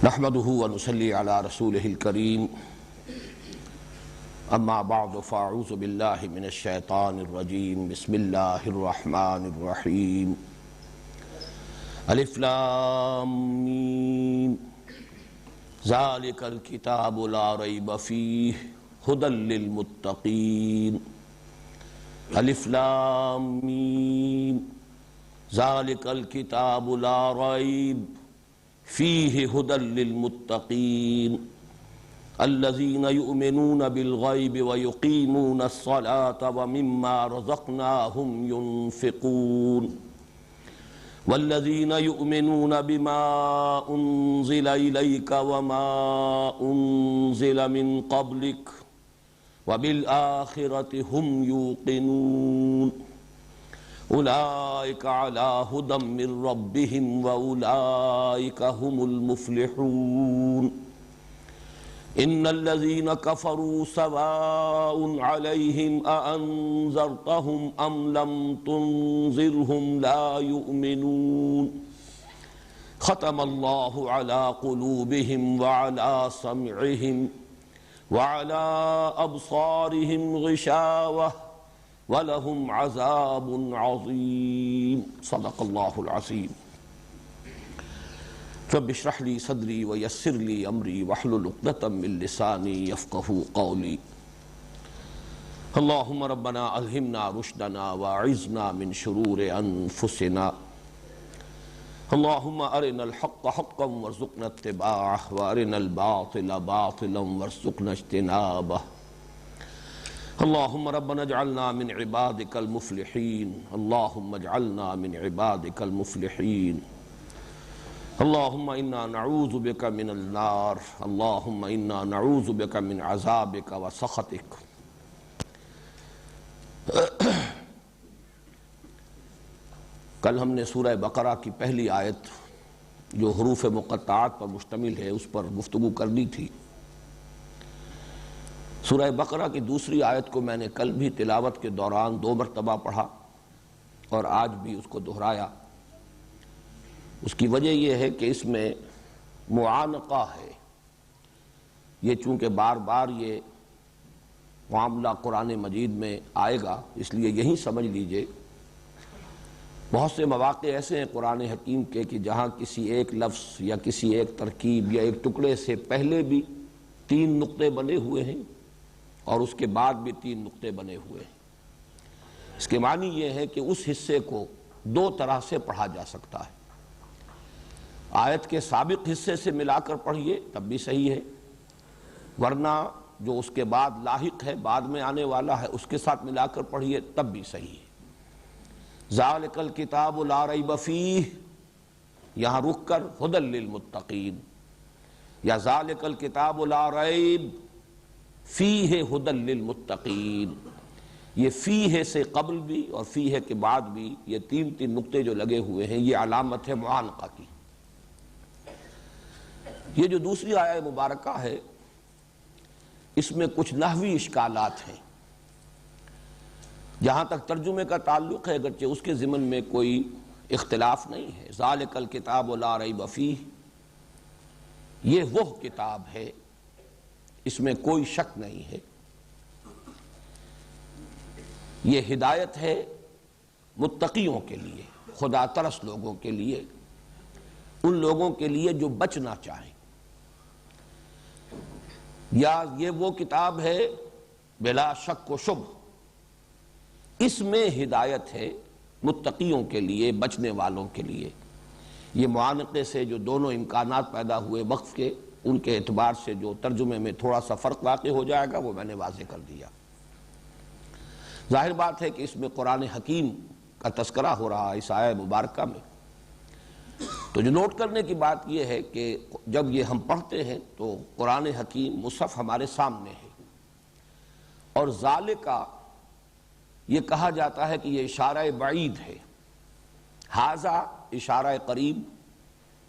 نحمده ونصلي على رسوله الكريم اما بعد فاعوذ بالله من الشيطان الرجيم بسم الله الرحمن الرحيم الف لام میم ذلك الكتاب لا ريب فيه هدى للمتقين الف لام میم ذلك الكتاب لا ريب فيه هدى للمتقين الذين يؤمنون بالغيب ويقيمون الصلاة ومما رزقناهم ينفقون والذين يؤمنون بما أنزل إليك وما أنزل من قبلك وبالآخرة هم يوقنون أولئك على هدى من ربهم وأولئك هم المفلحون إن الذين كفروا سواء عليهم أأنذرتهم أم لم تنذرهم لا يؤمنون ختم الله على قلوبهم وعلى سمعهم وعلى أبصارهم غشاوة وَلَهُمْ عَذَابٌ عَظِيمٌ صدق اللہ العظیم رب اشرح لي صدری ويسر لي امری واحلل عقدۃ من لسانی یفقهوا قولی اللہم ربنا الہمنا رشدنا واعذنا من شرور انفسنا اللہم ارنا الحق حقا وارزقنا اتباعه وارنا الباطل باطلا وارزقنا اجتنابه اللہم ربنا اجعلنا من عبادك المفلحین اللہم اجعلنا من عبادك المفلحین اللہم انا نعوذ بک من النار اللہم انا نعوذ بک من عذابک وسخطک کل ہم نے سورہ بقرہ کی پہلی آیت جو حروف مقطعات پر مشتمل ہے اس پر گفتگو کرنی تھی۔ سورہ بقرہ کی دوسری آیت کو میں نے کل بھی تلاوت کے دوران 2 مرتبہ پڑھا اور آج بھی اس کو دہرایا۔ اس کی وجہ یہ ہے کہ اس میں معانقہ ہے، یہ چونکہ بار بار یہ معاملہ قرآن مجید میں آئے گا اس لیے یہی سمجھ لیجئے بہت سے مواقع ایسے ہیں قرآن حکیم کے کہ جہاں کسی ایک لفظ یا کسی ایک ترکیب یا ایک ٹکڑے سے پہلے بھی 3 نقطے بنے ہوئے ہیں اور اس کے بعد بھی 3 نقطے بنے ہوئے ہیں۔ اس کے معنی یہ ہے کہ اس حصے کو 2 طرح سے پڑھا جا سکتا ہے۔ آیت کے سابق حصے سے ملا کر پڑھیے تب بھی صحیح ہے، ورنہ جو اس کے بعد لاحق ہے بعد میں آنے والا ہے اس کے ساتھ ملا کر پڑھیے تب بھی صحیح ہے۔ ذالک الکتاب لا ریب فیہ، یہاں رک کر ھدی للمتقین، یا ذالک الکتاب لا ریب فیہ ھدی للمتقین، یہ فیہ سے قبل بھی اور فیہ کے بعد بھی یہ 3 نقطے جو لگے ہوئے ہیں یہ علامت ہے معانقہ کی۔ یہ جو دوسری آیہ مبارکہ ہے اس میں کچھ نحوی اشکالات ہیں۔ جہاں تک ترجمے کا تعلق ہے اگرچہ اس کے ضمن میں کوئی اختلاف نہیں ہے، ذالک الکتاب لا ریب فیہ، یہ وہ کتاب ہے، اس میں کوئی شک نہیں ہے، یہ ہدایت ہے متقیوں کے لیے، خدا ترس لوگوں کے لیے، ان لوگوں کے لیے جو بچنا چاہیں، یا یہ وہ کتاب ہے بلا شک و شبہ، اس میں ہدایت ہے متقیوں کے لیے، بچنے والوں کے لیے۔ یہ معانقے سے جو دونوں امکانات پیدا ہوئے وقف کے، ان کے اعتبار سے جو ترجمے میں تھوڑا سا فرق واقع ہو جائے گا وہ میں نے واضح کر دیا۔ ظاہر بات ہے کہ اس میں قرآن حکیم کا تذکرہ ہو رہا ہے اس آیہ مبارکہ میں، تو جو نوٹ کرنے کی بات یہ ہے کہ جب یہ ہم پڑھتے ہیں تو قرآن حکیم مصحف ہمارے سامنے ہے، اور ذالکہ یہ کہا جاتا ہے کہ یہ اشارہ بعید ہے، ھذا اشارہ قریب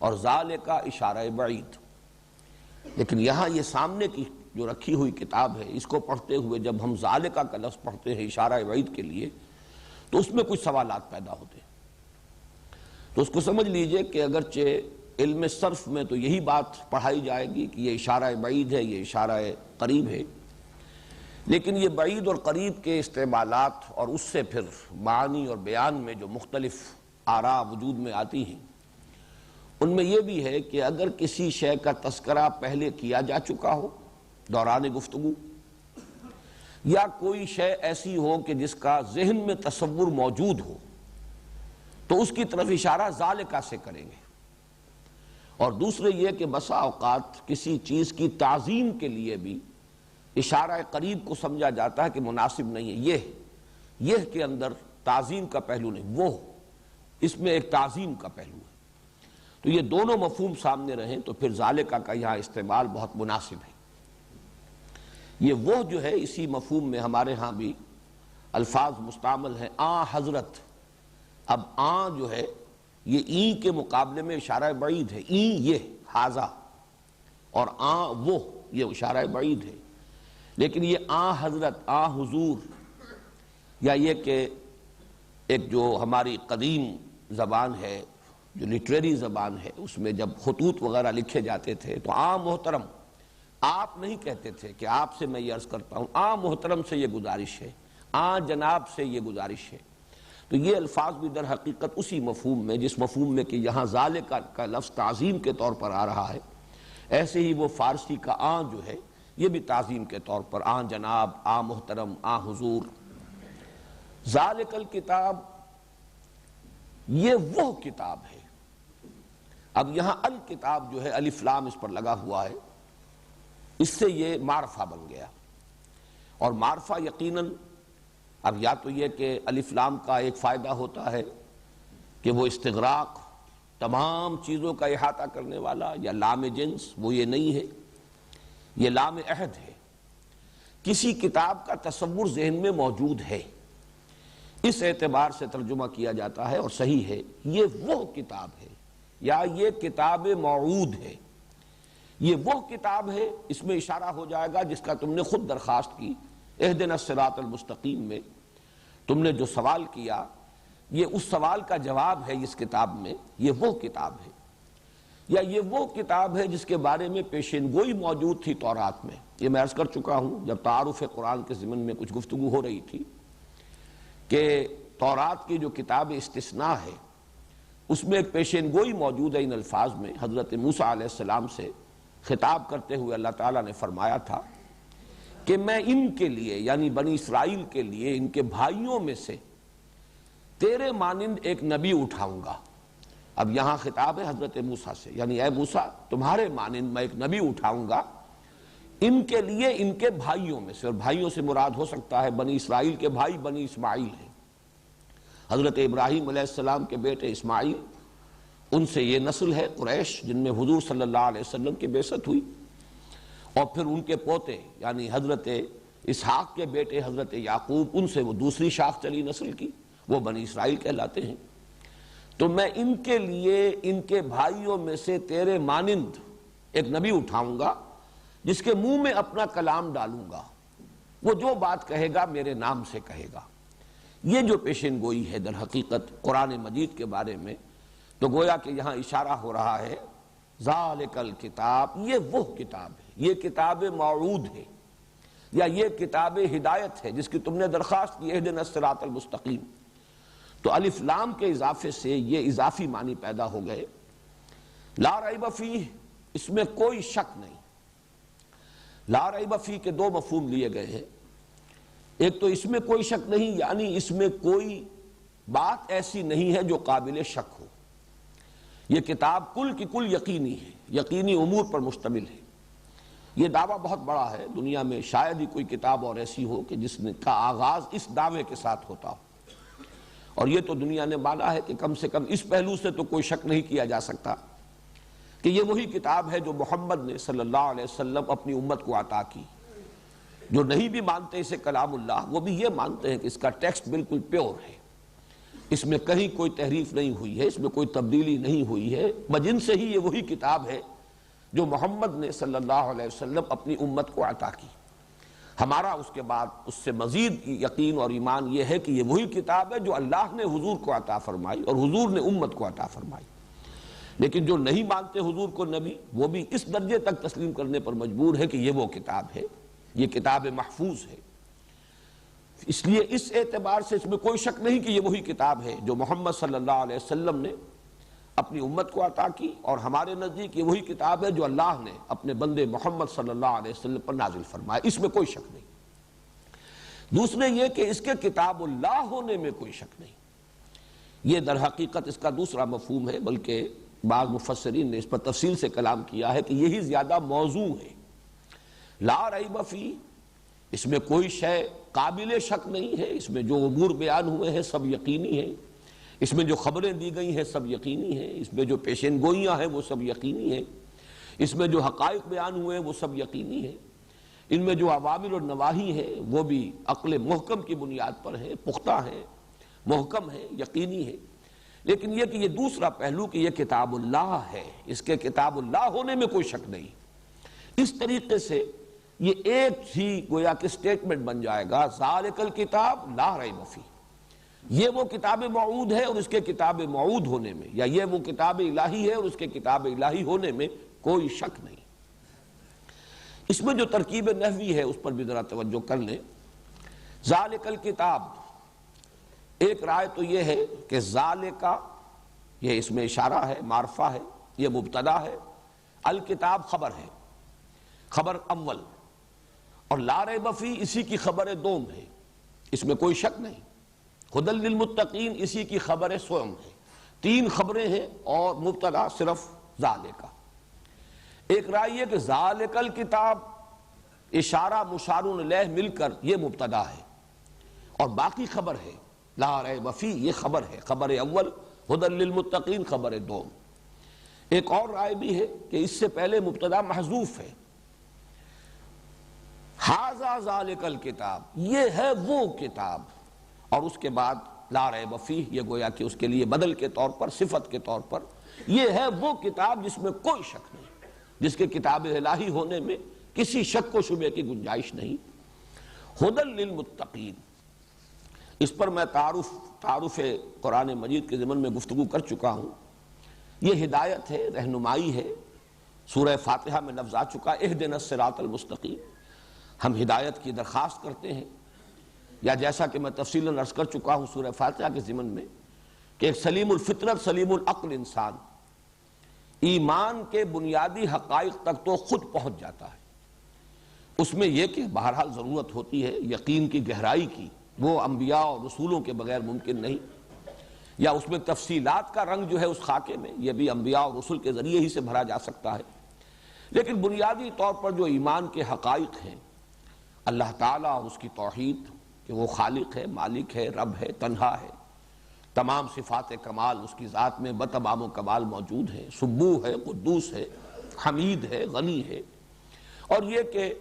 اور ذالکہ اشارہ بعید، لیکن یہاں یہ سامنے کی جو رکھی ہوئی کتاب ہے اس کو پڑھتے ہوئے جب ہم ذالکہ کا لفظ پڑھتے ہیں اشارہ بعید کے لیے تو اس میں کچھ سوالات پیدا ہوتے ہیں۔ تو اس کو سمجھ لیجئے کہ اگرچہ علم صرف میں تو یہی بات پڑھائی جائے گی کہ یہ اشارہ بعید ہے، یہ اشارہ قریب ہے، لیکن یہ بعید اور قریب کے استعمالات اور اس سے پھر معنی اور بیان میں جو مختلف آراء وجود میں آتی ہیں، ان میں یہ بھی ہے کہ اگر کسی شے کا تذکرہ پہلے کیا جا چکا ہو دوران گفتگو، یا کوئی شے ایسی ہو کہ جس کا ذہن میں تصور موجود ہو، تو اس کی طرف اشارہ ذالکہ سے کریں گے۔ اور دوسرے یہ کہ بسا اوقات کسی چیز کی تعظیم کے لیے بھی اشارہ قریب کو سمجھا جاتا ہے کہ مناسب نہیں ہے، یہ کے اندر تعظیم کا پہلو نہیں، وہ اس میں ایک تعظیم کا پہلو ہے، تو یہ دونوں مفہوم سامنے رہیں تو پھر ذالکہ کا یہاں استعمال بہت مناسب ہے۔ یہ وہ جو ہے اسی مفہوم میں ہمارے ہاں بھی الفاظ مستعمل ہیں، آن حضرت۔ اب آن جو ہے یہ این کے مقابلے میں اشارہ بعید ہے، این یہ حاذا، اور آن وہ یہ اشارہ بعید ہے، لیکن یہ آن حضرت، آن حضور، یا یہ کہ ایک جو ہماری قدیم زبان ہے جو لٹریری زبان ہے، اس میں جب خطوط وغیرہ لکھے جاتے تھے تو آن محترم آپ نہیں کہتے تھے کہ آپ سے میں یہ عرض کرتا ہوں، آن محترم سے یہ گزارش ہے، آن جناب سے یہ گزارش ہے۔ تو یہ الفاظ بھی در حقیقت اسی مفہوم میں، جس مفہوم میں کہ یہاں ذالکہ کا لفظ تعظیم کے طور پر آ رہا ہے، ایسے ہی وہ فارسی کا آن جو ہے یہ بھی تعظیم کے طور پر، آن جناب، آن محترم، آن حضور۔ ذالک الکتاب، یہ وہ کتاب ہے۔ اب یہاں الکتاب جو ہے الف لام اس پر لگا ہوا ہے، اس سے یہ معرفہ بن گیا، اور معرفہ یقیناً اب یا تو یہ کہ الف لام کا ایک فائدہ ہوتا ہے کہ وہ استغراق، تمام چیزوں کا احاطہ کرنے والا، یا لام جنس، وہ یہ نہیں ہے، یہ لام عہد ہے، کسی کتاب کا تصور ذہن میں موجود ہے، اس اعتبار سے ترجمہ کیا جاتا ہے اور صحیح ہے، یہ وہ کتاب ہے، یا یہ کتاب موعود ہے، یہ وہ کتاب ہے، اس میں اشارہ ہو جائے گا جس کا تم نے خود درخواست کی، اہدنا الصراط المستقیم میں تم نے جو سوال کیا، یہ اس سوال کا جواب ہے اس کتاب میں، یہ وہ کتاب ہے، یا یہ وہ کتاب ہے جس کے بارے میں پیشین گوئی موجود تھی تورات میں۔ یہ میں عرض کر چکا ہوں جب تعارف قرآن کے ضمن میں کچھ گفتگو ہو رہی تھی کہ تورات کی جو کتاب استثناء ہے اس میں ایک پیشین گوئی موجود ہے ان الفاظ میں۔ حضرت موسیٰ علیہ السلام سے خطاب کرتے ہوئے اللہ تعالیٰ نے فرمایا تھا کہ میں ان کے لیے، یعنی بنی اسرائیل کے لیے، ان کے بھائیوں میں سے تیرے مانند ایک نبی اٹھاؤں گا۔ اب یہاں خطاب ہے حضرت موسیٰ سے، یعنی اے موسیٰ تمہارے مانند میں ایک نبی اٹھاؤں گا ان کے لیے، ان کے بھائیوں میں سے، اور بھائیوں سے مراد ہو سکتا ہے بنی اسرائیل کے بھائی بنی اسماعیل ہیں، حضرت ابراہیم علیہ السلام کے بیٹے اسماعیل، ان سے یہ نسل ہے قریش جن میں حضور صلی اللہ علیہ وسلم کی بعثت ہوئی، اور پھر ان کے پوتے یعنی حضرت اسحاق کے بیٹے حضرت یعقوب، ان سے وہ دوسری شاخ چلی نسل کی، وہ بنی اسرائیل کہلاتے ہیں۔ تو میں ان کے لیے، ان کے بھائیوں میں سے تیرے مانند ایک نبی اٹھاؤں گا جس کے منہ میں اپنا کلام ڈالوں گا، وہ جو بات کہے گا میرے نام سے کہے گا۔ یہ جو پیشین گوئی ہے در حقیقت قرآن مجید کے بارے میں، تو گویا کہ یہاں اشارہ ہو رہا ہے ذالک الکتاب، یہ وہ کتاب ہے، یہ کتاب موعود ہے، یا یہ کتاب ہدایت ہے جس کی تم نے درخواست کی، اہدنا الصراط المستقیم۔ تو الف لام کے اضافے سے یہ اضافی معنی پیدا ہو گئے۔ لا ریب فیہ، اس میں کوئی شک نہیں۔ لا ریب فیہ کے دو مفہوم لیے گئے ہیں، ایک تو اس میں کوئی شک نہیں، یعنی اس میں کوئی بات ایسی نہیں ہے جو قابل شک ہو۔ یہ کتاب کل کی کل یقینی ہے، یقینی امور پر مشتمل ہے۔ یہ دعویٰ بہت بڑا ہے، دنیا میں شاید ہی کوئی کتاب اور ایسی ہو کہ جس کا آغاز اس دعوے کے ساتھ ہوتا ہو، اور یہ تو دنیا نے مانا ہے کہ کم سے کم اس پہلو سے تو کوئی شک نہیں کیا جا سکتا کہ یہ وہی کتاب ہے جو محمد نے صلی اللہ علیہ وسلم اپنی امت کو عطا کی۔ جو نہیں بھی مانتے اسے کلام اللہ، وہ بھی یہ مانتے ہیں کہ اس کا ٹیکسٹ بالکل پیور ہے، اس میں کہیں کوئی تحریف نہیں ہوئی ہے، اس میں کوئی تبدیلی نہیں ہوئی ہے، بجن سے ہی یہ وہی کتاب ہے جو محمد نے صلی اللہ علیہ وسلم اپنی امت کو عطا کی۔ ہمارا اس کے بعد اس سے مزید یقین اور ایمان یہ ہے کہ یہ وہی کتاب ہے جو اللہ نے حضور کو عطا فرمائی اور حضور نے امت کو عطا فرمائی۔ لیکن جو نہیں مانتے حضور کو نبی، وہ بھی اس درجے تک تسلیم کرنے پر مجبور ہے کہ یہ وہ کتاب ہے، یہ کتاب محفوظ ہے۔ اس لیے اس اعتبار سے اس میں کوئی شک نہیں کہ یہ وہی کتاب ہے جو محمد صلی اللہ علیہ وسلم نے اپنی امت کو عطا کی، اور ہمارے نزدیک یہ وہی کتاب ہے جو اللہ نے اپنے بندے محمد صلی اللہ علیہ وسلم پر نازل فرمایا، اس میں کوئی شک نہیں۔ دوسرے یہ کہ اس کے کتاب اللہ ہونے میں کوئی شک نہیں، یہ در حقیقت اس کا دوسرا مفہوم ہے، بلکہ بعض مفسرین نے اس پر تفصیل سے کلام کیا ہے کہ یہی زیادہ موضوع ہے۔ لا ریب فی، اس میں کوئی شے قابل شک نہیں ہے، اس میں جو امور بیان ہوئے ہیں سب یقینی ہیں، اس میں جو خبریں دی گئی ہیں سب یقینی ہیں، اس میں جو پیشین گوئیاں ہیں وہ سب یقینی ہیں، اس میں جو حقائق بیان ہوئے ہیں وہ سب یقینی ہیں، ان میں جو اوامر اور نواہی ہیں وہ بھی عقل محکم کی بنیاد پر ہیں، پختہ ہیں، محکم ہیں، یقینی ہیں۔ لیکن یہ کہ یہ دوسرا پہلو کہ یہ کتاب اللہ ہے، اس کے کتاب اللہ ہونے میں کوئی شک نہیں۔ اس طریقے سے یہ ایک ہی گویا کہ سٹیٹمنٹ بن جائے گا، ذالک الکتاب لا ریب فیہ، یہ وہ کتاب موعود ہے اور اس کے کتاب موعود ہونے میں، یا یہ وہ کتاب الہی ہے اور اس کے کتاب الہی ہونے میں کوئی شک نہیں۔ اس میں جو ترکیب نحوی ہے اس پر بھی ذرا توجہ کر لیں۔ ذالک الکتاب، ایک رائے تو یہ ہے کہ ذالکا، یہ اس میں اشارہ ہے، معرفہ ہے، یہ مبتدا ہے، الکتاب خبر ہے، خبر اول، اور لا ریب فیہ اسی کی خبر دوم ہے، اس میں کوئی شک نہیں۔ ھدی للمتقین اسی کی خبر سوم ہے، تین خبریں ہیں اور مبتدا صرف ذالکا۔ ایک رائے یہ کہ ذالک الکتاب، اشارہ مشار الیہ مل کر یہ مبتدا ہے اور باقی خبر ہے، لا ریب فیہ یہ خبر ہے، خبر اول، ھدی للمتقین خبر دوم۔ ایک اور رائے بھی ہے کہ اس سے پہلے مبتدا محذوف ہے، ھذا ذالک الکتاب، یہ ہے وہ کتاب، اور اس کے بعد لا ریب فیہ، یہ گویا کہ اس کے لیے بدل کے طور پر، صفت کے طور پر، یہ ہے وہ کتاب جس میں کوئی شک نہیں، جس کے کتاب الہی ہونے میں کسی شک و شبہ کی گنجائش نہیں۔ ھدی للمتقین، اس پر میں تعارف قرآن مجید کے ضمن میں گفتگو کر چکا ہوں۔ یہ ہدایت ہے، رہنمائی ہے، سورہ فاتحہ میں لفظ آ چکا اہدنا الصراط المستقیم، ہم ہدایت کی درخواست کرتے ہیں، یا جیسا کہ میں تفصیلاً عرض کر چکا ہوں سورہ فاتحہ کے ضمن میں کہ ایک سلیم الفطرت، سلیم العقل انسان ایمان کے بنیادی حقائق تک تو خود پہنچ جاتا ہے۔ اس میں یہ کہ بہرحال ضرورت ہوتی ہے یقین کی گہرائی کی، وہ انبیاء اور رسولوں کے بغیر ممکن نہیں، یا اس میں تفصیلات کا رنگ جو ہے اس خاکے میں، یہ بھی انبیاء اور رسول کے ذریعے ہی سے بھرا جا سکتا ہے۔ لیکن بنیادی طور پر جو ایمان کے حقائق ہیں، اللہ تعالیٰ اور اس کی توحید کہ وہ خالق ہے، مالک ہے، رب ہے، تنہا ہے، تمام صفات کمال اس کی ذات میں بتمام و کمال موجود ہے، سبوح ہے، قدوس ہے، حمید ہے، غنی ہے، اور یہ کہ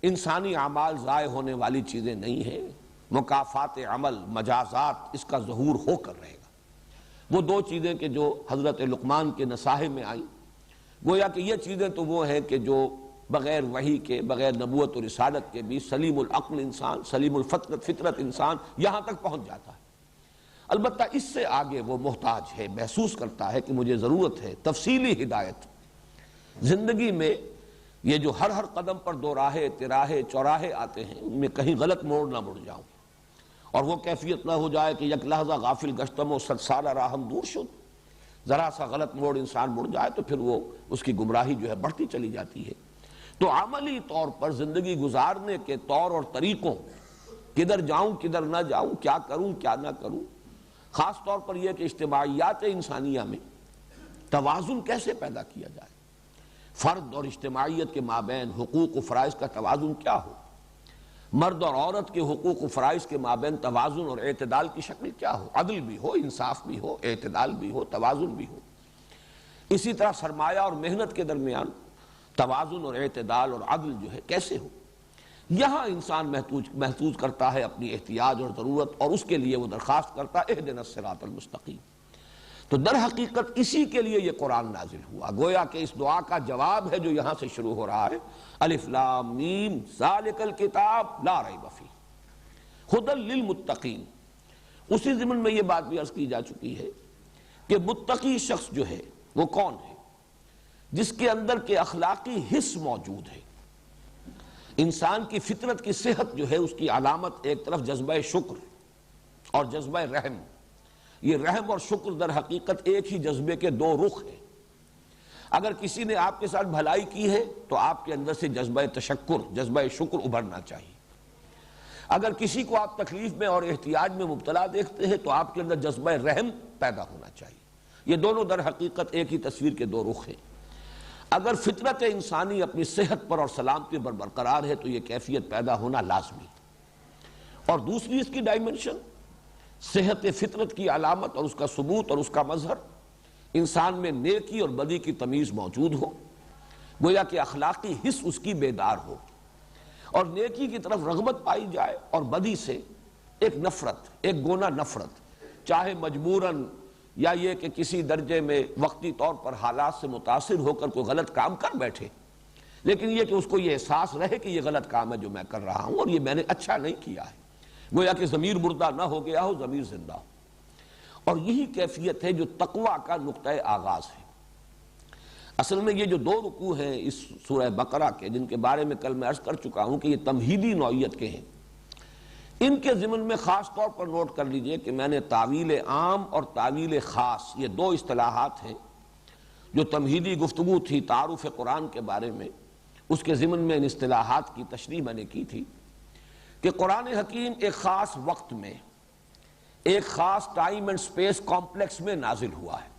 انسانی اعمال ضائع ہونے والی چیزیں نہیں ہیں، مکافات عمل، مجازات اس کا ظہور ہو کر رہے گا۔ وہ دو چیزیں کہ جو حضرت لقمان کے نصاحے میں آئیں، گویا کہ یہ چیزیں تو وہ ہیں کہ جو بغیر وحی کے، بغیر نبوت و رسالت کے بھی سلیم العقل انسان، سلیم فطرت انسان یہاں تک پہنچ جاتا ہے۔ البتہ اس سے آگے وہ محتاج ہے، محسوس کرتا ہے کہ مجھے ضرورت ہے تفصیلی ہدایت۔ زندگی میں یہ جو ہر قدم پر دو راہے، تراہے، چوراہے آتے ہیں، ان میں کہیں غلط موڑ نہ مڑ جاؤں، اور وہ کیفیت نہ ہو جائے کہ یک لحظہ غافل گشتم و صد سالہ راہم دور شد، ذرا سا غلط موڑ انسان مڑ جائے تو پھر وہ اس کی گمراہی جو ہے بڑھتی چلی جاتی ہے۔ تو عملی طور پر زندگی گزارنے کے طور اور طریقوں، کدھر جاؤں کدھر نہ جاؤں، کیا کروں کیا نہ کروں، خاص طور پر یہ کہ اجتماعیات انسانیہ میں توازن کیسے پیدا کیا جائے، فرد اور اجتماعیت کے مابین حقوق و فرائض کا توازن کیا ہو، مرد اور عورت کے حقوق و فرائض کے مابین توازن اور اعتدال کی شکل کیا ہو، عدل بھی ہو، انصاف بھی ہو، اعتدال بھی ہو، توازن بھی ہو۔ اسی طرح سرمایہ اور محنت کے درمیان توازن اور اعتدال اور عدل جو ہے کیسے ہو، یہاں انسان محسوس کرتا ہے اپنی احتیاج اور ضرورت، اور اس کے لیے وہ درخواست کرتا ہے اہدنا الصراط المستقیم۔ تو در حقیقت اسی کے لیے یہ قرآن نازل ہوا، گویا کہ اس دعا کا جواب ہے جو یہاں سے شروع ہو رہا ہے، الف لام میم ذالک الکتاب لا ریب فیہ ھدی للمتقین۔ اسی ضمن میں یہ بات بھی عرض کی جا چکی ہے کہ متقی شخص جو ہے وہ کون ہے؟ جس کے اندر کے اخلاقی حص موجود ہے۔ انسان کی فطرت کی صحت جو ہے اس کی علامت ایک طرف جذبہ شکر اور جذبہ رحم، یہ رحم اور شکر در حقیقت ایک ہی جذبے کے دو رخ ہیں۔ اگر کسی نے آپ کے ساتھ بھلائی کی ہے تو آپ کے اندر سے جذبہ تشکر، جذبہ شکر ابھرنا چاہیے۔ اگر کسی کو آپ تکلیف میں اور احتیاج میں مبتلا دیکھتے ہیں تو آپ کے اندر جذبہ رحم پیدا ہونا چاہیے۔ یہ دونوں در حقیقت ایک ہی تصویر کے دو رخ ہیں۔ اگر فطرت انسانی اپنی صحت پر اور سلامتی پر برقرار ہے تو یہ کیفیت پیدا ہونا لازمی۔ اور دوسری اس کی ڈائمنشن، صحت فطرت کی علامت اور اس کا ثبوت اور اس کا مظہر، انسان میں نیکی اور بدی کی تمیز موجود ہو، گویا کہ اخلاقی حس اس کی بیدار ہو، اور نیکی کی طرف رغبت پائی جائے اور بدی سے ایک نفرت، ایک گونا نفرت، چاہے مجبوراً یا یہ کہ کسی درجے میں وقتی طور پر حالات سے متاثر ہو کر کوئی غلط کام کر بیٹھے، لیکن یہ کہ اس کو یہ احساس رہے کہ یہ غلط کام ہے جو میں کر رہا ہوں اور یہ میں نے اچھا نہیں کیا ہے، گویا کہ ضمیر مردہ نہ ہو گیا ہو، ضمیر زندہ ہو۔ اور یہی کیفیت ہے جو تقویٰ کا نقطہ آغاز ہے۔ اصل میں یہ جو دو رکوع ہیں اس سورہ بقرہ کے، جن کے بارے میں کل میں عرض کر چکا ہوں کہ یہ تمہیدی نوعیت کے ہیں، ان کے ضمن میں خاص طور پر نوٹ کر لیجئے کہ میں نے تعویل عام اور تعویل خاص، یہ دو اصطلاحات ہیں جو تمہیدی گفتگو تھی تعارف قرآن کے بارے میں، اس کے ضمن میں ان اصطلاحات کی تشریح میں نے کی تھی کہ قرآن حکیم ایک خاص وقت میں، ایک خاص ٹائم اینڈ سپیس کمپلیکس میں نازل ہوا ہے۔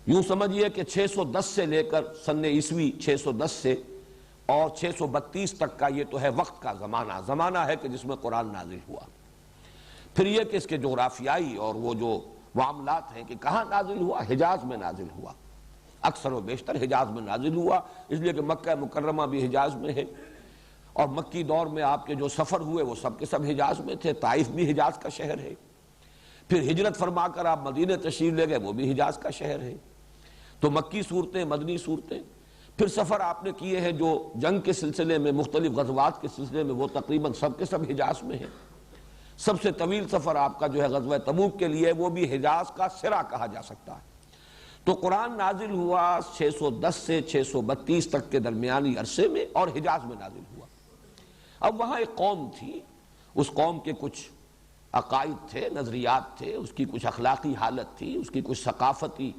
یوں سمجھئے کہ 610 سے لے کر سن عیسوی 610 سے اور 632 تک کا یہ تو ہے وقت کا زمانہ ہے کہ جس میں قرآن نازل ہوا۔ پھر یہ کہ اس کے جغرافیائی اور وہ جو معاملات ہیں کہ کہاں نازل ہوا، حجاز میں نازل ہوا، اکثر و بیشتر حجاز میں نازل ہوا، اس لیے کہ مکہ مکرمہ بھی حجاز میں ہے، اور مکی دور میں آپ کے جو سفر ہوئے وہ سب کے سب حجاز میں تھے، طائف بھی حجاز کا شہر ہے، پھر ہجرت فرما کر آپ مدینہ تشریف لے گئے، وہ بھی حجاز کا شہر ہے۔ تو مکی صورتیں، مدنی صورتیں، پھر سفر آپ نے کیے ہیں جو جنگ کے سلسلے میں، مختلف غزوات کے سلسلے میں، وہ تقریباً سب کے سب حجاز میں ہیں۔ سب سے طویل سفر آپ کا جو ہے غزوہ تبوک کے لیے، وہ بھی حجاز کا سرا کہا جا سکتا ہے۔ تو قرآن نازل ہوا 610 سے 632 تک کے درمیانی عرصے میں، اور حجاز میں نازل ہوا۔ اب وہاں ایک قوم تھی، اس قوم کے کچھ عقائد تھے، نظریات تھے، اس کی کچھ اخلاقی حالت تھی، اس کی کچھ ثقافتی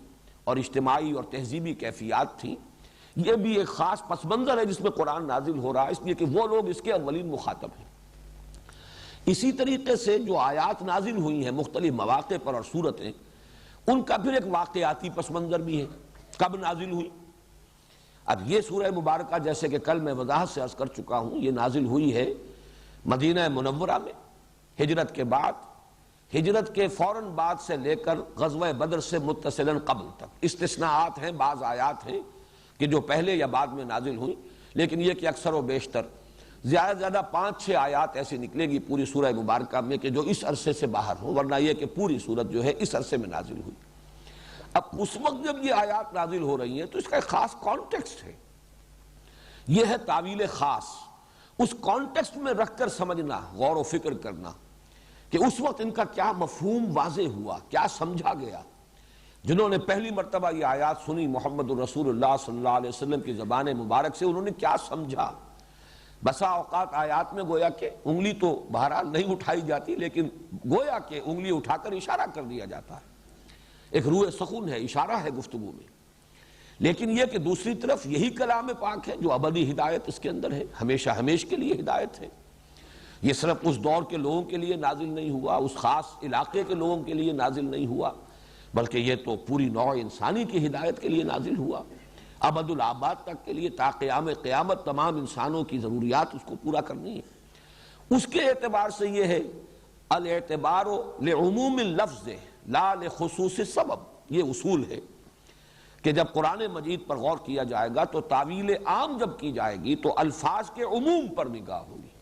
اور اجتماعی اور تہذیبی کیفیات تھیں۔ یہ بھی ایک خاص پس منظر ہے جس میں قرآن نازل ہو رہا ہے، اس لیے کہ وہ لوگ اس کے اولین مخاطب ہیں۔ اسی طریقے سے جو آیات نازل ہوئی ہیں مختلف مواقع پر اور صورتیں، ان کا پھر ایک واقعاتی پس منظر بھی ہے، کب نازل ہوئی۔ اب یہ سورہ مبارکہ جیسے کہ کل میں وضاحت سے عرض کر چکا ہوں، یہ نازل ہوئی ہے مدینہ منورہ میں ہجرت کے بعد، ہجرت کے فوراً بعد سے لے کر غزوہ بدر سے متصلاً قبل تک۔ استثناءات ہیں، بعض آیات ہیں کہ جو پہلے یا بعد میں نازل ہوئی، لیکن یہ کہ اکثر و بیشتر زیادہ سے زیادہ 5-6 آیات ایسی نکلے گی پوری سورہ مبارکہ میں کہ جو اس عرصے سے باہر ہوں، ورنہ یہ کہ پوری سورت جو ہے اس عرصے میں نازل ہوئی۔ اب اس وقت جب یہ آیات نازل ہو رہی ہیں تو اس کا ایک خاص کانٹیکسٹ ہے، یہ ہے تعویل خاص۔ اس کانٹیکسٹ میں رکھ کر سمجھنا، غور و فکر کرنا کہ اس وقت ان کا کیا مفہوم واضح ہوا، کیا سمجھا گیا۔ جنہوں نے پہلی مرتبہ یہ آیات سنی محمد الرسول اللہ صلی اللہ علیہ وسلم کی زبان مبارک سے، انہوں نے کیا سمجھا۔ بسا اوقات آیات میں گویا کہ انگلی تو بہرحال نہیں اٹھائی جاتی، لیکن گویا کہ انگلی اٹھا کر اشارہ کر دیا جاتا ہے، ایک روح سخن ہے، اشارہ ہے گفتگو میں۔ لیکن یہ کہ دوسری طرف یہی کلام پاک ہے جو ابدی ہدایت اس کے اندر ہے، ہمیشہ ہمیش کے لیے ہدایت ہے۔ یہ صرف اس دور کے لوگوں کے لیے نازل نہیں ہوا، اس خاص علاقے کے لوگوں کے لیے نازل نہیں ہوا، بلکہ یہ تو پوری نوع انسانی کی ہدایت کے لیے نازل ہوا، ابد الآباد تک کے لیے، تا قیام قیامت تمام انسانوں کی ضروریات اس کو پورا کرنی ہے۔ اس کے اعتبار سے یہ ہے الاعتبار لعموم اللفظ لا لخصوص السبب، یہ اصول ہے کہ جب قرآن مجید پر غور کیا جائے گا تو تعویل عام جب کی جائے گی تو الفاظ کے عموم پر نگاہ ہوگی۔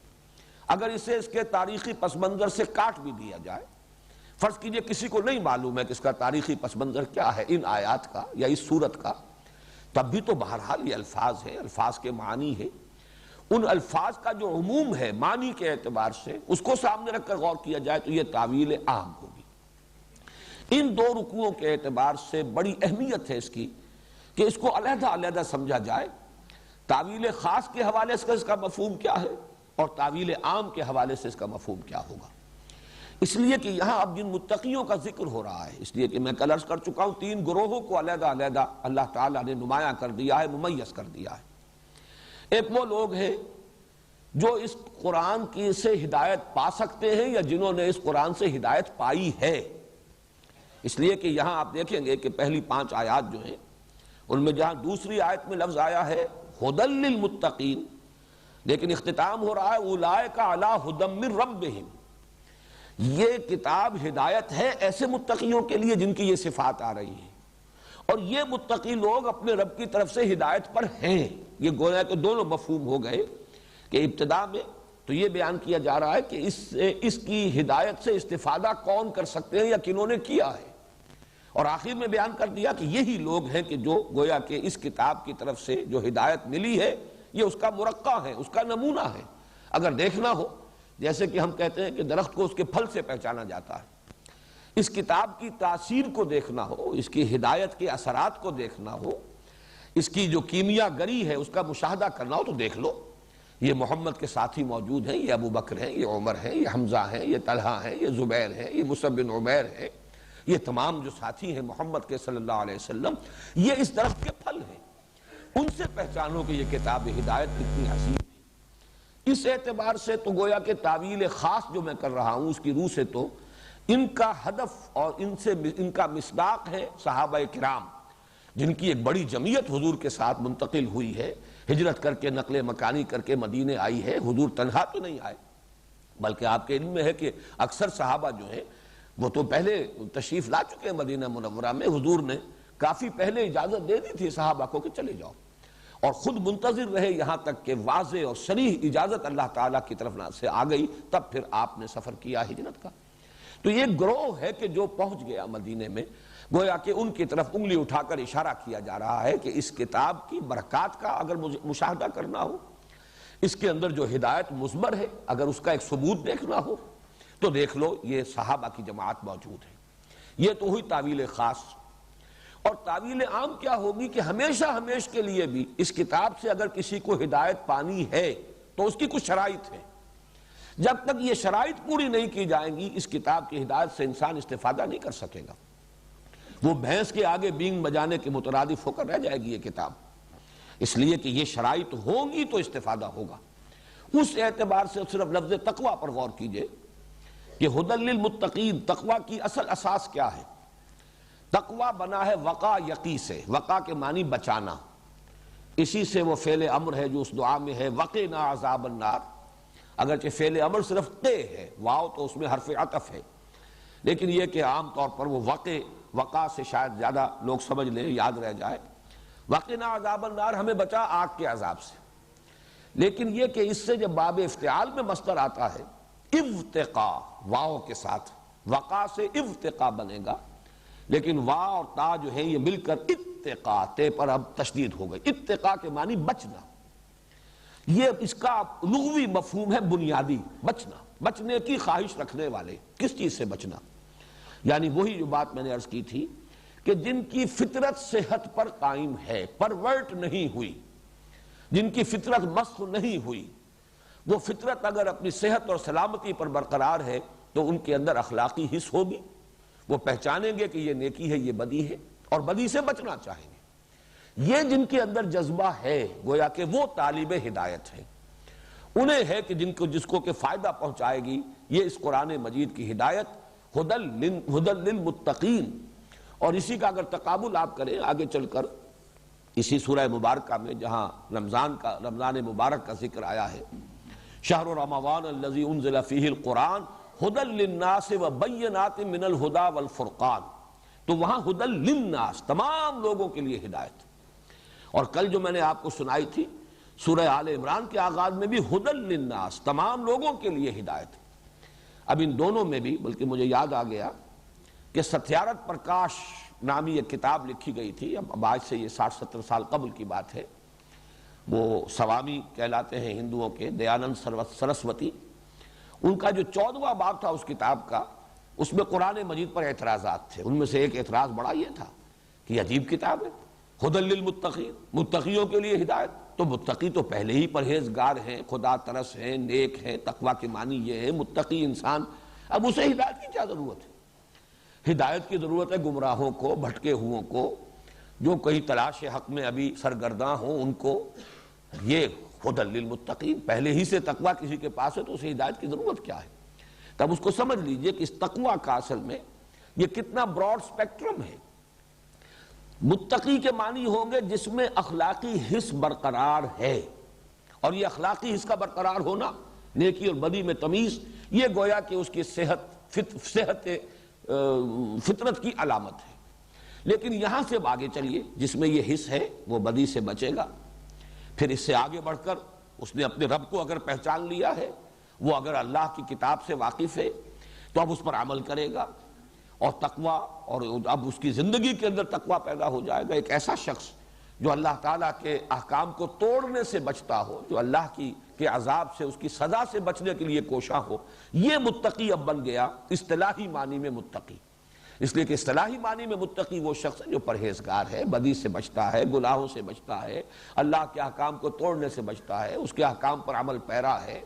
اگر اسے اس کے تاریخی پس منظر سے کاٹ بھی دیا جائے، فرض کیجئے کسی کو نہیں معلوم ہے کہ اس کا تاریخی پس منظر کیا ہے ان آیات کا یا اس صورت کا، تب بھی تو بہرحال یہ الفاظ ہے، الفاظ کے معنی ہے، ان الفاظ کا جو عموم ہے معنی کے اعتبار سے اس کو سامنے رکھ کر غور کیا جائے تو یہ تعویل عام ہوگی۔ ان دو رکوعوں کے اعتبار سے بڑی اہمیت ہے اس کی کہ اس کو علیحدہ علیحدہ سمجھا جائے. تعویل خاص کے حوالے سے اس کا مفہوم کیا ہے اور تعویل عام کے حوالے سے اس کا مفہوم کیا ہوگا. اس لیے کہ یہاں اب جن متقیوں کا ذکر ہو رہا ہے، اس لیے کہ میں کل عرض کر چکا ہوں 3 گروہوں کو علیحدہ علیحدہ اللہ تعالیٰ نے نمایاں کر دیا ہے، ممیز کر دیا ہے. ایک وہ لوگ ہیں جو اس قرآن کی سے ہدایت پا سکتے ہیں یا جنہوں نے اس قرآن سے ہدایت پائی ہے. اس لیے کہ یہاں آپ دیکھیں گے کہ پہلی 5 آیات جو ہیں ان میں جہاں دوسری آیت میں لفظ آیا ہے ھدی للمتقین، لیکن اختتام ہو رہا ہے اولئک علی ھدی من ربہم. یہ کتاب ہدایت ہے ایسے متقیوں کے لیے جن کی یہ صفات آ رہی ہیں، اور یہ متقی لوگ اپنے رب کی طرف سے ہدایت پر ہیں. یہ گویا کہ دونوں مفہوم ہو گئے کہ ابتدا میں تو یہ بیان کیا جا رہا ہے کہ اس کی ہدایت سے استفادہ کون کر سکتے ہیں یا کنہوں نے کیا ہے، اور آخر میں بیان کر دیا کہ یہی لوگ ہیں کہ جو گویا کہ اس کتاب کی طرف سے جو ہدایت ملی ہے یہ اس کا مرقع ہے، اس کا نمونہ ہے. اگر دیکھنا ہو جیسے کہ ہم کہتے ہیں کہ درخت کو اس کے پھل سے پہچانا جاتا ہے، اس کتاب کی تاثیر کو دیکھنا ہو، اس کی ہدایت کے اثرات کو دیکھنا ہو، اس کی جو کیمیا گری ہے اس کا مشاہدہ کرنا ہو تو دیکھ لو. یہ محمد کے ساتھی موجود ہیں، یہ ابو بکر ہیں، یہ عمر ہیں، یہ حمزہ ہیں، یہ طلحہ ہیں، یہ زبیر ہیں، یہ مصعب بن عمیر ہیں. یہ تمام جو ساتھی ہیں محمد کے صلی اللہ علیہ وسلم، یہ اس درخت کے پھل ہیں. ان سے پہچانو کہ یہ کتاب ہدایت کتنی عظیم ہے. اس اعتبار سے تو گویا کہ تعویل خاص جو میں کر رہا ہوں اس کی روح سے تو ان کا ہدف اور ان کا مصداق ہے صحابہ کرام، جن کی ایک بڑی جمعیت حضور کے ساتھ منتقل ہوئی ہے، ہجرت کر کے نقل مکانی کر کے مدینے آئی ہے. حضور تنہا تو نہیں آئے، بلکہ آپ کے علم میں ہے کہ اکثر صحابہ جو ہیں وہ تو پہلے تشریف لا چکے ہیں مدینہ منورہ میں. حضور نے کافی پہلے اجازت دے دی تھی صحابہ کو کہ چلے جاؤ، اور خود منتظر رہے یہاں تک کہ واضح اور صریح اجازت اللہ تعالیٰ کی طرف سے آ گئی، تب پھر آپ نے سفر کیا ہجرت کا. تو یہ گروہ ہے کہ جو پہنچ گیا مدینے میں، گویا کہ ان کی طرف انگلی اٹھا کر اشارہ کیا جا رہا ہے کہ اس کتاب کی برکات کا اگر مشاہدہ کرنا ہو، اس کے اندر جو ہدایت مضمر ہے اگر اس کا ایک ثبوت دیکھنا ہو تو دیکھ لو یہ صحابہ کی جماعت موجود ہے. یہ تو ہوئی تعویل خاص. اور تعویل عام کیا ہوگی کہ ہمیشہ ہمیش کے لیے بھی اس کتاب سے اگر کسی کو ہدایت پانی ہے تو اس کی کچھ شرائط ہے. جب تک یہ شرائط پوری نہیں کی جائیں گی اس کتاب کی ہدایت سے انسان استفادہ نہیں کر سکے گا. وہ بھینس کے آگے بینگ بجانے کے مترادف ہو کر رہ جائے گی یہ کتاب. اس لیے کہ یہ شرائط ہوں گی تو استفادہ ہوگا. اس اعتبار سے صرف لفظ تقوی پر غور کیجئے کہ ھدی للمتقین، تقوی کی اصل اساس کیا ہے؟ تقوی بنا ہے وقا یقی سے. وقا کے معنی بچانا، اسی سے وہ فعل امر ہے جو اس دعا میں ہے وقنا عذاب النار. اگرچہ فعل امر صرف قے ہے، واو تو اس میں حرف عطف ہے، لیکن یہ کہ عام طور پر وہ وقا سے شاید زیادہ لوگ سمجھ لیں، یاد رہ جائے. وقنا عذاب النار ہمیں بچا آگ کے عذاب سے. لیکن یہ کہ اس سے جب باب افتعال میں مصدر آتا ہے ابتقا واو کے ساتھ، وقا سے ابتقا بنے گا، لیکن وا اور تا جو ہے یہ مل کر اتقا، تے پر اب تشدید ہو گئی. اتقا کے معنی بچنا. یہ اس کا لغوی مفہوم ہے بنیادی، بچنا، بچنے کی خواہش رکھنے والے. کس چیز سے بچنا؟ یعنی وہی جو بات میں نے عرض کی تھی کہ جن کی فطرت صحت پر قائم ہے، پرورٹ نہیں ہوئی، جن کی فطرت مسخ نہیں ہوئی، وہ فطرت اگر اپنی صحت اور سلامتی پر برقرار ہے تو ان کے اندر اخلاقی حس ہوگی. وہ پہچانیں گے کہ یہ نیکی ہے، یہ بدی ہے، اور بدی سے بچنا چاہیں گے. یہ جن کے اندر جذبہ ہے گویا کہ وہ طالب ہدایت ہے. انہیں ہے کہ جس کو کہ فائدہ پہنچائے گی یہ اس قرآن مجید کی ہدایت ھدی للمتقین. اور اسی کا اگر تقابل آپ کریں آگے چل کر اسی سورہ مبارکہ میں جہاں رمضان مبارک کا ذکر آیا ہے، شہر رمضان الذی انزل فیہ القرآن ھدی للناس وبینات من الہدی والفرقان، تو وہاں ھدی للناس تمام لوگوں کے لیے ہدایت. اور کل جو میں نے آپ کو سنائی تھی سورہ آل عمران کے آغاز میں بھی ھدی للناس تمام لوگوں کے لیے ہدایت. اب ان دونوں میں بھی بلکہ مجھے یاد آ گیا کہ ستیارتھ پرکاش نامی ایک کتاب لکھی گئی تھی، اب آج سے یہ 60-70 سال قبل کی بات ہے. وہ سوامی کہلاتے ہیں ہندوؤں کے، دیانند سرسوتی. ان کا جو 14واں باب تھا اس کتاب کا اس میں قرآن مجید پر اعتراضات تھے. ان میں سے ایک اعتراض بڑا یہ تھا کہ یہ عجیب کتاب ہے، ھدی للمتقین، متقیوں کے لیے ہدایت. تو متقی تو پہلے ہی پرہیزگار ہیں، خدا ترس ہیں، نیک ہیں، تقویٰ کے معنی یہ ہے متقی انسان. اب اسے ہدایت کی کیا ضرورت ہے؟ ہدایت کی ضرورت ہے گمراہوں کو، بھٹکے ہوئوں کو، جو کہیں تلاش حق میں ابھی سرگرداں ہوں ان کو. یہ ھدی للمتقین، پہلے ہی سے تقویٰ کسی کے پاس ہے تو اسے ہدایت کی ضرورت کیا ہے؟ تب اس کو سمجھ لیجئے کہ اس تقویٰ کا اصل میں یہ کتنا براڈ سپیکٹرم ہے. متقی کے معنی ہوں گے جس میں اخلاقی حس برقرار ہے، اور یہ اخلاقی حس کا برقرار ہونا، نیکی اور بدی میں تمیز، یہ گویا کہ اس کی صحت فطرت کی علامت ہے. لیکن یہاں سے آگے چلیے، جس میں یہ حس ہے وہ بدی سے بچے گا. پھر اس سے آگے بڑھ کر اس نے اپنے رب کو اگر پہچان لیا ہے، وہ اگر اللہ کی کتاب سے واقف ہے تو اب اس پر عمل کرے گا، اور تقویٰ، اور اب اس کی زندگی کے اندر تقویٰ پیدا ہو جائے گا. ایک ایسا شخص جو اللہ تعالیٰ کے احکام کو توڑنے سے بچتا ہو، جو اللہ کے عذاب سے، اس کی سزا سے بچنے کے لیے کوشاں ہو، یہ متقی اب بن گیا اصطلاحی معنی میں متقی. اس لیے کہ اصطلاحی معنی میں متقی وہ شخص ہے جو پرہیزگار ہے، بدی سے بچتا ہے، گناہوں سے بچتا ہے، اللہ کے احکام کو توڑنے سے بچتا ہے، اس کے احکام پر عمل پیرا ہے،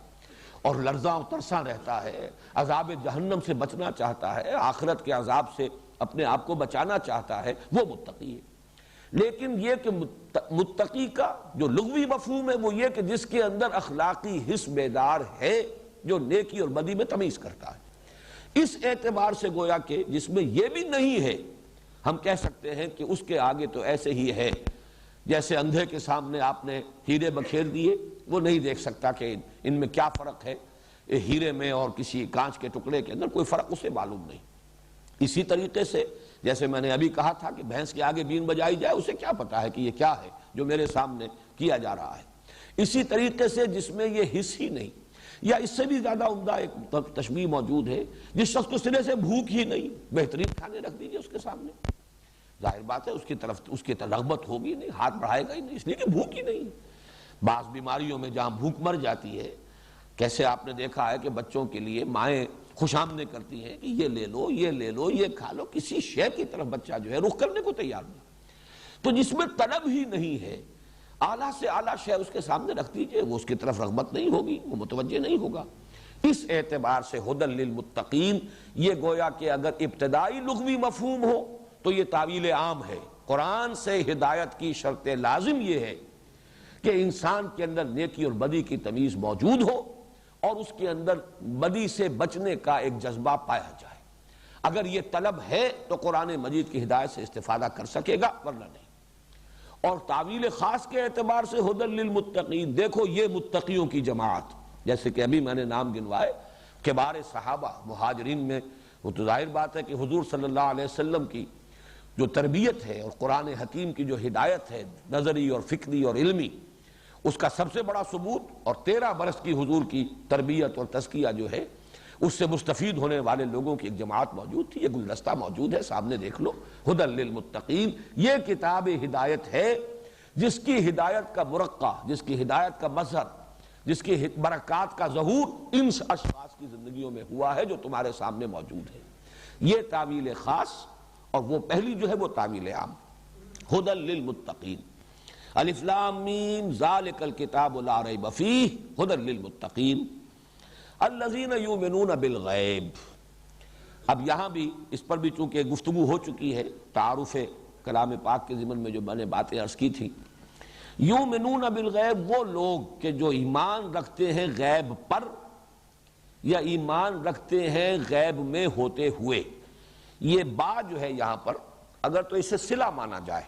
اور لرزاں و ترساں رہتا ہے، عذاب جہنم سے بچنا چاہتا ہے، آخرت کے عذاب سے اپنے آپ کو بچانا چاہتا ہے، وہ متقی ہے. لیکن یہ کہ متقی کا جو لغوی مفہوم ہے وہ یہ کہ جس کے اندر اخلاقی حس بیدار ہے، جو نیکی اور بدی میں تمیز کرتا ہے. اس اعتبار سے گویا کہ جس میں یہ بھی نہیں ہے، ہم کہہ سکتے ہیں کہ اس کے آگے تو ایسے ہی ہے جیسے اندھے کے سامنے آپ نے ہیرے بکھیر دیے، وہ نہیں دیکھ سکتا کہ ان میں کیا فرق ہے، ہیرے میں اور کسی کانچ کے ٹکڑے کے اندر کوئی فرق اسے معلوم نہیں. اسی طریقے سے جیسے میں نے ابھی کہا تھا کہ بھینس کے آگے بین بجائی جائے، اسے کیا پتا ہے کہ یہ کیا ہے جو میرے سامنے کیا جا رہا ہے. اسی طریقے سے جس میں یہ حس ہی نہیں، یا اس سے بھی زیادہ عمدہ ایک تشبیہ موجود ہے، جس شخص کو سرے سے بھوک ہی نہیں، بہترین کھانے رکھ دیجئے اس کے سامنے، ظاہر بات ہے اس کی رغبت ہوگی نہیں، ہاتھ بڑھائے گا ہی نہیں، اس لیے کہ بھوک ہی نہیں. بعض بیماریوں میں جہاں بھوک مر جاتی ہے، کیسے آپ نے دیکھا ہے کہ بچوں کے لیے مائیں خوش آمدیں کرتی ہیں کہ یہ لے لو، یہ لے لو، یہ کھا لو، کسی شے کی طرف بچہ جو ہے رخ کرنے کو تیار نہیں. تو جس میں طلب ہی نہیں ہے، اعلیٰ سے اعلیٰ شے اس کے سامنے رکھ دیجئے، وہ اس کی طرف رغبت نہیں ہوگی، وہ متوجہ نہیں ہوگا. اس اعتبار سے ھدی للمتقین، یہ گویا کہ اگر ابتدائی لغوی مفہوم ہو تو یہ تعویل عام ہے. قرآن سے ہدایت کی شرط لازم یہ ہے کہ انسان کے اندر نیکی اور بدی کی تمیز موجود ہو، اور اس کے اندر بدی سے بچنے کا ایک جذبہ پایا جائے. اگر یہ طلب ہے تو قرآن مجید کی ہدایت سے استفادہ کر سکے گا، ورنہ نہیں. اور تعویل خاص کے اعتبار سے ھدی للمتقین، دیکھو یہ متقیوں کی جماعت، جیسے کہ ابھی میں نے نام گنوائے، کبار صحابہ مہاجرین میں، وہ تو ظاہر بات ہے کہ حضور صلی اللہ علیہ وسلم کی جو تربیت ہے اور قرآن حکیم کی جو ہدایت ہے نظری اور فکری اور علمی، اس کا سب سے بڑا ثبوت، اور 13 برس کی حضور کی تربیت اور تزکیہ جو ہے اس سے مستفید ہونے والے لوگوں کی ایک جماعت موجود تھی. یہ گلدستہ موجود ہے، سامنے دیکھ لو. ھدی للمتقین، یہ کتاب ہدایت ہے جس کی ہدایت کا مرقع، جس کی ہدایت کا مظہر، جس کی برکات کا ظہور ان اشخاص کی زندگیوں میں ہوا ہے جو تمہارے سامنے موجود ہے. یہ تعویل خاص، اور وہ پہلی جو ہے وہ تعویل عام. ھدی للمتقین، الف لام میم ذالک الکتاب لا ریب فیہ ھدی للمتقین الذین یؤمنون بالغیب. اب یہاں بھی اس پر بھی چونکہ گفتگو ہو چکی ہے تعارف کلام پاک کے ضمن میں جو میں نے باتیں عرض کی تھی. یؤمنون بالغیب، وہ لوگ کہ جو ایمان رکھتے ہیں غیب پر، یا ایمان رکھتے ہیں غیب میں ہوتے ہوئے. یہ بات جو ہے یہاں پر اگر تو اسے صلہ مانا جائے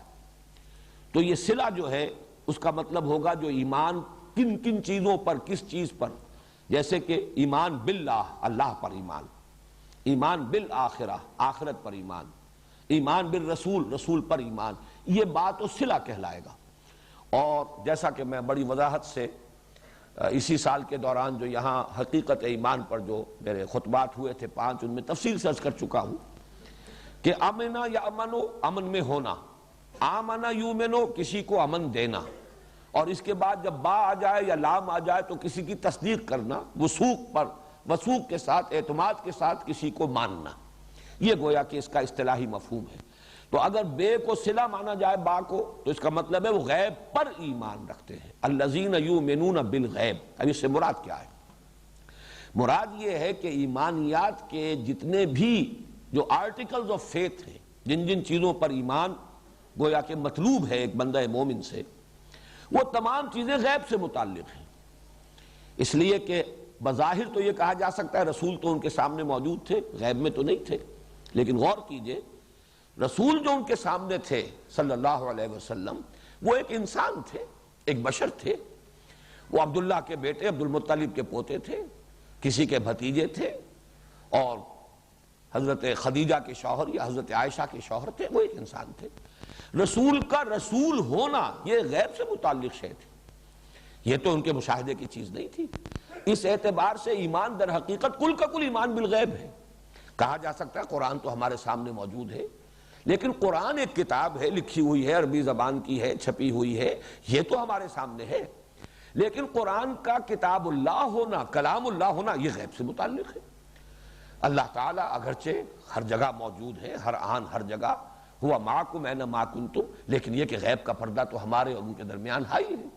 تو یہ صلہ جو ہے اس کا مطلب ہوگا جو ایمان کن کن چیزوں پر، کس چیز پر، جیسے کہ ایمان باللہ، اللہ پر ایمان، ایمان بالآخرہ، آخرت پر ایمان، ایمان بالرسول، رسول پر ایمان. یہ بات و صلہ کہلائے گا. اور جیسا کہ میں بڑی وضاحت سے اسی سال کے دوران جو یہاں حقیقت ایمان پر جو میرے خطبات ہوئے تھے 5، ان میں تفصیل سے عرض کر چکا ہوں کہ امنا یا امنو، امن میں ہونا، آمنا یومنو، کسی کو امن دینا، اور اس کے بعد جب با آ جائے یا لام آ جائے تو کسی کی تصدیق کرنا، وثوق پر، وثوق کے ساتھ، اعتماد کے ساتھ کسی کو ماننا. یہ گویا کہ اس کا اصطلاحی مفہوم ہے۔ تو اگر بے کو صلہ مانا جائے با کو تو اس کا مطلب ہے وہ غیب پر ایمان رکھتے ہیں، الذین یؤمنون بالغیب۔ اب اس سے مراد کیا ہے؟ مراد یہ ہے کہ ایمانیات کے جتنے بھی جو آرٹیکلز آف فیتھ ہیں، جن جن چیزوں پر ایمان گویا کہ مطلوب ہے ایک بندہ مومن سے، وہ تمام چیزیں غیب سے متعلق ہیں۔ اس لیے کہ بظاہر تو یہ کہا جا سکتا ہے رسول تو ان کے سامنے موجود تھے، غیب میں تو نہیں تھے، لیکن غور کیجئے رسول جو ان کے سامنے تھے صلی اللہ علیہ وسلم، وہ ایک انسان تھے، ایک بشر تھے۔ وہ عبداللہ کے بیٹے عبد المطلب کے پوتے تھے، کسی کے بھتیجے تھے، اور حضرت خدیجہ کے شوہر یا حضرت عائشہ کے شوہر تھے، وہ ایک انسان تھے۔ رسول کا رسول ہونا یہ غیب سے متعلق شے تھی، یہ تو ان کے مشاہدے کی چیز نہیں تھی۔ اس اعتبار سے ایمان در حقیقت کل کا کل ایمان بالغیب ہے۔ کہا جا سکتا ہے قرآن تو ہمارے سامنے موجود ہے، لیکن قرآن ایک کتاب ہے، لکھی ہوئی ہے، عربی زبان کی ہے، چھپی ہوئی ہے، یہ تو ہمارے سامنے ہے، لیکن قرآن کا کتاب اللہ ہونا، کلام اللہ ہونا، یہ غیب سے متعلق ہے۔ اللہ تعالیٰ اگرچہ ہر جگہ موجود ہے، ہر آن ہر جگہ، ہوا معکم اینما کنتم، لیکن یہ کہ غیب کا پردہ تو ہمارے اور ان کے درمیان ہائی ہے۔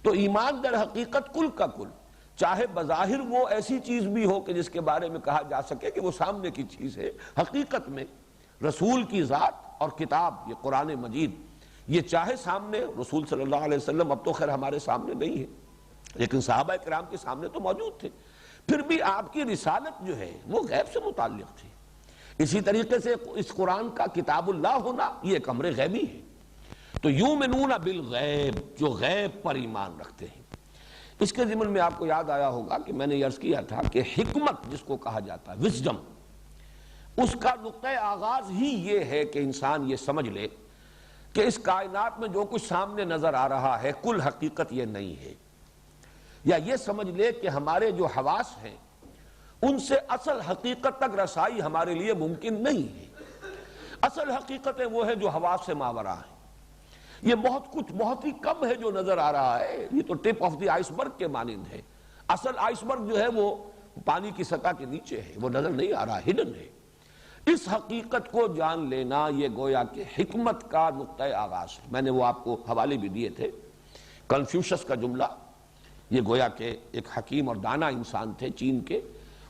تو ایمان در حقیقت کل کا کل، چاہے بظاہر وہ ایسی چیز بھی ہو کہ جس کے بارے میں کہا جا سکے کہ وہ سامنے کی چیز ہے، حقیقت میں رسول کی ذات اور کتاب یہ قرآن مجید، یہ چاہے سامنے رسول صلی اللہ علیہ وسلم، اب تو خیر ہمارے سامنے نہیں ہے، لیکن صحابہ کرام کے سامنے تو موجود تھے، پھر بھی آپ کی رسالت جو ہے وہ غیب سے متعلق تھی۔ اسی طریقے سے اس قرآن کا کتاب اللہ ہونا یہ ایک امر غیبی ہے۔ تو یؤمنون بالغیب، جو غیب پر ایمان رکھتے ہیں۔ اس کے ضمن میں آپ کو یاد آیا ہوگا کہ میں نے عرض کیا تھا کہ حکمت جس کو کہا جاتا ہے، وزڈم، اس کا نقطۂ آغاز ہی یہ ہے کہ انسان یہ سمجھ لے کہ اس کائنات میں جو کچھ سامنے نظر آ رہا ہے کل حقیقت یہ نہیں ہے، یا یہ سمجھ لے کہ ہمارے جو حواس ہیں ان سے اصل حقیقت تک رسائی ہمارے لیے ممکن نہیں ہے۔ اصل حقیقتیں وہ ہے جو حواس سے ماورا ہے، یہ بہت کچھ بہت ہی کم ہے جو نظر آ رہا ہے، یہ تو ٹپ آف دی آئس برگ کے مانند ہے۔ اصل آئس برگ جو ہے وہ پانی کی سطح کے نیچے ہے، وہ نظر نہیں آ رہا، ہڈن ہے۔ اس حقیقت کو جان لینا یہ گویا کہ حکمت کا نقطۂ آغاز ہے۔ میں نے وہ آپ کو حوالے بھی دیے تھے، کنفیوشس کا جملہ، یہ گویا کہ ایک حکیم اور دانا انسان تھے چین کے،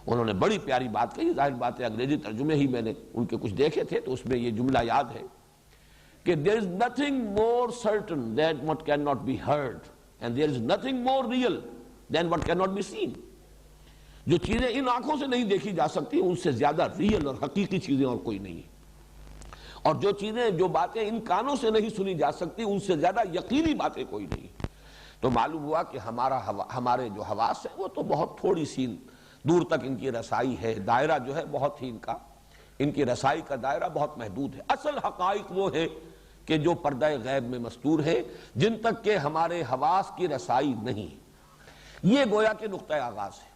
انہوں نے بڑی پیاری بات کہی، ظاہر بات ہے انگریزی ترجمے ہی میں نے ان کے کچھ دیکھے تھے تو اس میں یہ جملہ یاد ہے کہ there is nothing more certain than what cannot be heard and there is nothing more real than what cannot be seen۔ جو چیزیں ان آنکھوں سے نہیں دیکھی جا سکتی ان سے زیادہ ریئل اور حقیقی چیزیں اور کوئی نہیں ہے، اور جو چیزیں جو باتیں ان کانوں سے نہیں سنی جا سکتی ان سے زیادہ یقینی باتیں کوئی نہیں۔ تو معلوم ہوا کہ ہمارے جو حواس ہیں وہ تو بہت تھوڑی سی دور تک ان کی رسائی ہے، دائرہ جو ہے بہت ہی ان کی رسائی کا دائرہ بہت محدود ہے۔ اصل حقائق وہ ہے کہ جو پردہ غیب میں مستور ہے، جن تک کہ ہمارے حواس کی رسائی نہیں، یہ گویا کہ نقطۂ آغاز ہے۔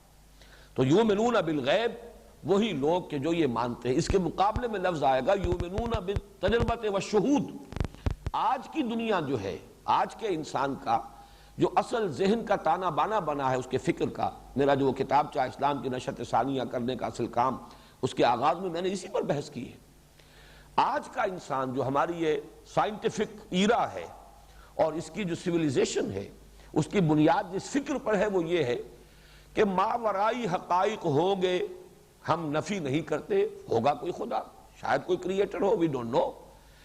تو یؤمنون بالغیب وہی لوگ کہ جو یہ مانتے ہیں۔ اس کے مقابلے میں لفظ آئے گا یؤمنون بالتجربۃ والشہود۔ آج کی دنیا جو ہے، آج کے انسان کا جو اصل ذہن کا تانا بانا بنا ہے اس کے فکر کا، میرا جو کتاب چاہ اسلام کی نشت ثانیہ کرنے کا اصل کام، اس کے آغاز میں نے اسی پر بحث کی ہے۔ آج کا انسان جو ہماری یہ سائنٹیفک ایرا ہے اور اس کی جو سویلائزیشن ہے، اس کی بنیاد جس فکر پر ہے وہ یہ ہے کہ ماورائی حقائق ہوں گے، ہم نفی نہیں کرتے، ہوگا کوئی خدا، شاید کوئی creator who, we don't know,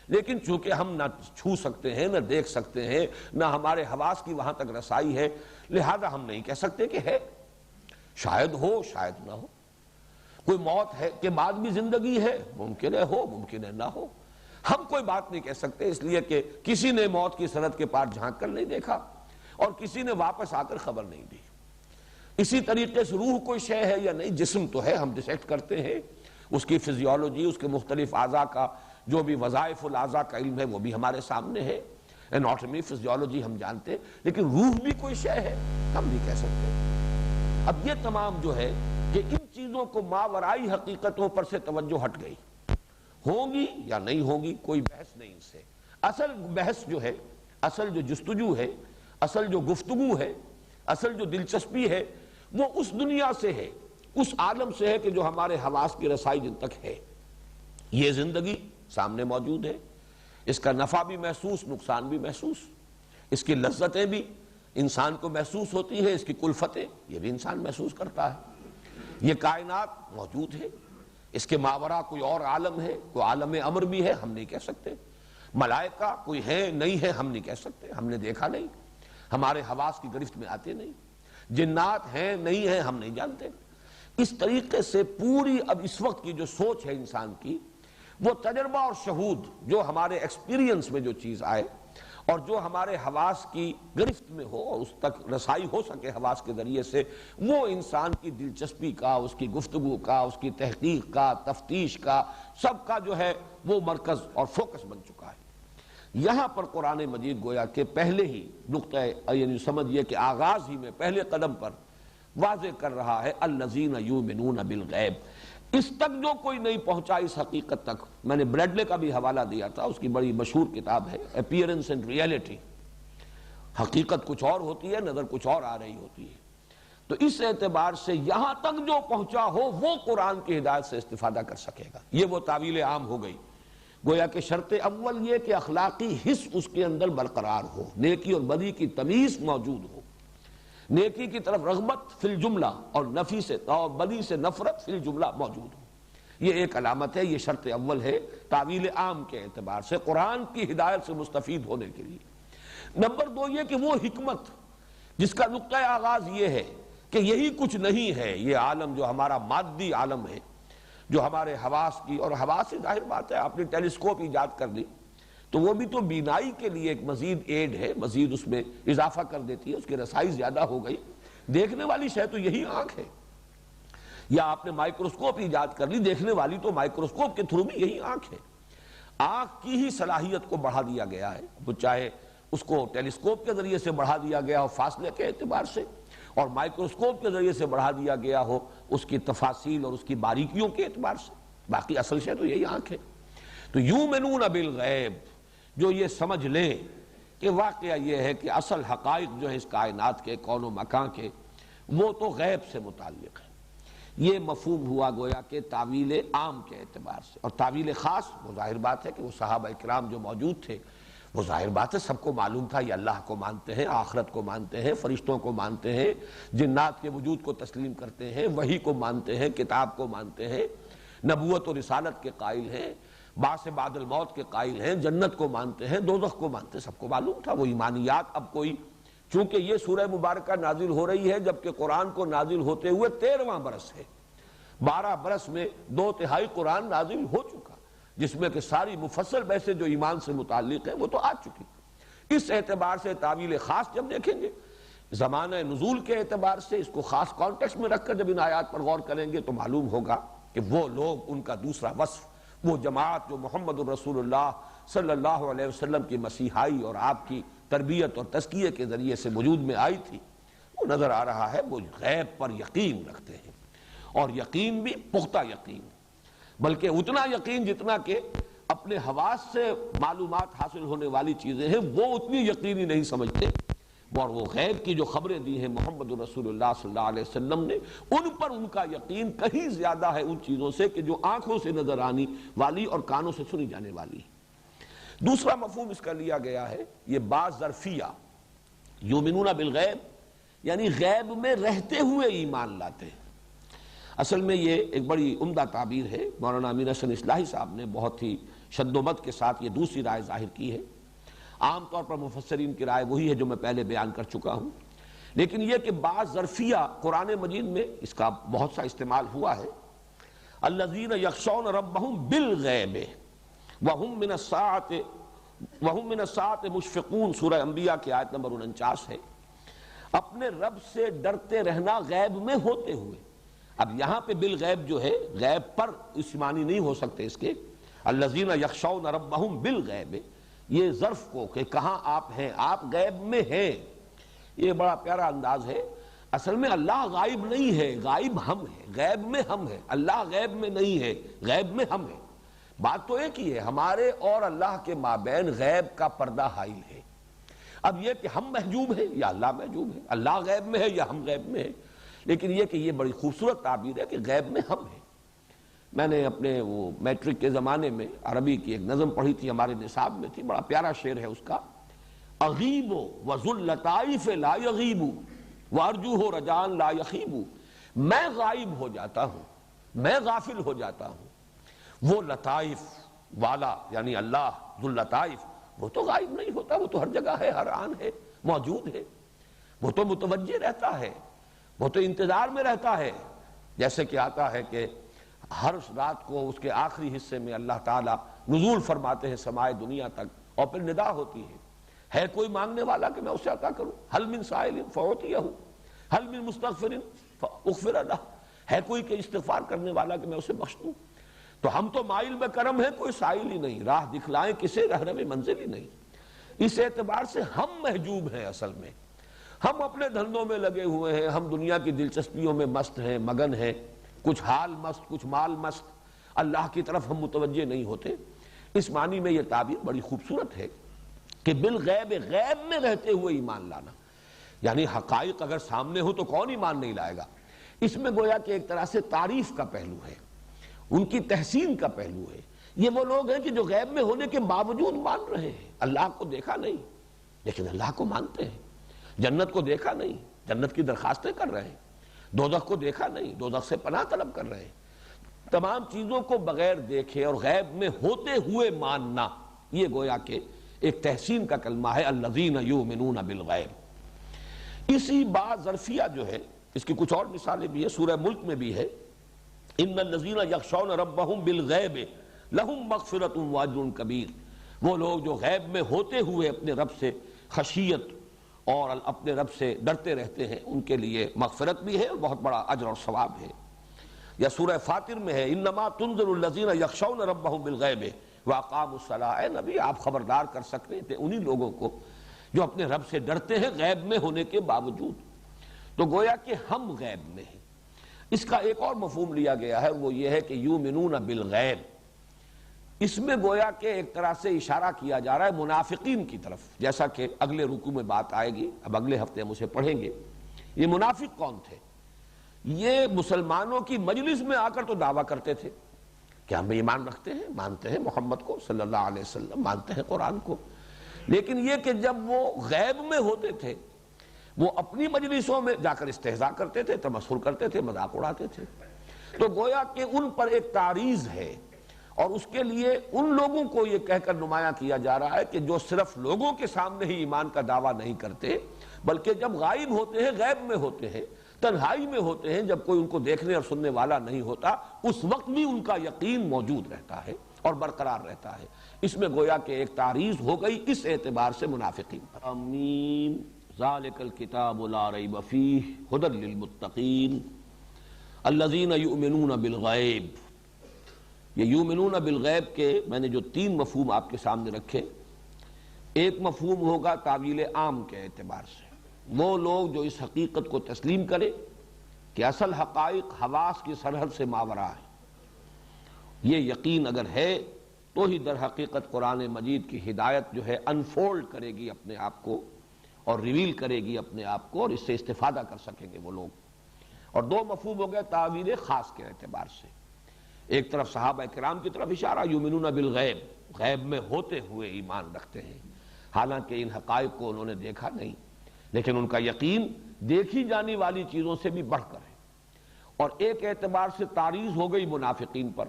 لیکن چونکہ ہم نہ چھو سکتے ہیں، نہ دیکھ سکتے ہیں، نہ ہمارے حواس کی وہاں تک رسائی ہے، لہذا ہم نہیں کہہ سکتے کہ ہے، شاید ہو شاید نہ ہو۔ کوئی موت ہے کہ بعد بھی زندگی ہے، ممکن ہے ہو، ممکن ہے نہ ہو، ہم کوئی بات نہیں کہہ سکتے، اس لیے کہ کسی نے موت کی سرحد کے پار جھانک کر نہیں دیکھا اور کسی نے واپس آ کر خبر نہیں دی۔ اسی طریقے سے روح کوئی شے ہے یا نہیں، جسم تو ہے، ہم ڈسیکٹ کرتے ہیں، اس کی فزیولوجی، اس کے مختلف اعضاء کا جو بھی وظائف الاعضاء کا علم ہے وہ بھی ہمارے سامنے ہے، اناٹمی فزیولوجی ہم جانتے ہیں، لیکن روح بھی کوئی شے ہے ہم نہیں کہہ سکتے۔ اب یہ تمام جو ہے کہ ان چیزوں کو ماورائی حقیقتوں پر سے توجہ ہٹ گئی، ہوں گی یا نہیں ہوں گی کوئی بحث نہیں ان سے۔ اصل بحث جو ہے، اصل جو جستجو ہے، اصل جو گفتگو ہے، اصل جو دلچسپی ہے وہ اس دنیا سے ہے، اس عالم سے ہے کہ جو ہمارے حواس کی رسائی جن تک ہے۔ یہ زندگی سامنے موجود ہے، اس کا نفع بھی محسوس، نقصان بھی محسوس، اس کی لذتیں بھی انسان کو محسوس ہوتی ہیں، اس کی کلفتیں یہ بھی انسان محسوس کرتا ہے۔ یہ کائنات موجود ہے، اس کے ماوراء کوئی اور عالم ہے، کوئی عالم امر بھی ہے، ہم نہیں کہہ سکتے۔ ملائکہ کوئی ہے نہیں ہے، ہم نہیں کہہ سکتے، ہم نے دیکھا نہیں، ہمارے حواس کی گرفت میں آتے نہیں۔ جنات ہیں نہیں ہیں، ہم نہیں جانتے۔ اس طریقے سے پوری اب اس وقت کی جو سوچ ہے انسان کی، وہ تجربہ اور شہود جو ہمارے ایکسپیرینس میں جو چیز آئے اور جو ہمارے حواس کی گرفت میں ہو اور اس تک رسائی ہو سکے حواس کے ذریعے سے، وہ انسان کی دلچسپی کا، اس کی گفتگو کا، اس کی تحقیق کا، تفتیش کا، سب کا جو ہے وہ مرکز اور فوکس بن چکا ہے۔ یہاں پر قرآن مجید گویا کہ پہلے ہی نقطہ یعنی سمجھئے کہ آغاز ہی میں پہلے قدم پر واضح کر رہا ہے الذین یؤمنون بالغیب۔ اس تک جو کوئی نہیں پہنچا اس حقیقت تک، میں نے بریڈلے کا بھی حوالہ دیا تھا، اس کی بڑی مشہور کتاب ہے اپیئرنس اینڈ ریئلٹی، حقیقت کچھ اور ہوتی ہے، نظر کچھ اور آ رہی ہوتی ہے۔ تو اس اعتبار سے یہاں تک جو پہنچا ہو وہ قرآن کی ہدایت سے استفادہ کر سکے گا، یہ وہ تعویل عام ہو گئی۔ گویا کہ شرط اول یہ کہ اخلاقی حس اس کے اندر برقرار ہو، نیکی اور بدی کی تمیز موجود ہو، نیکی کی طرف رغبت فی الجملہ اور نفی سے اور بدی سے نفرت فی الجملہ موجود ہو۔ یہ ایک علامت ہے، یہ شرط اول ہے تعویل عام کے اعتبار سے قرآن کی ہدایت سے مستفید ہونے کے لیے۔ نمبر دو یہ کہ وہ حکمت جس کا نقطہ آغاز یہ ہے کہ یہی کچھ نہیں ہے، یہ عالم جو ہمارا مادی عالم ہے، جو ہمارے حواس کی، اور حواس سے ظاہر بات ہے آپ نے ٹیلیسکوپ ایجاد کر لی تو وہ بھی تو بینائی کے لیے ایک مزید ایڈ ہے، مزید اس میں اضافہ کر دیتی ہے، اس کی رسائی زیادہ ہو گئی۔ دیکھنے والی شے تو یہی آنکھ ہے، یا آپ نے مائکروسکوپ ایجاد کر لی، دیکھنے والی تو مائکروسکوپ کے تھرو بھی یہی آنکھ ہے۔ آنکھ کی ہی صلاحیت کو بڑھا دیا گیا ہے، وہ چاہے اس کو ٹیلیسکوپ کے ذریعے سے بڑھا دیا گیا ہو فاصلے کے اعتبار سے، اور مائکروسکوپ کے ذریعے سے بڑھا دیا گیا ہو اس کی تفاصیل اور اس کی باریکیوں کے اعتبار سے، باقی اصل شے تو یہی آنکھ ہے۔ تو یؤمنون بالغیب، جو یہ سمجھ لیں کہ واقعہ یہ ہے کہ اصل حقائق جو ہے اس کائنات کے، کون و مکان کے، وہ تو غیب سے متعلق ہے۔ یہ مفہوم ہوا گویا کہ تعویل عام کے اعتبار سے، اور تعویل خاص وہ ظاہر بات ہے کہ وہ صحابہ کرام جو موجود تھے، وہ ظاہر بات ہے سب کو معلوم تھا یہ اللہ کو مانتے ہیں، آخرت کو مانتے ہیں، فرشتوں کو مانتے ہیں، جنات کے وجود کو تسلیم کرتے ہیں، وحی کو مانتے ہیں، کتاب کو مانتے ہیں، نبوت و رسالت کے قائل ہیں، بعث بعد الموت کے قائل ہیں، جنت کو مانتے ہیں، دوزخ کو مانتے ہیں، سب کو معلوم تھا وہ ایمانیات۔ اب کوئی چونکہ یہ سورہ مبارکہ نازل ہو رہی ہے جبکہ قرآن کو نازل ہوتے ہوئے 13واں برس ہے، 12 برس میں 2/3 قرآن نازل ہو چکا، جس میں کہ ساری مفصل بحثیں جو ایمان سے متعلق ہیں وہ تو آ چکی۔ اس اعتبار سے تعویل خاص جب دیکھیں گے، زمانہ نزول کے اعتبار سے اس کو خاص کانٹیکسٹ میں رکھ کر جب ان آیات پر غور کریں گے تو معلوم ہوگا کہ وہ لوگ، ان کا دوسرا وصف، وہ جماعت جو محمد الرسول اللہ صلی اللہ علیہ وسلم کی مسیحائی اور آپ کی تربیت اور تزکیے کے ذریعے سے وجود میں آئی تھی، وہ نظر آ رہا ہے وہ غیب پر یقین رکھتے ہیں، اور یقین بھی پختہ یقین، بلکہ اتنا یقین جتنا کہ اپنے حواس سے معلومات حاصل ہونے والی چیزیں ہیں وہ اتنی یقینی نہیں سمجھتے، اور وہ غیب کی جو خبریں دی ہیں محمد رسول اللہ صلی اللہ علیہ وسلم نے، ان پر ان کا یقین کہیں زیادہ ہے ان چیزوں سے کہ جو آنکھوں سے نظر آنے والی اور کانوں سے سنی جانے والی۔ دوسرا مفہوم اس کا لیا گیا ہے یہ بعض ظرفیہ، یؤمنون بالغیب یعنی غیب میں رہتے ہوئے ایمان لاتے ہیں۔ اصل میں یہ ایک بڑی عمدہ تعبیر ہے، مولانا امین حسن اصلاحی صاحب نے بہت ہی شد و مد کے ساتھ یہ دوسری رائے ظاہر کی ہے۔ عام طور پر مفسرین کی رائے وہی ہے جو میں پہلے بیان کر چکا ہوں، لیکن یہ کہ بعض ظرفیہ قرآن مجید میں اس کا بہت سا استعمال ہوا ہے۔ الذین یخشون ربہم بالغیب وہم من الساعۃ مشفقون، سورہ انبیاء کی آیت نمبر 49 ہے، اپنے رب سے ڈرتے رہنا غیب میں ہوتے ہوئے۔ اب یہاں پہ بالغیب جو ہے غیب پر اس معنی نہیں ہو سکتے اس کے، الذین یخشون ربہم بالغیب، یہ ظرف کو کہ کہاں آپ ہیں، آپ غیب میں ہیں، یہ بڑا پیارا انداز ہے۔ اصل میں اللہ غائب نہیں ہے، غائب ہم ہیں، غیب میں ہم ہیں، اللہ غیب میں نہیں ہے، غیب میں ہم ہیں۔ بات تو ایک ہی ہے، ہمارے اور اللہ کے مابین غیب کا پردہ حائل ہے۔ اب یہ کہ ہم محجوب ہیں یا اللہ محجوب ہے، اللہ غیب میں ہے یا ہم غیب میں ہیں، لیکن یہ کہ یہ بڑی خوبصورت تعبیر ہے کہ غیب میں ہم ہیں۔ میں نے اپنے وہ میٹرک کے زمانے میں عربی کی ایک نظم پڑھی تھی، ہمارے نصاب میں تھی، بڑا پیارا شعر ہے اس کا، اغیب وذو اللطائف لا یغیب وارجوہ رجان لا یخیب، میں غائب ہو جاتا ہوں، میں غافل ہو جاتا ہوں، وہ لطائف والا یعنی اللہ ذو اللطائف وہ تو غائب نہیں ہوتا، وہ تو ہر جگہ ہے، ہر آن ہے، موجود ہے، وہ تو متوجہ رہتا ہے، وہ تو انتظار میں رہتا ہے۔ جیسے کہ آتا ہے کہ ہر رات کو اس کے آخری حصے میں اللہ تعالیٰ نزول فرماتے ہیں سمائے دنیا تک، اور پھر ندا ہوتی ہے کوئی مانگنے والا کہ میں اسے عطا کروں، حل من سائل فأعطیہ، حل من مستغفر فاغفر لہ، ہے کوئی کہ استغفار کرنے والا کہ میں اسے بخش دوں۔ تو ہم تو مائل میں کرم ہے، کوئی سائل ہی نہیں، راہ دکھلائیں کسے رہنم منزل ہی نہیں۔ اس اعتبار سے ہم محجوب ہیں، اصل میں ہم اپنے دھندوں میں لگے ہوئے ہیں، ہم دنیا کی دلچسپیوں میں مست ہیں، مگن ہیں، کچھ حال مست کچھ مال مست، اللہ کی طرف ہم متوجہ نہیں ہوتے۔ اس معنی میں یہ تعبیر بڑی خوبصورت ہے کہ بالغیب، غیب میں رہتے ہوئے ایمان لانا، یعنی حقائق اگر سامنے ہو تو کون ایمان نہیں لائے گا۔ اس میں گویا کہ ایک طرح سے تعریف کا پہلو ہے، ان کی تحسین کا پہلو ہے۔ یہ وہ لوگ ہیں کہ جو غیب میں ہونے کے باوجود مان رہے ہیں، اللہ کو دیکھا نہیں لیکن اللہ کو مانتے ہیں، جنت کو دیکھا نہیں جنت کی درخواستیں کر رہے ہیں، دوزخ کو دیکھا نہیں دوزخ سے پناہ طلب کر رہے ہیں۔ تمام چیزوں کو بغیر دیکھے اور غیب میں ہوتے ہوئے ماننا، یہ گویا کہ ایک تحسین کا کلمہ ہے، الذین یؤمنون بالغیب۔ اسی با ظرفیہ جو ہے، اس کی کچھ اور مثالیں بھی ہیں، سورہ ملک میں بھی ہے، ان الذین یخشون ربہم بالغیب لہم مغفرۃ واجر کبیر، وہ لوگ جو غیب میں ہوتے ہوئے اپنے رب سے خشیت اور اپنے رب سے ڈرتے رہتے ہیں، ان کے لیے مغفرت بھی ہے اور بہت بڑا اجر اور ثواب ہے۔ یا سورہ فاطر میں ہے، انما تنذر الذین یخشون ربہم بالغیب واقاموا الصلاۃ، اے نبی آپ خبردار کر سکتے تھے انہی لوگوں کو جو اپنے رب سے ڈرتے ہیں غیب میں ہونے کے باوجود۔ تو گویا کہ ہم غیب میں ہیں۔ اس کا ایک اور مفہوم لیا گیا ہے، وہ یہ ہے کہ یؤمنون بالغیب، اس میں گویا کہ ایک طرح سے اشارہ کیا جا رہا ہے منافقین کی طرف، جیسا کہ اگلے رکوع میں بات آئے گی، اب اگلے ہفتے ہم اسے پڑھیں گے۔ یہ منافق کون تھے؟ یہ مسلمانوں کی مجلس میں آ کر تو دعویٰ کرتے تھے کہ ہم ایمان رکھتے ہیں، مانتے ہیں محمد کو صلی اللہ علیہ وسلم، مانتے ہیں قرآن کو، لیکن یہ کہ جب وہ غیب میں ہوتے تھے وہ اپنی مجلسوں میں جا کر استہزاء کرتے تھے، تمسخر کرتے تھے، مذاق اڑاتے تھے۔ تو گویا کہ ان پر ایک تعریض ہے، اور اس کے لیے ان لوگوں کو یہ کہہ کر نمایاں کیا جا رہا ہے کہ جو صرف لوگوں کے سامنے ہی ایمان کا دعویٰ نہیں کرتے، بلکہ جب غائب ہوتے ہیں، غیب میں ہوتے ہیں، تنہائی میں ہوتے ہیں، جب کوئی ان کو دیکھنے اور سننے والا نہیں ہوتا، اس وقت بھی ان کا یقین موجود رہتا ہے اور برقرار رہتا ہے۔ اس میں گویا کہ ایک تعریض ہو گئی اس اعتبار سے منافقین پر۔ آمین۔ ذالک الکتاب لا ریب فیہ ھدی للمتقین الذین یؤمنون بالغیب۔ یہ یؤمنون بالغیب کے میں نے جو 3 مفہوم آپ کے سامنے رکھے، ایک مفہوم ہوگا تعویل عام کے اعتبار سے، وہ لوگ جو اس حقیقت کو تسلیم کرے کہ اصل حقائق حواس کی سرحد سے ماورا ہے، یہ یقین اگر ہے تو ہی در حقیقت قرآن مجید کی ہدایت جو ہے انفولڈ کرے گی اپنے آپ کو اور ریویل کرے گی اپنے آپ کو، اور اس سے استفادہ کر سکیں گے وہ لوگ۔ اور 2 مفہوم ہو گئے تعویل خاص کے اعتبار سے، ایک طرف صحابہ کرام کی طرف اشارہ، یؤمنون بالغیب، غیب میں ہوتے ہوئے ایمان رکھتے ہیں، حالانکہ ان حقائق کو انہوں نے دیکھا نہیں، لیکن ان کا یقین دیکھی جانے والی چیزوں سے بھی بڑھ کر ہے۔ اور ایک اعتبار سے تعریض ہو گئی منافقین پر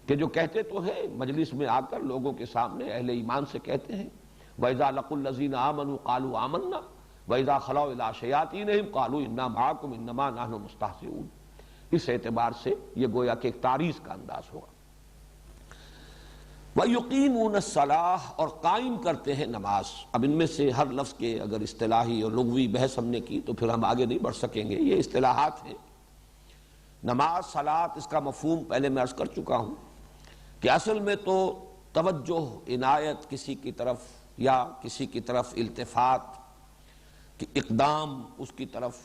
کہ جو کہتے تو ہیں مجلس میں آ کر لوگوں کے سامنے اہل ایمان سے کہتے ہیں، وَإِذَا لَقُوا الَّذِينَ آمَنُوا قَالُوا آمَنَّا وَإِذَا خَلَوْا إِلَىٰ شَيَاطِينِهِمْ قَالُوا إِنَّا مَعَكُمْ إِنَّمَا نَحْنُ مُسْتَهْزِئُونَ۔ اس اعتبار سے یہ گویا کہ ایک تعریض کا انداز ہوگا۔ وَيُقِيمُونَ الصَّلَاةَ، اور قائم کرتے ہیں نماز۔ اب ان میں سے ہر لفظ کے اگر اصطلاحی اور لغوی بحث ہم نے کی تو پھر ہم آگے نہیں بڑھ سکیں گے، یہ اصطلاحات ہیں۔ نماز، صلاۃ، اس کا مفہوم پہلے میں عرض کر چکا ہوں کہ اصل میں تو توجہ، عنایت کسی کی طرف یا کسی کی طرف التفات، اقدام اس کی طرف،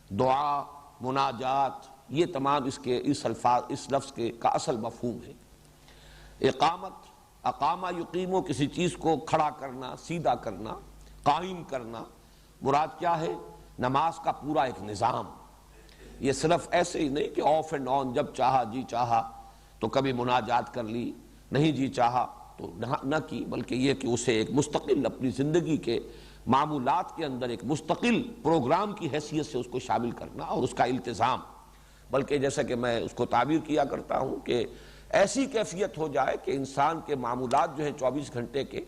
دعا، مناجات، یہ تمام اس لفظ کے کا اصل مفہوم ہے۔ اقامت، اقامہ یقیمو، کسی چیز کو کھڑا کرنا، سیدھا کرنا، قائم کرنا، مراد کیا ہے؟ نماز کا پورا ایک نظام۔ یہ صرف ایسے ہی نہیں کہ آف اینڈ آن، جب چاہا جی چاہا تو کبھی مناجات کر لی، نہیں جی چاہا تو نہ کی، بلکہ یہ کہ اسے ایک مستقل اپنی زندگی کے معمولات کے اندر ایک مستقل پروگرام کی حیثیت سے اس کو شامل کرنا اور اس کا التزام، بلکہ جیسا کہ میں اس کو تعبیر کیا کرتا ہوں کہ ایسی کیفیت ہو جائے کہ انسان کے معمولات جو ہیں 24 گھنٹے کے،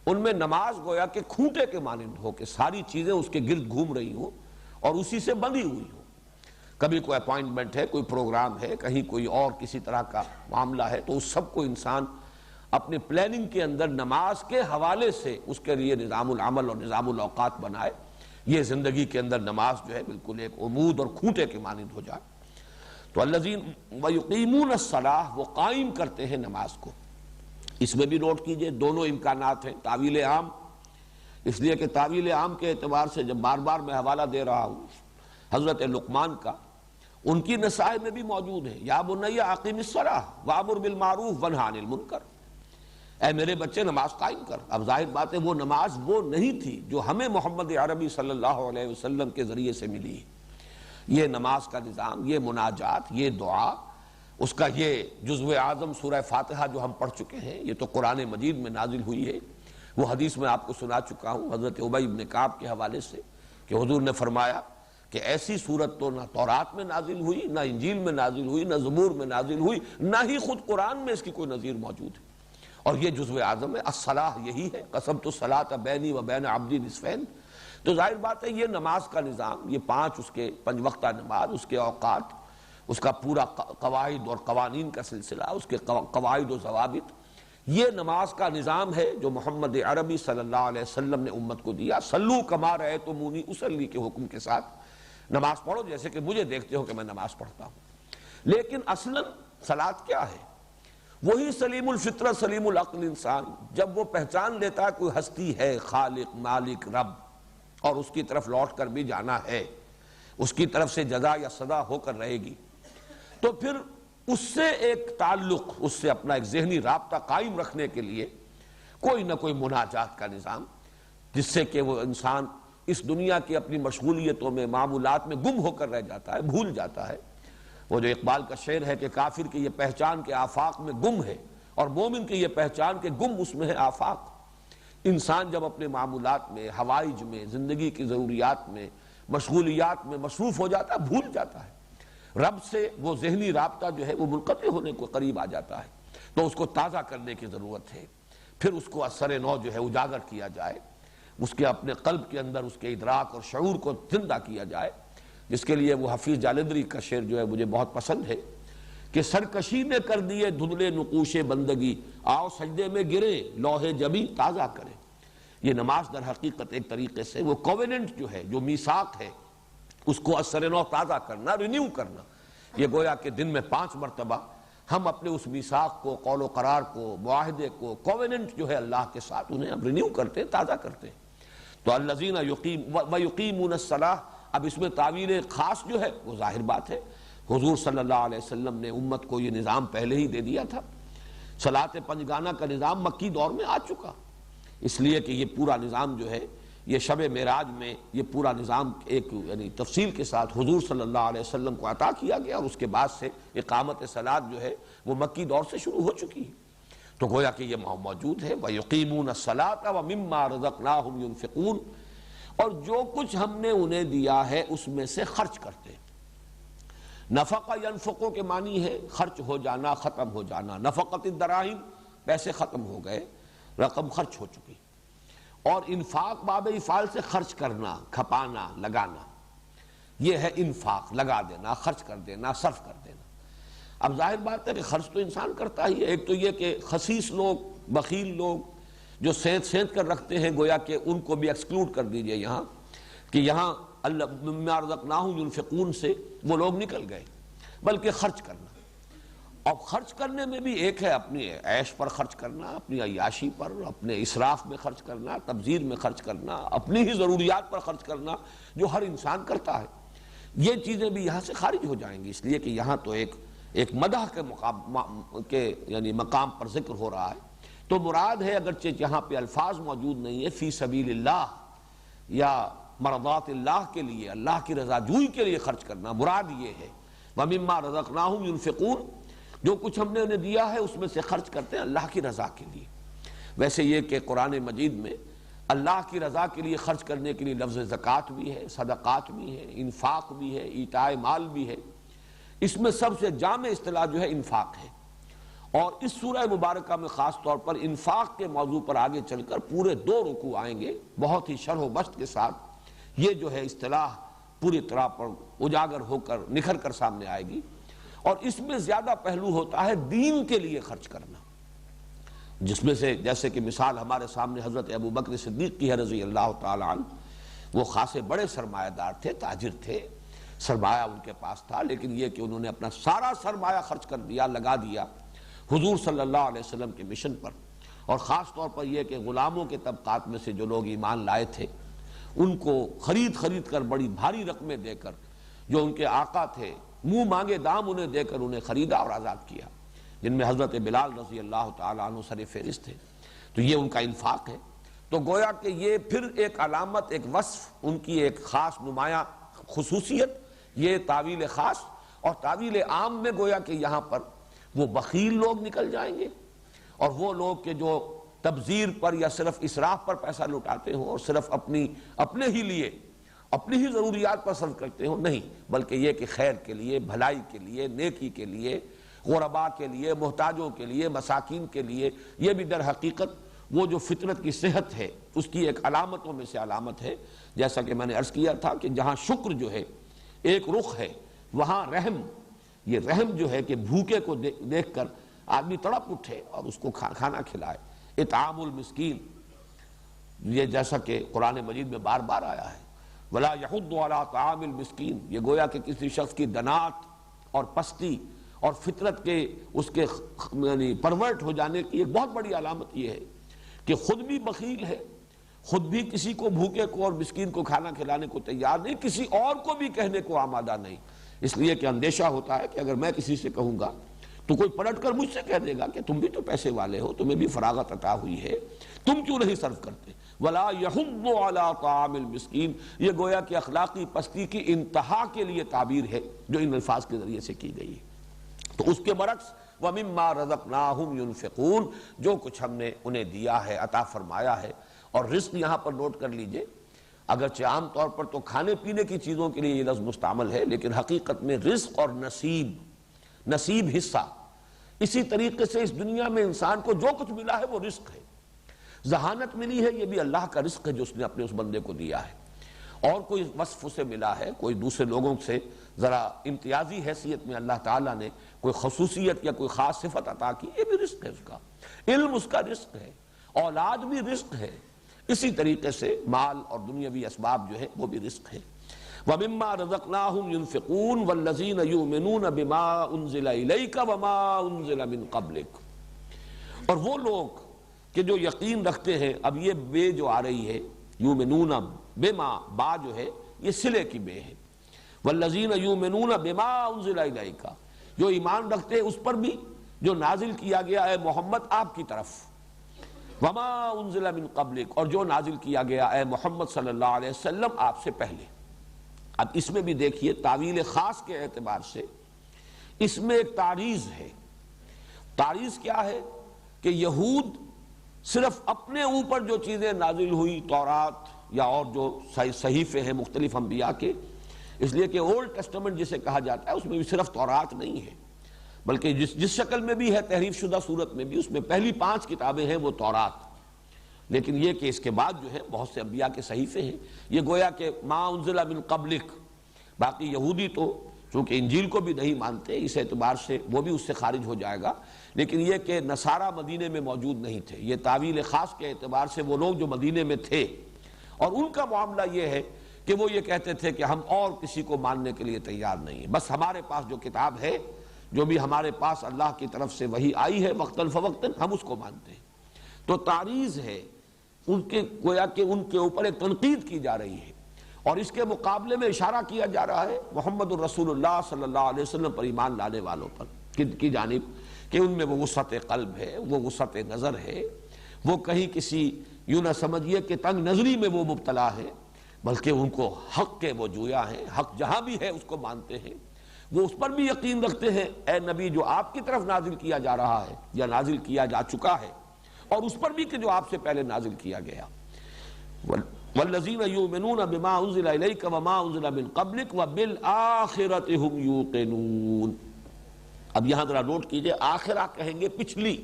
ان میں نماز گویا کہ کھوٹے کے مانند ہو کہ ساری چیزیں اس کے گرد گھوم رہی ہوں اور اسی سے بندھی ہوئی ہوں۔ کبھی کوئی اپوائنٹمنٹ ہے، کوئی پروگرام ہے، کہیں کوئی اور کسی طرح کا معاملہ ہے، تو اس سب کو انسان اپنے پلاننگ کے اندر نماز کے حوالے سے اس کے لیے نظام العمل اور نظام الاوقات بنائے۔ یہ زندگی کے اندر نماز جو ہے بالکل ایک عمود اور کھوٹے کے مانند ہو جائے۔ تو الذین ویقیمون الصلاۃ، وہ قائم کرتے ہیں نماز کو۔ اس میں بھی نوٹ کیجئے دونوں امکانات ہیں، تعویل عام، اس لیے کہ تعویل عام کے اعتبار سے جب بار بار میں حوالہ دے رہا ہوں حضرت لقمان کا، ان کی نصائح میں بھی موجود ہے، یا بنی اقیم الصلاۃ وامر بالمعروف وانہی عن المنکر، اے میرے بچے نماز قائم کر۔ اب ظاہر بات ہے وہ نماز وہ نہیں تھی جو ہمیں محمد عربی صلی اللہ علیہ وسلم کے ذریعے سے ملی۔ یہ نماز کا نظام، یہ مناجات، یہ دعا، اس کا یہ جزو اعظم سورہ فاتحہ جو ہم پڑھ چکے ہیں، یہ تو قرآن مجید میں نازل ہوئی ہے۔ وہ حدیث میں آپ کو سنا چکا ہوں حضرت ابی بن کعب کے حوالے سے کہ حضور نے فرمایا کہ ایسی صورت تو نہ تورات میں نازل ہوئی، نہ انجیل میں نازل ہوئی، نہ زبور میں نازل ہوئی، نہ ہی خود قرآن میں اس کی کوئی نظیر موجود ہے۔ اور یہ جزو اعظم ہے، الصلاۃ یہی ہے، قسمت الصلاۃ بینی و بین عبدی نصفین۔ تو ظاہر بات ہے یہ نماز کا نظام، یہ اس کے 5 وقتہ نماز، اس کے اوقات، اس کا پورا قواعد اور قوانین کا سلسلہ، اس کے قواعد و ضوابط، یہ نماز کا نظام ہے جو محمد عربی صلی اللہ علیہ وسلم نے امت کو دیا۔ صلو کما رأیتمونی اصلی کے حکم کے ساتھ نماز پڑھو جیسے کہ مجھے دیکھتے ہو کہ میں نماز پڑھتا ہوں۔ لیکن اصلاً صلاۃ کیا ہے؟ وہی سلیم الفطرت سلیم العقل انسان جب وہ پہچان لیتا ہے کوئی ہستی ہے، خالق، مالک، رب، اور اس کی طرف لوٹ کر بھی جانا ہے، اس کی طرف سے جزا یا سزا ہو کر رہے گی، تو پھر اس سے ایک تعلق، اس سے اپنا ایک ذہنی رابطہ قائم رکھنے کے لیے کوئی نہ کوئی مناجات کا نظام، جس سے کہ وہ انسان اس دنیا کی اپنی مشغولیتوں میں، معمولات میں گم ہو کر رہ جاتا ہے، بھول جاتا ہے۔ وہ جو اقبال کا شعر ہے کہ کافر کی یہ پہچان کے آفاق میں گم ہے اور مومن کی یہ پہچان کے گم اس میں ہے آفاق۔ انسان جب اپنے معمولات میں، حوائج میں، زندگی کی ضروریات میں، مشغولیات میں مصروف ہو جاتا ہے، بھول جاتا ہے، رب سے وہ ذہنی رابطہ جو ہے وہ منقطع ہونے کو قریب آ جاتا ہے۔ تو اس کو تازہ کرنے کی ضرورت ہے، پھر اس کو اثر نو جو ہے اجاگر کیا جائے، اس کے اپنے قلب کے اندر اس کے ادراک اور شعور کو زندہ کیا جائے، جس کے لیے وہ حفیظ جالندری کا شعر جو ہے مجھے بہت پسند ہے کہ سرکشی نے کر دیے دھندلے نقوش بندگی، آؤ سجدے میں گرے لوح جبیں تازہ کرے۔ یہ نماز در حقیقت ایک طریقے سے وہ کووننٹ جو ہے، جو میثاق ہے، اس کو اثر نو تازہ کرنا، رینیو کرنا۔ یہ گویا کہ دن میں 5 مرتبہ ہم اپنے اس میثاق کو، قول و قرار کو، معاہدے کو، کووننٹ جو ہے اللہ کے ساتھ، انہیں ہم رینیو کرتے ہیں، تازہ کرتے ہیں۔ تو الذین یقیمون الصلاۃ، اب اس میں تعویل خاص جو ہے وہ ظاہر بات ہے، حضور صلی اللہ علیہ وسلم نے امت کو یہ نظام پہلے ہی دے دیا تھا۔ صلاۃ 5 گانہ کا نظام مکی دور میں آ چکا، اس لیے کہ یہ پورا نظام جو ہے یہ شب معراج میں یہ پورا نظام ایک یعنی تفصیل کے ساتھ حضور صلی اللہ علیہ وسلم کو عطا کیا گیا، اور اس کے بعد سے اقامت صلاۃ جو ہے وہ مکی دور سے شروع ہو چکی ہے۔ تو گویا کہ یہ موجود ہے، وَيُقِيمُونَ الصَّلَاةَ وَمِمَّا رَزَقْنَاهُمْ يُنْفِقُونَ، اور جو کچھ ہم نے انہیں دیا ہے اس میں سے خرچ کرتے ہیں۔ نفقہ ینفقو کے معنی ہے خرچ ہو جانا، ختم ہو جانا۔ نفقت الدراہم، پیسے ختم ہو گئے، رقم خرچ ہو چکی۔ اور انفاق باب افعال سے خرچ کرنا، کھپانا، لگانا، یہ ہے انفاق، لگا دینا، خرچ کر دینا، صرف کر دینا۔ اب ظاہر بات ہے کہ خرچ تو انسان کرتا ہی ہے۔ ایک تو یہ کہ خسیس لوگ، بخیل لوگ جو سینت کر رکھتے ہیں، گویا کہ ان کو بھی ایکسکلوڈ کر دیجئے یہاں، کہ یہاں اللہ مما رزقناہم ینفقون سے وہ لوگ نکل گئے، بلکہ خرچ کرنا۔ اور خرچ کرنے میں بھی ایک ہے اپنی عیش پر خرچ کرنا، اپنی عیاشی پر، اپنے اسراف میں خرچ کرنا، تبذیر میں خرچ کرنا، اپنی ہی ضروریات پر خرچ کرنا جو ہر انسان کرتا ہے۔ یہ چیزیں بھی یہاں سے خارج ہو جائیں گی، اس لیے کہ یہاں تو ایک مدح کے یعنی مقام پر ذکر ہو رہا ہے۔ تو مراد ہے، اگرچہ یہاں پہ الفاظ موجود نہیں ہے، فی سبیل اللہ یا مرضات اللہ کے لیے، اللہ کی رضا جوئی کے لیے خرچ کرنا، مراد یہ ہے۔ وَمِمَّا رَزَقْنَاهُمْ يُنْفِقُونَ، جو کچھ ہم نے انہیں دیا ہے اس میں سے خرچ کرتے ہیں اللہ کی رضا کے لیے۔ ویسے یہ کہ قرآن مجید میں اللہ کی رضا کے لیے خرچ کرنے کے لیے لفظ زکوٰۃ بھی ہے، صدقات بھی ہے، انفاق بھی ہے، ایتاء مال بھی ہے۔ اس میں سب سے جامع اصطلاح جو ہے انفاق ہے، اور اس سورہ مبارکہ میں خاص طور پر انفاق کے موضوع پر آگے چل کر پورے 2 رکوع آئیں گے، بہت ہی شرح و بسط کے ساتھ یہ جو ہے اصطلاح پوری طرح پر اجاگر ہو کر نکھر کر سامنے آئے گی۔ اور اس میں زیادہ پہلو ہوتا ہے دین کے لیے خرچ کرنا، جس میں سے جیسے کہ مثال ہمارے سامنے حضرت ابو بکر صدیق کی ہے رضی اللہ تعالی عنہ۔ وہ خاصے بڑے سرمایہ دار تھے، تاجر تھے، سرمایہ ان کے پاس تھا، لیکن یہ کہ انہوں نے اپنا سارا سرمایہ خرچ کر دیا، لگا دیا حضور صلی اللہ علیہ وسلم کے مشن پر۔ اور خاص طور پر یہ کہ غلاموں کے طبقات میں سے جو لوگ ایمان لائے تھے ان کو خرید کر بڑی بھاری رقمیں دے کر، جو ان کے آقا تھے منہ مانگے دام انہیں دے کر انہیں خریدا اور آزاد کیا، جن میں حضرت بلال رضی اللہ تعالیٰ عنہ سر فہرست تھے۔ تو یہ ان کا انفاق ہے۔ تو گویا کہ یہ پھر ایک علامت، ایک وصف، ان کی ایک خاص نمایاں خصوصیت، یہ تعویل خاص۔ اور تعویل عام میں گویا کہ یہاں پر وہ بخیل لوگ نکل جائیں گے، اور وہ لوگ کہ جو تبذیر پر یا صرف اسراف پر پیسہ لٹاتے ہوں اور صرف اپنے ہی لیے، اپنی ہی ضروریات پر صرف کرتے ہوں، نہیں، بلکہ یہ کہ خیر کے لیے، بھلائی کے لیے، نیکی کے لیے، غرباء کے لیے، محتاجوں کے لیے، مساکین کے لیے۔ یہ بھی در حقیقت وہ جو فطرت کی صحت ہے اس کی ایک علامتوں میں سے علامت ہے۔ جیسا کہ میں نے عرض کیا تھا کہ جہاں شکر جو ہے ایک رخ ہے، وہاں رحم، یہ رحم جو ہے کہ بھوکے کو دیکھ کر آدمی تڑپ اٹھے اور اس کو کھانا کھلائے۔ اطعام المسکین، یہ جیسا کہ قرآن مجید میں بار بار آیا ہے، وَلَا يَحُضُّ عَلَىٰ طَعَامِ الْمِسْكِينِ، یہ گویا کہ کسی شخص کی دنات اور پستی اور فطرت کے اس کے یعنی پرورٹ ہو جانے کی ایک بہت بڑی علامت یہ ہے کہ خود بھی بخیل ہے، خود بھی کسی کو بھوکے کو اور مسکین کو کھانا کھلانے کو تیار نہیں، کسی اور کو بھی کہنے کو آمادہ نہیں، اس لیے کہ اندیشہ ہوتا ہے کہ اگر میں کسی سے کہوں گا تو کوئی پلٹ کر مجھ سے کہہ دے گا کہ تم بھی تو پیسے والے ہو، تمہیں بھی فراغت عطا ہوئی ہے، تم کیوں نہیں صرف کرتے۔ وَلَا يَحُضُّ عَلَىٰ طَعَامِ الْمِسْكِينِ، یہ گویا کہ اخلاقی پستی کی انتہا کے لیے تعبیر ہے جو ان الفاظ کے ذریعے سے کی گئی ہے۔ تو اس کے برعکس وَمِمَّا رَزَقْنَاهُمْ يُنْفِقُونَ، جو کچھ ہم نے انہیں دیا ہے، عطا فرمایا ہے۔ اور رزق یہاں پر نوٹ کر لیجئے، اگرچہ عام طور پر تو کھانے پینے کی چیزوں کے لیے یہ لفظ مستعمل ہے، لیکن حقیقت میں رزق اور نصیب حصہ، اسی طریقے سے اس دنیا میں انسان کو جو کچھ ملا ہے وہ رزق ہے۔ ذہانت ملی ہے، یہ بھی اللہ کا رزق ہے جو اس نے اپنے اس بندے کو دیا ہے۔ اور کوئی وصف اسے ملا ہے، کوئی دوسرے لوگوں سے ذرا امتیازی حیثیت میں اللہ تعالیٰ نے کوئی خصوصیت یا کوئی خاص صفت عطا کی، یہ بھی رزق ہے اس کا۔ علم اس کا رزق ہے، اولاد بھی رزق ہے، اسی طریقے سے مال اور دنیاوی اسباب جو ہے وہ بھی رزق ہے۔ وَمِمَّا رَزَقْنَاهُمْ يُنْفِقُونَ وَالَّذِينَ يُؤْمِنُونَ بِمَا أُنزِلَ إِلَيْكَ وَمَا أُنزِلَ مِن قَبْلِكَ، اور وہ لوگ کہ جو یقین رکھتے ہیں، اب یہ بے جو آ رہی ہے یؤمنون بما، با جو ہے یہ صلے کی بے ہے، والذین یؤمنون بما انزل الیک، جو ایمان رکھتے ہیں اس پر بھی جو نازل کیا گیا اے محمد آپ کی طرف، وما انزل من قبلک، اور جو نازل کیا گیا اے محمد صلی اللہ علیہ وسلم آپ سے پہلے۔ اب اس میں بھی دیکھیے تعویل خاص کے اعتبار سے اس میں ایک تعریض ہے۔ تعریض کیا ہے کہ یہود صرف اپنے اوپر جو چیزیں نازل ہوئی، تورات یا اور جو صحیفے ہیں مختلف انبیاء کے، اس لیے کہ اولڈ ٹیسٹمنٹ جسے کہا جاتا ہے اس میں بھی صرف تورات نہیں ہے، بلکہ جس شکل میں بھی ہے تحریف شدہ صورت میں بھی، اس میں پہلی 5 کتابیں ہیں وہ تورات، لیکن یہ کہ اس کے بعد جو ہے بہت سے انبیاء کے صحیفے ہیں۔ یہ گویا کہ ما انزل من قبلک، باقی یہودی تو چونکہ انجیل کو بھی نہیں مانتے، اس اعتبار سے وہ بھی اس سے خارج ہو جائے گا، لیکن یہ کہ نصارہ مدینے میں موجود نہیں تھے، یہ تعویل خاص کے اعتبار سے وہ لوگ جو مدینے میں تھے، اور ان کا معاملہ یہ ہے کہ وہ یہ کہتے تھے کہ ہم اور کسی کو ماننے کے لیے تیار نہیں ہیں، بس ہمارے پاس جو کتاب ہے، جو بھی ہمارے پاس اللہ کی طرف سے وحی آئی ہے وقتاً فوقتاً، ہم اس کو مانتے ہیں۔ تو تعریض ہے ان کے، گویا کہ ان کے اوپر ایک تنقید کی جا رہی ہے، اور اس کے مقابلے میں اشارہ کیا جا رہا ہے محمد الرسول اللہ صلی اللہ علیہ وسلم پر ایمان لانے والوں پر کی جانب، کہ ان میں وہ وسعت قلب ہے، وہ وسعت نظر ہے، وہ کہیں کسی یوں نہ سمجھیے کہ تنگ نظری میں وہ مبتلا ہے، بلکہ ان کو حق کے وہ جویا ہیں، حق جہاں بھی ہے اس کو مانتے ہیں، وہ اس پر بھی یقین رکھتے ہیں اے نبی جو آپ کی طرف نازل کیا جا رہا ہے یا نازل کیا جا چکا ہے، اور اس پر بھی کہ جو آپ سے پہلے نازل کیا گیا۔ والذین یؤمنون بما انزل الیک وما انزل من قبلک وبالآخرۃ ھم یوقنون۔ اب یہاں ذرا نوٹ کیجئے، آخرہ کہیں گے پچھلی،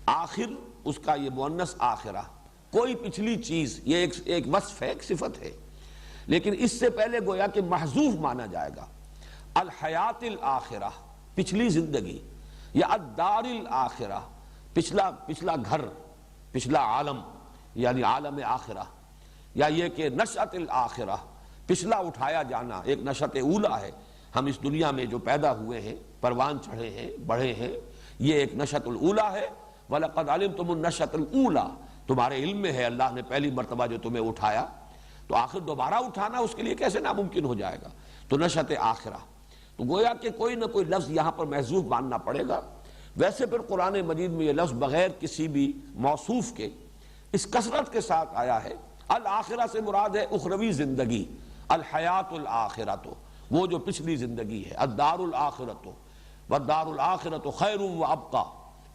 آخر اس کا یہ مؤنث آخرہ، کوئی پچھلی چیز، یہ ایک وصف ہے، ایک صفت ہے، لیکن اس سے پہلے گویا کہ محذوف مانا جائے گا۔ الحیات الآخرہ، پچھلی زندگی، یا الدار الآخرہ، پچھلا گھر، پچھلا عالم یعنی عالم آخرہ، یا یہ کہ نشأۃ الآخرہ، پچھلا اٹھایا جانا، ایک نشأۃ اولا ہے، ہم اس دنیا میں جو پیدا ہوئے ہیں، پروان چڑھے ہیں، بڑھے ہیں، یہ ایک نشأۃ الاولا ہے۔ وَلَقَدْ عَلِمْتُمُ النَّشْأَةَ الْأُولَى، تمہارے علم میں ہے اللہ نے پہلی مرتبہ جو تمہیں اٹھایا، تو آخر دوبارہ اٹھانا اس کے لیے کیسے ناممکن ہو جائے گا؟ تو نشأۃ آخرہ، تو گویا کہ کوئی نہ کوئی لفظ یہاں پر محذوف ماننا پڑے گا۔ ویسے پھر قرآن مجید میں یہ لفظ بغیر کسی بھی موصوف کے اس کثرت کے ساتھ آیا ہے۔ الآخرہ سے مراد ہے اخروی زندگی، الحیات الآخرہ، تو وہ جو پچھلی زندگی ہے، الدار الآخرۃ والدار الآخرۃ خیر وابقیٰ،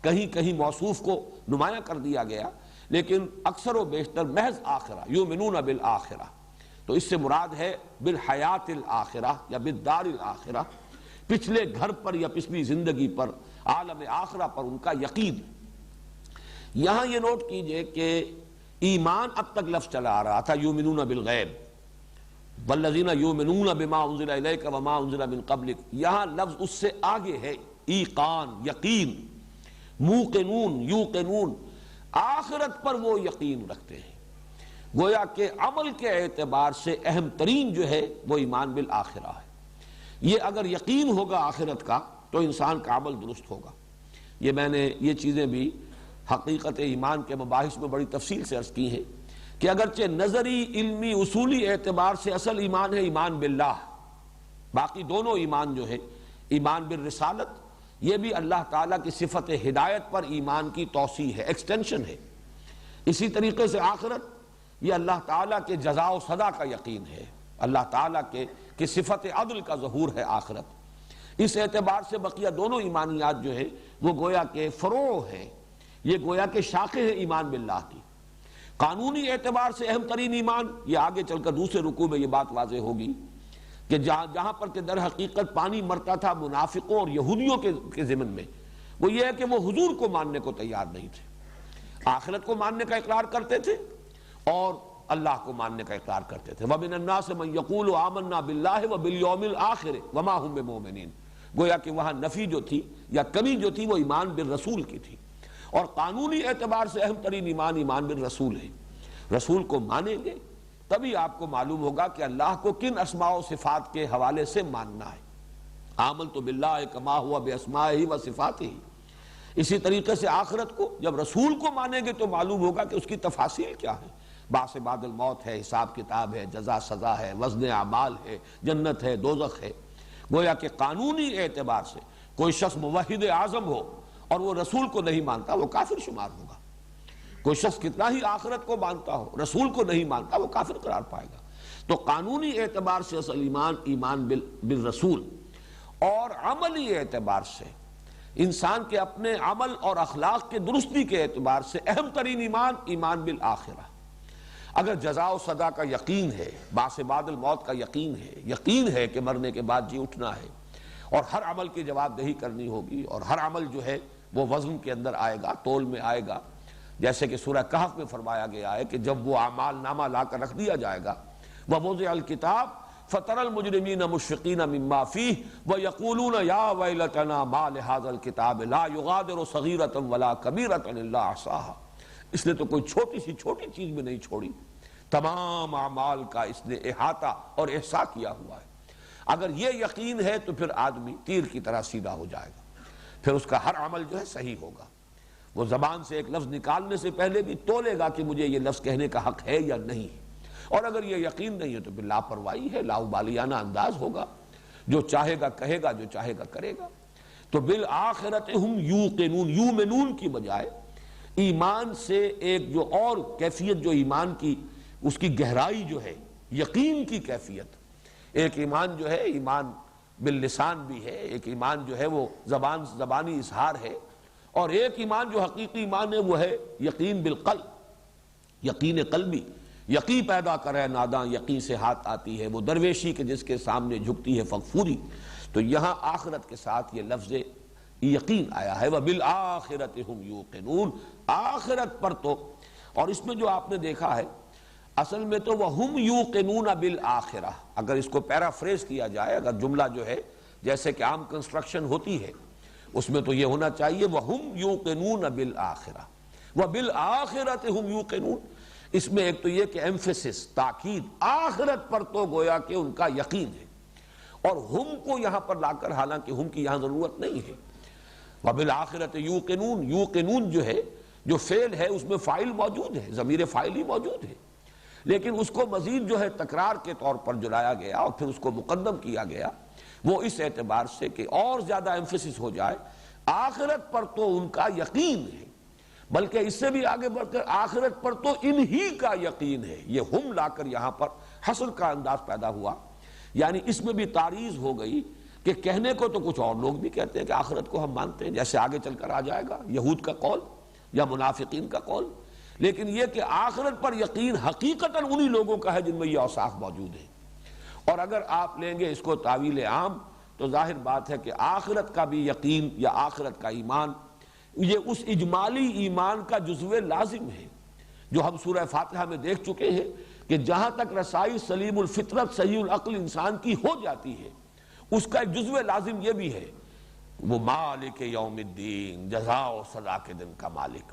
کہیں کہیں موصوف کو نمایاں کر دیا گیا، لیکن اکثر و بیشتر محض آخرہ، یؤمنون بالآخرہ، تو اس سے مراد ہے بالحیات الآخرہ یا بالدار الآخرہ، پچھلے گھر پر یا پچھلی زندگی پر، عالم آخرہ پر ان کا یقین۔ یہاں یہ نوٹ کیجئے کہ ایمان اب تک لفظ چلا آ رہا تھا یؤمنون بالغیب، والذین یؤمنون بما انزل الیک وما انزل من قبلک، یہاں لفظ اس سے آگے ہے، ایقان، یقین، موقنون، یوقنون، آخرت پر وہ یقین رکھتے ہیں۔ گویا کہ عمل کے اعتبار سے اہم ترین جو ہے وہ ایمان بالآخرہ ہے۔ یہ اگر یقین ہوگا آخرت کا تو انسان کا عمل درست ہوگا۔ یہ میں نے یہ چیزیں بھی حقیقت ایمان کے مباحث میں بڑی تفصیل سے عرض کی ہیں کہ اگرچہ نظری، علمی، اصولی اعتبار سے اصل ایمان ہے ایمان باللہ، باقی دونوں ایمان جو ہے، ایمان بالرسالت، یہ بھی اللہ تعالیٰ کی صفت ہدایت پر ایمان کی توسیع ہے، ایکسٹینشن ہے۔ اسی طریقے سے آخرت، یہ اللہ تعالیٰ کے جزا و سزا کا یقین ہے، اللہ تعالیٰ کے صفت عدل کا ظہور ہے آخرت۔ اس اعتبار سے بقیہ دونوں ایمانیات جو ہے وہ گویا کہ فروع ہے، یہ گویا کہ شاخیں ہیں ایمان باللہ کی۔ قانونی اعتبار سے اہم ترین ایمان، یہ آگے چل کر دوسرے رکوع میں یہ بات واضح ہوگی کہ جہاں پر کہ در حقیقت پانی مرتا تھا منافقوں اور یہودیوں کے ضمن میں، وہ یہ ہے کہ وہ حضور کو ماننے کو تیار نہیں تھے، آخرت کو ماننے کا اقرار کرتے تھے اور اللہ کو ماننے کا اقرار کرتے تھے۔ وَمِنَ النَّاسِ مَن يَقُولُ آمَنَّا بِاللَّهِ وَبِالْيَوْمِ الْآخِرِ وَمَا هُم بِمُؤْمِنِينَ، گویا کہ وہاں نفی جو تھی یا کمی جو تھی وہ ایمان بالرسول کی تھی، اور قانونی اعتبار سے اہم ترین ایمان ایمان بالرسول ہے۔ رسول کو مانیں گے تبھی آپ کو معلوم ہوگا کہ اللہ کو کن اسماء و صفات کے حوالے سے ماننا ہے۔ آمنت باللہ کما ہوا باسمائہ و صفاتہ۔ اسی طریقے سے آخرت کو جب رسول کو مانیں گے تو معلوم ہوگا کہ اس کی تفاصیل کیا ہے، بعث بعد الموت ہے، حساب کتاب ہے، جزا سزا ہے، وزن اعمال ہے، جنت ہے، دوزخ ہے۔ گویا کہ قانونی اعتبار سے کوئی شخص موحد اعظم ہو اور وہ رسول کو نہیں مانتا، وہ کافر شمار ہوگا۔ کوئی شخص کتنا ہی آخرت کو مانتا ہو، رسول کو نہیں مانتا، وہ کافر قرار پائے گا۔ تو قانونی اعتبار سے اصل ایمان بالرسول، اور عملی اعتبار سے انسان کے اپنے عمل اور اخلاق کے درستی کے اعتبار سے اہم ترین ایمان بالآخرہ۔ اگر جزا و سزا کا یقین ہے، بعث بعد الموت کا یقین ہے کہ مرنے کے بعد جی اٹھنا ہے، اور ہر عمل کی جواب دہی کرنی ہوگی، اور ہر عمل جو ہے وہ وزن کے اندر آئے گا، تول میں آئے گا، جیسے کہ سورہ کہف میں فرمایا گیا ہے کہ جب وہ اعمال نامہ لا کر رکھ دیا جائے گا، وَوُضِعَ الْكِتَابُ فَتَرَى الْمُجْرِمِينَ مُشْفِقِينَ مِمَّا فِيهِ وَيَقُولُونَ يَا وَيْلَتَنَا مَا لِهَذَا الْكِتَابِ لَا يُغَادِرُ صَغِيرَةً وَلَا كَبِيرَةً إِلَّا أَحْصَاهَا، اس نے تو کوئی چھوٹی چیز بھی نہیں چھوڑی، تمام اعمال کا اس نے احاطہ اور احصاء کیا ہوا ہے۔ اگر یہ یقین ہے تو پھر آدمی تیر کی طرح سیدھا ہو جائے گا، پھر اس کا ہر عمل جو ہے صحیح ہوگا۔ وہ زبان سے ایک لفظ نکالنے سے پہلے بھی تولے گا کہ مجھے یہ لفظ کہنے کا حق ہے یا نہیں، اور اگر یہ یقین نہیں ہے تو پھر لاپرواہی ہے، لاؤبالیانہ انداز ہوگا، جو چاہے گا کہے گا، جو چاہے گا کرے گا۔ تو بالآخرت ہم یوقنون، یؤمنون کی بجائے ایمان سے ایک جو اور کیفیت جو ایمان کی اس کی گہرائی جو ہے، یقین کی کیفیت، ایک ایمان جو ہے ایمان باللسان بھی ہے، ایک ایمان جو ہے وہ زبانی اظہار ہے، اور ایک ایمان جو حقیقی ایمان ہے وہ ہے یقین بالقلب، یقین قلبی۔ یقین پیدا کرے ناداں یقین سے ہاتھ آتی ہے، وہ درویشی کے جس کے سامنے جھکتی ہے فغفوری۔ تو یہاں آخرت کے ساتھ یہ لفظ یقین آیا ہے، وَبِالْآخِرَةِ هُمْ يُوقِنُونَ، آخرت پر تو، اور اس میں جو آپ نے دیکھا ہے اصل میں تو وَهُمْ يُوقِنُونَ بِالْآخِرَةِ، اگر اس کو پیرافریز کیا جائے، اگر جملہ جو ہے جیسے کہ عام کنسٹرکشن ہوتی ہے اس میں تو یہ ہونا چاہیے وَهُمْ يُوقِنُونَ بِالْآخِرَةِ وَبِالْآخِرَةِ هُمْ يُوقِنُونَ۔ اس میں ایک تو یہ کہ ایمفیسس، تاکید، آخرت پر تو گویا کہ ان کا یقین ہے، اور ہم کو یہاں پر لا کر، حالانکہ ہم کی یہاں ضرورت نہیں ہے، وَبِالْآخِرَةِ يُوقِنُونَ، یوقنون جو ہے، جو فعل ہے اس میں فاعل موجود ہے، ضمیر فاعل ہی موجود ہے، لیکن اس کو مزید جو ہے تکرار کے طور پر جو لایا گیا اور پھر اس کو مقدم کیا گیا، وہ اس اعتبار سے کہ اور زیادہ ایمفیسس ہو جائے، آخرت پر تو ان کا یقین ہے، بلکہ اس سے بھی آگے بڑھ کر آخرت پر تو انہی کا یقین ہے۔ یہ ہم لا کر یہاں پر حصر کا انداز پیدا ہوا، یعنی اس میں بھی تعریض ہو گئی کہ کہنے کو تو کچھ اور لوگ بھی کہتے ہیں کہ آخرت کو ہم مانتے ہیں، جیسے آگے چل کر آ جائے گا یہود کا قول یا منافقین کا قول، لیکن یہ کہ آخرت پر یقین حقیقتاً انہی لوگوں کا ہے جن میں یہ اوصاف موجود ہیں۔ اور اگر آپ لیں گے اس کو تعویل عام تو ظاہر بات ہے کہ آخرت کا بھی یقین یا آخرت کا ایمان یہ اس اجمالی ایمان کا جزو لازم ہے جو ہم سورہ فاتحہ میں دیکھ چکے ہیں کہ جہاں تک رسائی سلیم الفطرت صحیح العقل انسان کی ہو جاتی ہے، اس کا ایک جزو لازم یہ بھی ہے وہ مالک یوم الدین، جزا و سزا کے دن کا مالک۔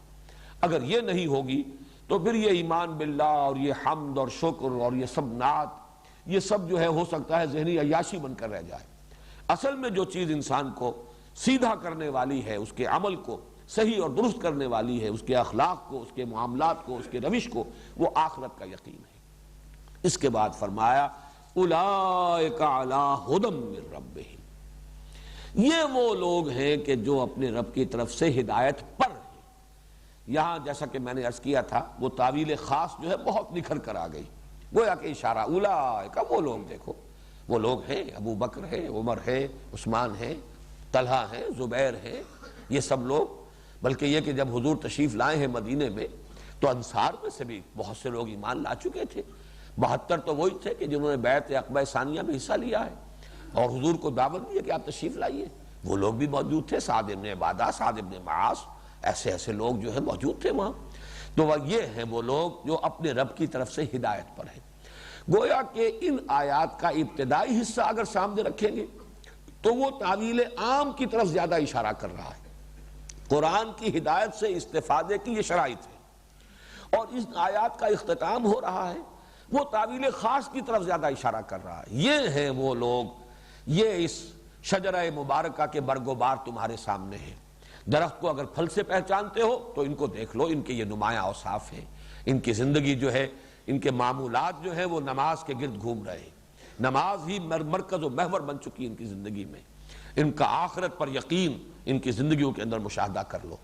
اگر یہ نہیں ہوگی تو پھر یہ ایمان باللہ اور یہ حمد اور شکر اور یہ سب نعت، یہ سب جو ہے ہو سکتا ہے ذہنی عیاشی بن کر رہ جائے۔ اصل میں جو چیز انسان کو سیدھا کرنے والی ہے، اس کے عمل کو صحیح اور درست کرنے والی ہے، اس کے اخلاق کو، اس کے معاملات کو، اس کے روش کو، وہ آخرت کا یقین ہے۔ اس کے بعد فرمایا اولئک علی ھدی من ربہم، یہ وہ لوگ ہیں کہ جو اپنے رب کی طرف سے ہدایت پر ہیں۔ یہاں جیسا کہ میں نے عرض کیا تھا وہ تعویل خاص جو ہے بہت نکھر کر آ گئی، گویا کہ اشارہ اولئک، وہ لوگ دیکھو، وہ لوگ ہیں، ابو بکر ہے، عمر ہے، عثمان ہے، طلحہ ہے، زبیر ہے، یہ سب لوگ، بلکہ یہ کہ جب حضور تشریف لائے ہیں مدینے میں تو انصار میں سے بھی بہت سے لوگ ایمان لا چکے تھے، 72 تو وہی تھے کہ جنہوں نے بیعت عقبہ ثانیہ میں حصہ لیا ہے اور حضور کو دعوت دی کہ آپ تشریف لائیے، وہ لوگ بھی موجود تھے، سعد بن عبادہ، سعد بن معاذ، ایسے لوگ جو ہیں موجود تھے وہاں۔ تو یہ ہیں وہ لوگ جو اپنے رب کی طرف سے ہدایت پر ہیں۔ گویا کہ ان آیات کا ابتدائی حصہ اگر سامنے رکھیں گے تو وہ تعویل عام کی طرف زیادہ اشارہ کر رہا ہے، قرآن کی ہدایت سے استفادے کی یہ شرائط ہے، اور اس آیات کا اختتام ہو رہا ہے وہ تعویل خاص کی طرف زیادہ اشارہ کر رہا ہے۔ یہ ہیں وہ لوگ، یہ اس شجرہ مبارکہ کے برگ و بار تمہارے سامنے ہیں، درخت کو اگر پھل سے پہچانتے ہو تو ان کو دیکھ لو، ان کے یہ نمایاں اوصاف ہیں، ان کی زندگی جو ہے، ان کے معمولات جو ہیں وہ نماز کے گرد گھوم رہے ہیں، نماز ہی مرکز و محور بن چکی ان کی زندگی میں، ان کا آخرت پر یقین ان کی زندگیوں کے اندر مشاہدہ کر لو،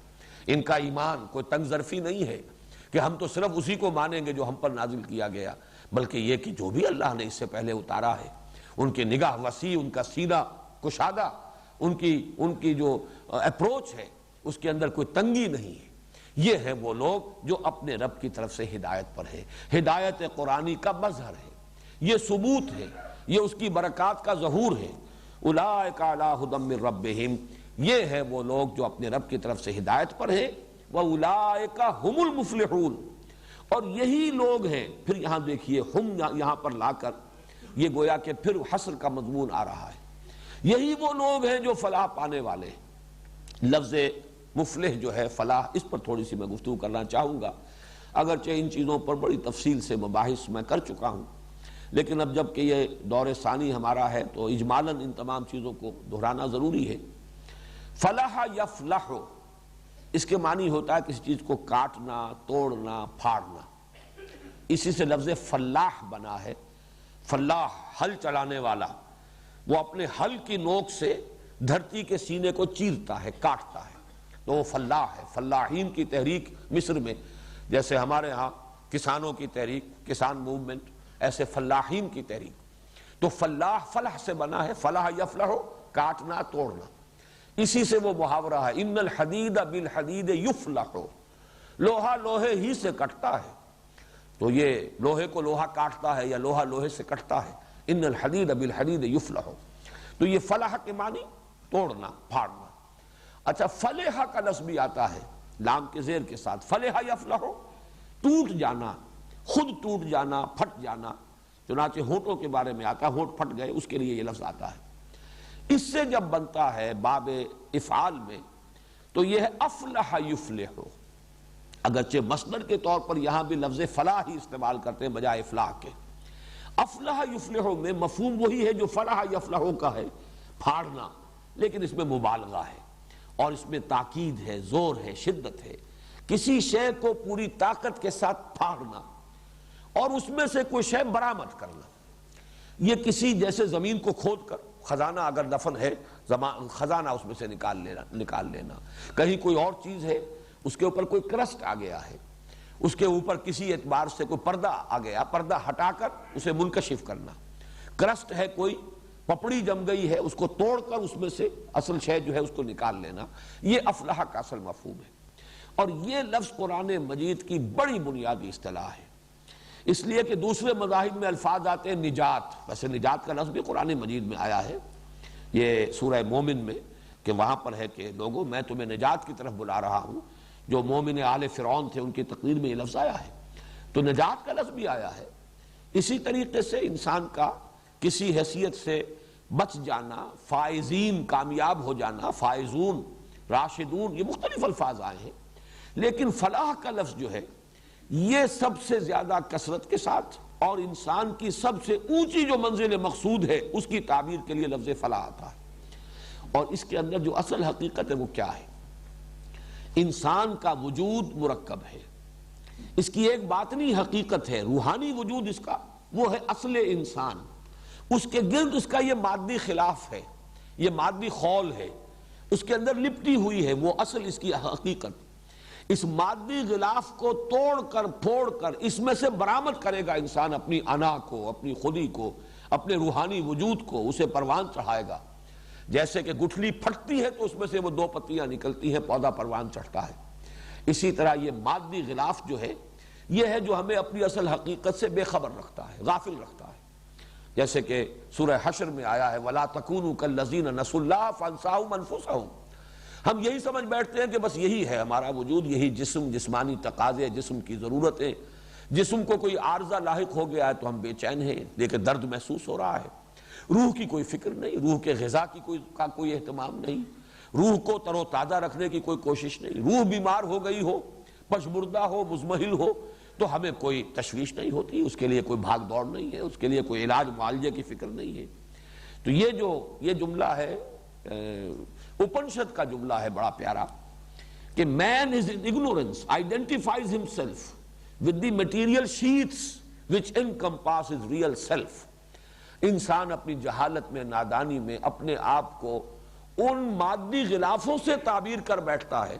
ان کا ایمان کوئی تنگ ظرفی نہیں ہے کہ ہم تو صرف اسی کو مانیں گے جو ہم پر نازل کیا گیا، بلکہ یہ کہ جو بھی اللہ نے اس سے پہلے اتارا ہے، ان کی نگاہ وسیع، ان کا سینہ کشادہ، ان کی جو اپروچ ہے اس کے اندر کوئی تنگی نہیں ہے۔ یہ ہیں وہ لوگ جو اپنے رب کی طرف سے ہدایت پر ہے، ہدایت قرآنی کا مظہر ہے، یہ ثبوت ہے، یہ اس کی برکات کا ظہور ہے۔ اولئک علی ھدی من ربہم، یہ ہے وہ لوگ جو اپنے رب کی طرف سے ہدایت پر ہیں، وَأُولَئِكَ هُمُ الْمُفْلِحُونَ، اور یہی لوگ ہیں۔ پھر یہاں دیکھیے ہم یہاں پر لا کر یہ گویا کہ پھر حصر کا مضمون آ رہا ہے، یہی وہ لوگ ہیں جو فلاح پانے والے ہیں۔ لفظ مفلح جو ہے فلاح، اس پر تھوڑی سی میں گفتگو کرنا چاہوں گا، اگرچہ ان چیزوں پر بڑی تفصیل سے مباحث میں کر چکا ہوں، لیکن اب جب کہ یہ دور ثانی ہمارا ہے تو اجمالاً ان تمام چیزوں کو دہرانا ضروری ہے۔ فلاح یفلح، اس کے معنی ہوتا ہے کسی چیز کو کاٹنا، توڑنا، پھاڑنا، اسی سے لفظ فلاح بنا ہے۔ فلاح ہل چلانے والا، وہ اپنے ہل کی نوک سے دھرتی کے سینے کو چیرتا ہے، کاٹتا ہے، تو وہ فلاح ہے۔ فلاحین کی تحریک مصر میں، جیسے ہمارے ہاں کسانوں کی تحریک، کسان موومنٹ، ایسے فلاحین کی تحریک۔ تو فلاح فلاح سے بنا ہے، فلاح یفلح کاٹنا توڑنا، اسی سے وہ محاورہ ہے ان الحدید بالحدید یفلح، لوہا لوہے ہی سے کٹتا ہے، تو یہ لوہے کو لوہا کاٹتا ہے یا لوہا لوہے سے کٹتا ہے، ان الحدید بالحدید یفلح، تو یہ فلاح کے معنی توڑنا پھاڑنا۔ اچھا فلح کا لفظ بھی آتا ہے لام کے زیر کے ساتھ، فلح یفلح ٹوٹ جانا، خود ٹوٹ جانا، پھٹ جانا، چنانچہ ہونٹوں کے بارے میں آتا ہے، ہونٹ پھٹ گئے، اس کے لیے یہ لفظ آتا ہے۔ اس سے جب بنتا ہے باب افعال میں تو یہ ہے افلح یفلح، اگرچہ مصدر کے طور پر یہاں بھی لفظ فلاح ہی استعمال کرتے ہیں بجائے افلاح کے۔ افلح یفلح میں مفہوم وہی ہے جو فلاح یفلح کا ہے، پھاڑنا، لیکن اس میں مبالغہ ہے اور اس میں تاکید ہے، زور ہے، شدت ہے، کسی شے کو پوری طاقت کے ساتھ پھاڑنا اور اس میں سے کوئی شے برآمد کرنا۔ یہ کسی جیسے زمین کو کھود کر خزانہ اگر دفن ہے، خزانہ اس میں سے نکال لینا، کہیں کوئی اور چیز ہے اس کے اوپر کوئی کرسٹ آ گیا ہے، اس کے اوپر کسی اعتبار سے کوئی پردہ آ گیا، پردہ ہٹا کر اسے منکشف کرنا، کرسٹ ہے کوئی پپڑی جم گئی ہے اس کو توڑ کر اس میں سے اصل شے جو ہے اس کو نکال لینا، یہ افلاح کا اصل مفہوم ہے۔ اور یہ لفظ قرآن مجید کی بڑی بنیادی اصطلاح ہے، اس لیے کہ دوسرے مذاہب میں الفاظ آتے ہیں نجات، ویسے نجات کا لفظ بھی قرآن مجید میں آیا ہے، یہ سورہ مومن میں، کہ وہاں پر ہے کہ لوگوں میں تمہیں نجات کی طرف بلا رہا ہوں، جو مومن آل فرعون تھے ان کی تقریر میں یہ لفظ آیا ہے، تو نجات کا لفظ بھی آیا ہے۔ اسی طریقے سے انسان کا کسی حیثیت سے بچ جانا، فائزین کامیاب ہو جانا، فائزون راشدون، یہ مختلف الفاظ آئے ہیں، لیکن فلاح کا لفظ جو ہے یہ سب سے زیادہ کثرت کے ساتھ اور انسان کی سب سے اونچی جو منزل مقصود ہے اس کی تعبیر کے لیے لفظ فلاح آتا ہے۔ اور اس کے اندر جو اصل حقیقت ہے وہ کیا ہے؟ انسان کا وجود مرکب ہے، اس کی ایک باطنی حقیقت ہے، روحانی وجود اس کا، وہ ہے اصل انسان، اس کے گرد اس کا یہ مادی خلاف ہے، یہ مادی خول ہے، اس کے اندر لپٹی ہوئی ہے وہ اصل اس کی حقیقت۔ اس مادی غلاف کو توڑ کر پھوڑ کر اس میں سے برآمد کرے گا انسان اپنی انا کو، اپنی خودی کو، اپنے روحانی وجود کو، اسے پروان چڑھائے گا۔ جیسے کہ گٹھلی پھٹتی ہے تو اس میں سے وہ دو پتیاں نکلتی ہیں، پودا پروان چڑھتا ہے، اسی طرح یہ مادی غلاف جو ہے یہ ہے جو ہمیں اپنی اصل حقیقت سے بے خبر رکھتا ہے، غافل رکھتا ہے۔ جیسے کہ سورہ حشر میں آیا ہے وَلَا تَكُونُوا كَالَّذِينَ نَسُوا اللَّهَ فَأَنسَاهُمْ أَنفُسَهُمْ، ہم یہی سمجھ بیٹھتے ہیں کہ بس یہی ہے ہمارا وجود، یہی جسم، جسمانی تقاضے، جسم کی ضرورتیں، جسم کو کوئی عارضہ لاحق ہو گیا ہے تو ہم بے چین ہیں، لیکن درد محسوس ہو رہا ہے، روح کی کوئی فکر نہیں، روح کے غذا کی کوئی اہتمام نہیں، روح کو تر و تازہ رکھنے کی کوئی کوشش نہیں، روح بیمار ہو گئی ہو، پشمردہ ہو، مزمحل ہو تو ہمیں کوئی تشویش نہیں ہوتی، اس کے لیے کوئی بھاگ دوڑ نہیں ہے، اس کے لیے کوئی علاج معالجے کی فکر نہیں ہے۔ تو یہ جملہ ہے اپنشد کا جملہ ہے بڑا پیارا کہ man is in ignorance identifies himself with the material sheaths which encompass his real self۔ انسان اپنی جہالت میں، نادانی میں اپنے آپ کو ان مادی غلافوں سے تعبیر کر بیٹھتا ہے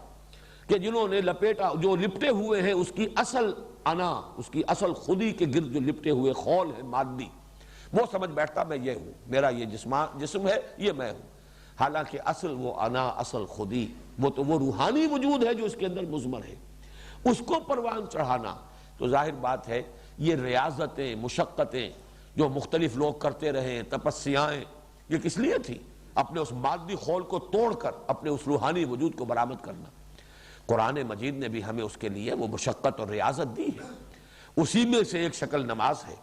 کہ جنہوں نے لپیٹا، جو لپٹے ہوئے ہیں اس کی اصل انا، اس کی اصل خودی کے گرد جو لپٹے ہوئے خول ہے مادی، وہ سمجھ بیٹھتا میں یہ ہوں، میرا یہ جسم ہے، یہ میں ہوں، حالانکہ اصل وہ انا، اصل خودی، وہ تو وہ روحانی وجود ہے جو اس کے اندر مضمر ہے، اس کو پروان چڑھانا۔ تو ظاہر بات ہے یہ ریاضتیں، مشقتیں جو مختلف لوگ کرتے رہے، تپسیائیں، یہ کس لیے تھی؟ اپنے اس مادی خول کو توڑ کر اپنے اس روحانی وجود کو برآمد کرنا۔ قرآن مجید نے بھی ہمیں اس کے لیے وہ مشقت اور ریاضت دی ہے، اسی میں سے ایک شکل نماز ہے۔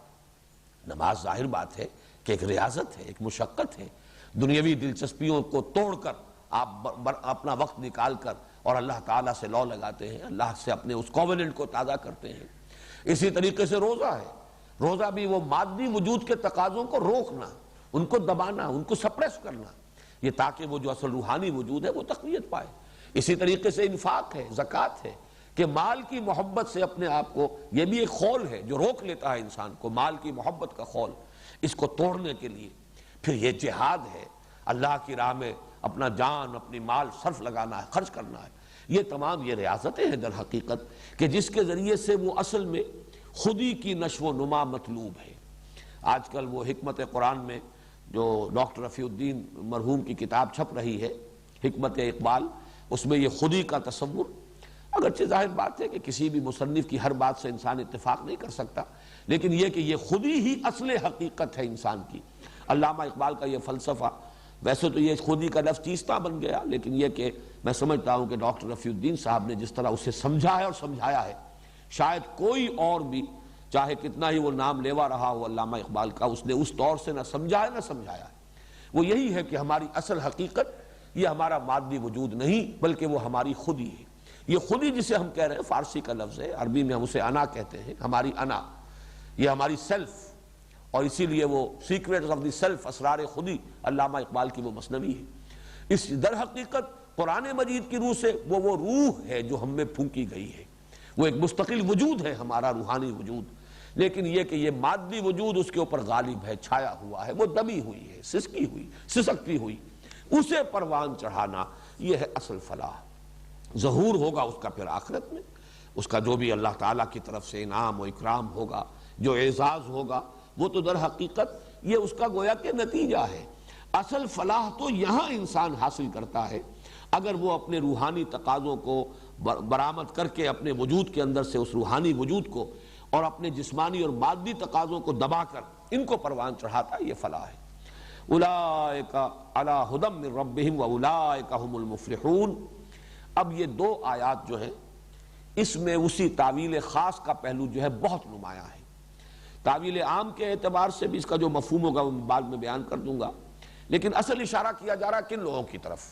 نماز ظاہر بات ہے کہ ایک ریاضت ہے، ایک مشقت ہے، دنیاوی دلچسپیوں کو توڑ کر آپ اپنا وقت نکال کر اور اللہ تعالیٰ سے لو لگاتے ہیں، اللہ سے اپنے اس کووننٹ کو تازہ کرتے ہیں۔ اسی طریقے سے روزہ ہے، روزہ بھی وہ مادی وجود کے تقاضوں کو روکنا، ان کو دبانا، ان کو سپریس کرنا، یہ تاکہ وہ جو اصل روحانی وجود ہے وہ تقویت پائے۔ اسی طریقے سے انفاق ہے، زکوٰۃ ہے، کہ مال کی محبت سے اپنے آپ کو، یہ بھی ایک خول ہے جو روک لیتا ہے انسان کو، مال کی محبت کا خول، اس کو توڑنے کے لیے۔ پھر یہ جہاد ہے، اللہ کی راہ میں اپنا جان، اپنی مال صرف لگانا ہے، خرچ کرنا ہے۔ یہ تمام یہ ریاضتیں ہیں در حقیقت کہ جس کے ذریعے سے وہ اصل میں خودی کی نشو و نما مطلوب ہے۔ آج کل وہ حکمت قرآن میں جو ڈاکٹر رفیع الدین مرحوم کی کتاب چھپ رہی ہے حکمت اقبال، اس میں یہ خودی کا تصور، اگرچہ ظاہر بات ہے کہ کسی بھی مصنف کی ہر بات سے انسان اتفاق نہیں کر سکتا، لیکن یہ کہ یہ خودی ہی اصل حقیقت ہے انسان کی۔ علامہ اقبال کا یہ فلسفہ، ویسے تو یہ خودی کا لفظ چیستہ بن گیا، لیکن یہ کہ میں سمجھتا ہوں کہ ڈاکٹر رفیع الدین صاحب نے جس طرح اسے سمجھا ہے اور سمجھایا ہے، شاید کوئی اور بھی چاہے کتنا ہی وہ نام لیوا رہا ہو علامہ اقبال کا، اس نے اس طور سے نہ سمجھا ہے نہ سمجھایا ہے۔ وہ یہی ہے کہ ہماری اصل حقیقت یہ ہمارا مادی وجود نہیں بلکہ وہ ہماری خودی ہے۔ یہ خودی جسے ہم کہہ رہے ہیں فارسی کا لفظ ہے، عربی میں ہم اسے انا کہتے ہیں، ہماری انا، یہ ہماری سیلف، اور اسی لیے وہ سیکریٹس آف دی سیلف، اسرار خودی، علامہ اقبال کی وہ مثنوی ہے۔ اس در حقیقت قرآن مجید کی روح سے وہ روح ہے جو ہم میں پھونکی گئی ہے، وہ ایک مستقل وجود ہے ہمارا روحانی وجود، لیکن یہ کہ یہ مادی وجود اس کے اوپر غالب ہے، چھایا ہوا ہے، وہ دبی ہوئی ہے، سسکی ہوئی، سسکتی ہوئی، اسے پروان چڑھانا یہ ہے اصل فلاح۔ ظہور ہوگا اس کا پھر آخرت میں، اس کا جو بھی اللہ تعالیٰ کی طرف سے انعام و اکرام ہوگا، جو اعزاز ہوگا، وہ تو در حقیقت یہ اس کا گویا کہ نتیجہ ہے۔ اصل فلاح تو یہاں انسان حاصل کرتا ہے اگر وہ اپنے روحانی تقاضوں کو برآمد کر کے اپنے وجود کے اندر سے اس روحانی وجود کو اور اپنے جسمانی اور مادی تقاضوں کو دبا کر ان کو پروان چڑھاتا ہے، یہ فلاح ہے۔ اولئک علی ھدی من ربہم واولئک ھم المفلحون۔ اب یہ دو آیات جو ہیں اس میں اسی تعویل خاص کا پہلو جو ہے بہت نمایاں ہے۔ تعویل عام کے اعتبار سے بھی اس کا جو مفہوم ہوگا وہ بعد میں بیان کر دوں گا، لیکن اصل اشارہ کیا جا رہا کن لوگوں کی طرف؟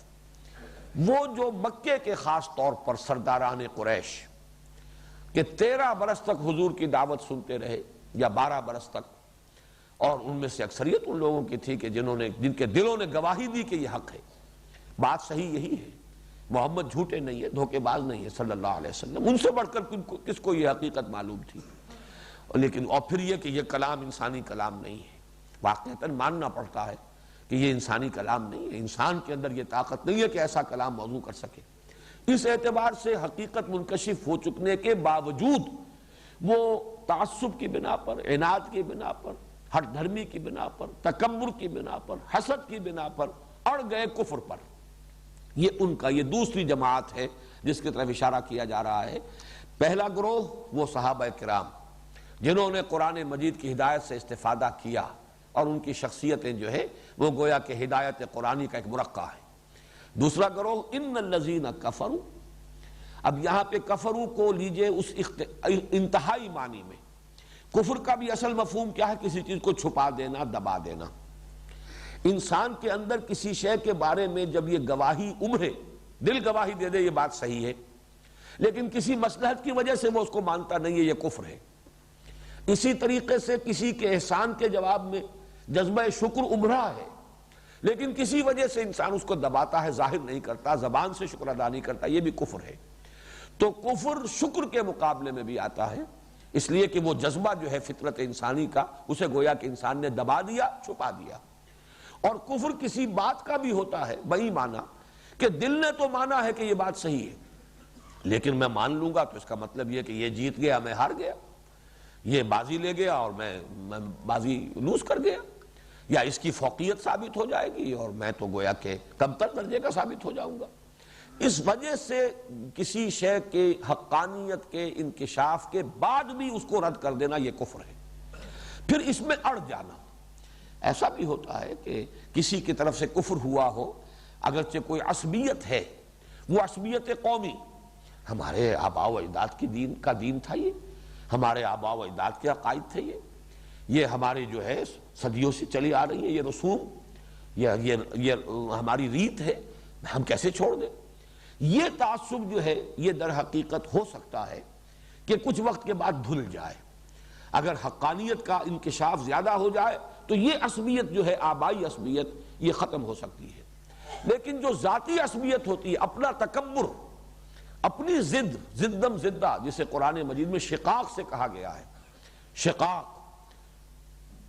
وہ جو مکے کے خاص طور پر سرداران قریش کہ 13 برس تک حضور کی دعوت سنتے رہے یا 12 برس تک، اور ان میں سے اکثریت ان لوگوں کی تھی کہ جن کے دلوں نے گواہی دی کہ یہ حق ہے، بات صحیح یہی ہے، محمد جھوٹے نہیں ہے، دھوکے باز نہیں ہے صلی اللہ علیہ وسلم، ان سے بڑھ کر کس کو یہ حقیقت معلوم تھی، لیکن اور پھر یہ کہ یہ کلام انسانی کلام نہیں ہے، واقعتاً ماننا پڑتا ہے کہ یہ انسانی کلام نہیں ہے، انسان کے اندر یہ طاقت نہیں ہے کہ ایسا کلام موضوع کر سکے۔ اس اعتبار سے حقیقت منکشف ہو چکنے کے باوجود وہ تعصب کی بنا پر، عناد کی بنا پر، ہٹ دھرمی کی بنا پر، تکبر کی بنا پر، حسد کی بنا پر اڑ گئے کفر پر۔ یہ ان کا یہ دوسری جماعت ہے جس کی طرف اشارہ کیا جا رہا ہے۔ پہلا گروہ وہ صحابہ کرام جنہوں نے قرآن مجید کی ہدایت سے استفادہ کیا، اور ان کی شخصیتیں جو ہے وہ گویا کہ ہدایت قرآنی کا ایک مرقع ہے۔ دوسرا گروہ ان الذین کفروا، اب یہاں پہ کفروا کو لیجئے اس انتہائی معنی میں۔ کفر کا بھی اصل مفہوم کیا ہے؟ کسی چیز کو چھپا دینا، دبا دینا۔ انسان کے اندر کسی شے کے بارے میں جب یہ گواہی ابھرے، دل گواہی دے دے یہ بات صحیح ہے، لیکن کسی مصلحت کی وجہ سے وہ اس کو مانتا نہیں ہے، یہ کفر ہے۔ اسی طریقے سے کسی کے احسان کے جواب میں جذبہ شکر ابھرا ہے، لیکن کسی وجہ سے انسان اس کو دباتا ہے، ظاہر نہیں کرتا، زبان سے شکر ادا نہیں کرتا، یہ بھی کفر ہے۔ تو کفر شکر کے مقابلے میں بھی آتا ہے، اس لیے کہ وہ جذبہ جو ہے فطرت انسانی کا، اسے گویا کہ انسان نے دبا دیا، چھپا دیا۔ اور کفر کسی بات کا بھی ہوتا ہے بئی معنی کہ دل نے تو مانا ہے کہ یہ بات صحیح ہے، لیکن میں مان لوں گا تو اس کا مطلب یہ کہ یہ جیت گیا، میں ہار گیا، یہ بازی لے گیا اور میں بازی لوز کر گیا، یا اس کی فوقیت ثابت ہو جائے گی اور میں تو گویا کہ کمتر درجے کا ثابت ہو جاؤں گا۔ اس وجہ سے کسی شے کے حقانیت کے انکشاف کے بعد بھی اس کو رد کر دینا یہ کفر ہے۔ پھر اس میں اڑ جانا، ایسا بھی ہوتا ہے کہ کسی کی طرف سے کفر ہوا ہو، اگرچہ کوئی عصبیت ہے، وہ عصبیت قومی، ہمارے آباء و اجداد کی دین کا دین تھا، یہ ہمارے آباء و اجداد کے عقائد تھے، یہ ہماری جو ہے صدیوں سے چلی آ رہی ہے یہ رسوم، یہ ہماری ریت ہے، ہم کیسے چھوڑ دیں؟ یہ تعصب جو ہے یہ در حقیقت ہو سکتا ہے کہ کچھ وقت کے بعد دھل جائے، اگر حقانیت کا انکشاف زیادہ ہو جائے تو یہ عصبیت جو ہے آبائی عصبیت یہ ختم ہو سکتی ہے، لیکن جو ذاتی عصبیت ہوتی ہے، اپنا تکبر، اپنی ضد، ضدم ضدہ، جسے قرآن مجید میں شقاق سے کہا گیا ہے، شقاق،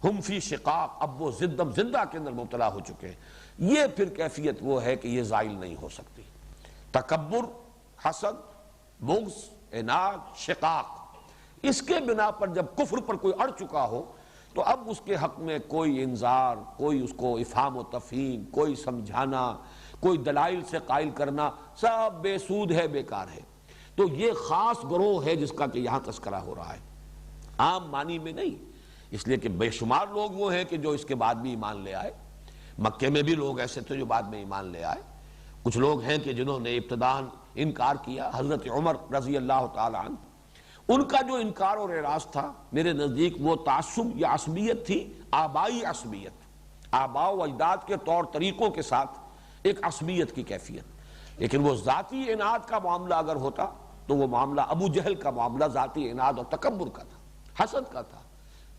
ہم فی شقاق، اب وہ ضدم ضدہ کے اندر مبتلا ہو چکے ہیں، یہ پھر کیفیت وہ ہے کہ یہ زائل نہیں ہو سکتی۔ تکبر، حسد، بغض، عناد، شقاق، اس کے بنا پر جب کفر پر کوئی اڑ چکا ہو، تو اب اس کے حق میں کوئی انذار، کوئی اس کو افہام و تفہیم، کوئی سمجھانا، کوئی دلائل سے قائل کرنا سب بے سود ہے، بیکار ہے۔ تو یہ خاص گروہ ہے جس کا کہ یہاں تذکرہ ہو رہا ہے، عام معنی میں نہیں، اس لیے کہ بے شمار لوگ وہ ہیں کہ جو اس کے بعد بھی ایمان لے آئے۔ مکے میں بھی لوگ ایسے تھے جو بعد میں ایمان لے آئے، کچھ لوگ ہیں کہ جنہوں نے ابتداءً انکار کیا۔ حضرت عمر رضی اللہ تعالی عنہ، ان کا جو انکار اور اعراض تھا میرے نزدیک وہ تعصب یا عصبیت تھی، آبائی عصبیت، آباء و اجداد کے طور طریقوں کے ساتھ ایک عصبیت کی کیفیت۔ لیکن وہ ذاتی عناد کا معاملہ اگر ہوتا تو وہ معاملہ ابو جہل کا معاملہ ذاتی عناد اور تکبر کا تھا، حسد کا تھا،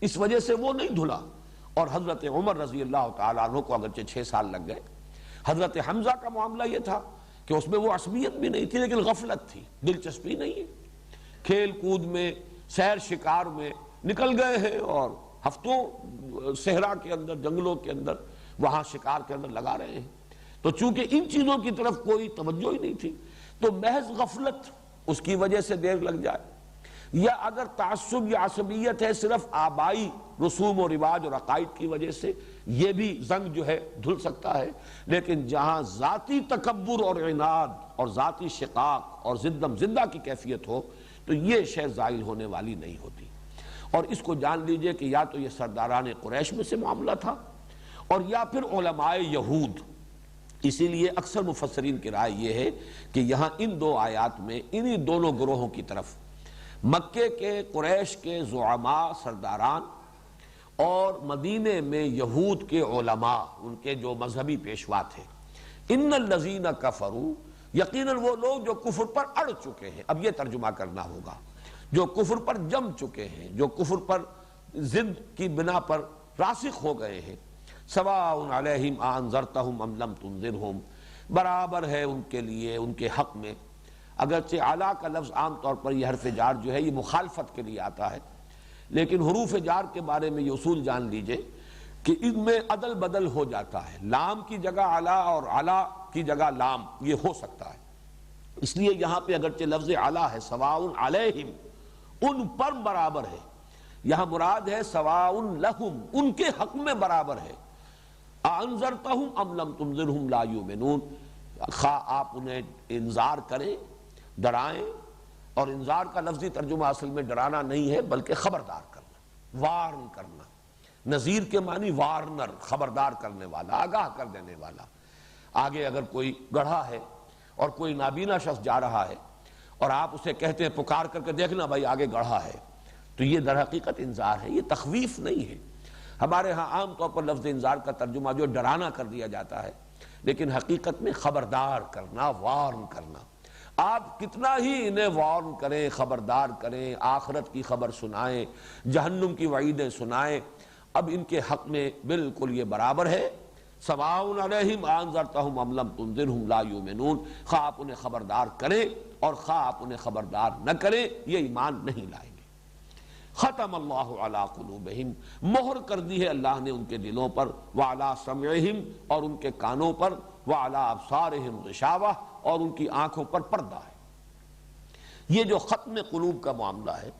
اس وجہ سے وہ نہیں دھلا۔ اور حضرت عمر رضی اللہ تعالیٰ عنہ کو اگرچہ 6 سال لگ گئے۔ حضرت حمزہ کا معاملہ یہ تھا کہ اس میں وہ عصبیت بھی نہیں تھی لیکن غفلت تھی، دلچسپی نہیں ہے، کھیل کود میں، سیر شکار میں نکل گئے ہیں اور ہفتوں صحرا کے اندر، جنگلوں کے اندر، وہاں شکار کے اندر لگا رہے ہیں۔ تو چونکہ ان چیزوں کی طرف کوئی توجہ ہی نہیں تھی تو محض غفلت اس کی وجہ سے دیر لگ جائے، یا اگر تعصب یا عصبیت ہے صرف آبائی رسوم و رواج اور عقائد کی وجہ سے، یہ بھی زنگ جو ہے دھل سکتا ہے۔ لیکن جہاں ذاتی تکبر اور عناد اور ذاتی شقاق اور زدم زدہ کی کیفیت ہو تو یہ شے زائل ہونے والی نہیں ہوتی۔ اور اس کو جان لیجئے کہ یا تو یہ سرداران قریش میں سے معاملہ تھا اور یا پھر علماء یہود۔ اسی لیے اکثر مفسرین کی رائے یہ ہے کہ یہاں ان 2 آیات میں انہی دونوں گروہوں کی طرف، مکے کے قریش کے زعماء سرداران اور مدینے میں یہود کے علماء، ان کے جو مذہبی پیشوا تھے، ان الذین کفروا، یقیناً وہ لوگ جو کفر پر اڑ چکے ہیں، اب یہ ترجمہ کرنا ہوگا، جو کفر پر جم چکے ہیں، جو کفر پر ضد کی بنا پر راسخ ہو گئے ہیں، سواء علیہم انذرتہم ام لم تنذرہم، برابر ہے ان کے لیے، ان کے حق میں۔ اگرچہ اعلیٰ کا لفظ عام طور پر یہ حرف جار جو ہے یہ مخالفت کے لیے آتا ہے، لیکن حروف جار کے بارے میں یہ اصول جان لیجئے کہ ان میں عدل بدل ہو جاتا ہے، لام کی جگہ اعلیٰ اور اعلیٰ کی جگہ لام، یہ ہو سکتا ہے۔ اس لیے یہاں پہ اگرچہ لفظ اعلیٰ ہے، سواء علیہم، ان پر برابر ہے، یہاں مراد ہے سواء لہم، ان کے حق میں برابر ہے۔ انذرتہم ام لم تنذرہم لا یؤمنون، خواہ آپ انہیں انذار کریں، ڈرائیں، اور انذار کا لفظی ترجمہ اصل میں ڈرانا نہیں ہے بلکہ خبردار کرنا، وارن کرنا۔ نذیر کے معنی وارنر، خبردار کرنے والا، آگاہ کر دینے والا۔ آگے اگر کوئی گڑھا ہے اور کوئی نابینا شخص جا رہا ہے اور آپ اسے کہتے ہیں پکار کر کے دیکھنا بھائی آگے گڑھا ہے، تو یہ در حقیقت انذار ہے، یہ تخویف نہیں ہے۔ ہمارے ہاں عام طور پر لفظ انذار کا ترجمہ جو ڈرانا کر دیا جاتا ہے، لیکن حقیقت میں خبردار کرنا، وارن کرنا۔ آپ کتنا ہی انہیں وارن کریں، خبردار کریں، آخرت کی خبر سنائیں، جہنم کی وعیدیں سنائیں، اب ان کے حق میں بالکل یہ برابر ہے۔ سواء علیہم انذرتہم ام لم تنذرہم لا یؤمنون، خواہ آپ انہیں خبردار کریں اور خواہ آپ انہیں خبردار نہ کریں، یہ ایمان نہیں لائیں گے۔ ختم اللہ علی قلوبہم، مہر کر دی ہے اللہ نے ان کے دلوں پر، وعلی سمعہم، اور ان کے کانوں پر، وعلی ابصارہم غشاوہ، اور ان کی آنکھوں پر پردہ ہے۔ یہ جو ختم قلوب کا معاملہ ہے،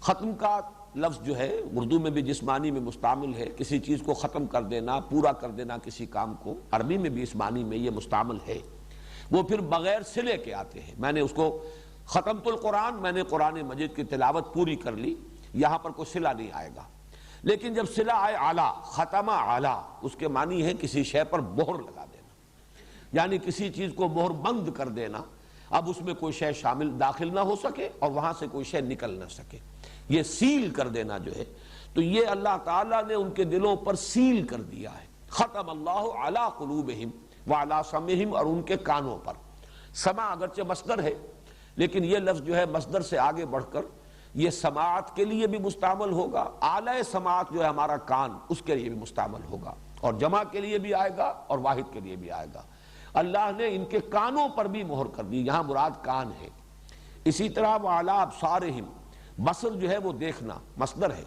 ختم کا لفظ جو ہے اردو میں بھی جس معنی میں مستعمل ہے، کسی چیز کو ختم کر دینا، پورا کر دینا کسی کام کو، عربی میں بھی اس معنی میں یہ مستعمل ہے۔ وہ پھر بغیر صلے کے آتے ہیں، میں نے اس کو ختمت القرآن، میں نے قرآن مجید کی تلاوت پوری کر لی، یہاں پر کوئی صلہ نہیں آئے گا۔ لیکن جب صلہ آئے اعلیٰ، ختم اعلیٰ، اس کے معنی ہے کسی شے پر مہر لگا دینا، یعنی کسی چیز کو مہر بند کر دینا، اب اس میں کوئی شے شامل داخل نہ ہو سکے اور وہاں سے کوئی شے نکل نہ سکے، یہ سیل کر دینا جو ہے، تو یہ اللہ تعالیٰ نے ان کے دلوں پر سیل کر دیا ہے۔ ختم اللہ علی قلوبہم وعلی سمعہم، اور ان کے کانوں پر۔ سمع اگرچہ مصدر ہے لیکن یہ لفظ جو ہے مصدر سے آگے بڑھ کر یہ سماعت کے لیے بھی مستعمل ہوگا، اعلی سماعت جو ہے ہمارا کان، اس کے لیے بھی مستعمل ہوگا، اور جمع کے لیے بھی آئے گا اور واحد کے لیے بھی آئے گا۔ اللہ نے ان کے کانوں پر بھی مہر کر دی، یہاں مراد کان ہے۔ اسی طرح وعلی ابصارہم، بصر جو ہے وہ دیکھنا مصدر ہے،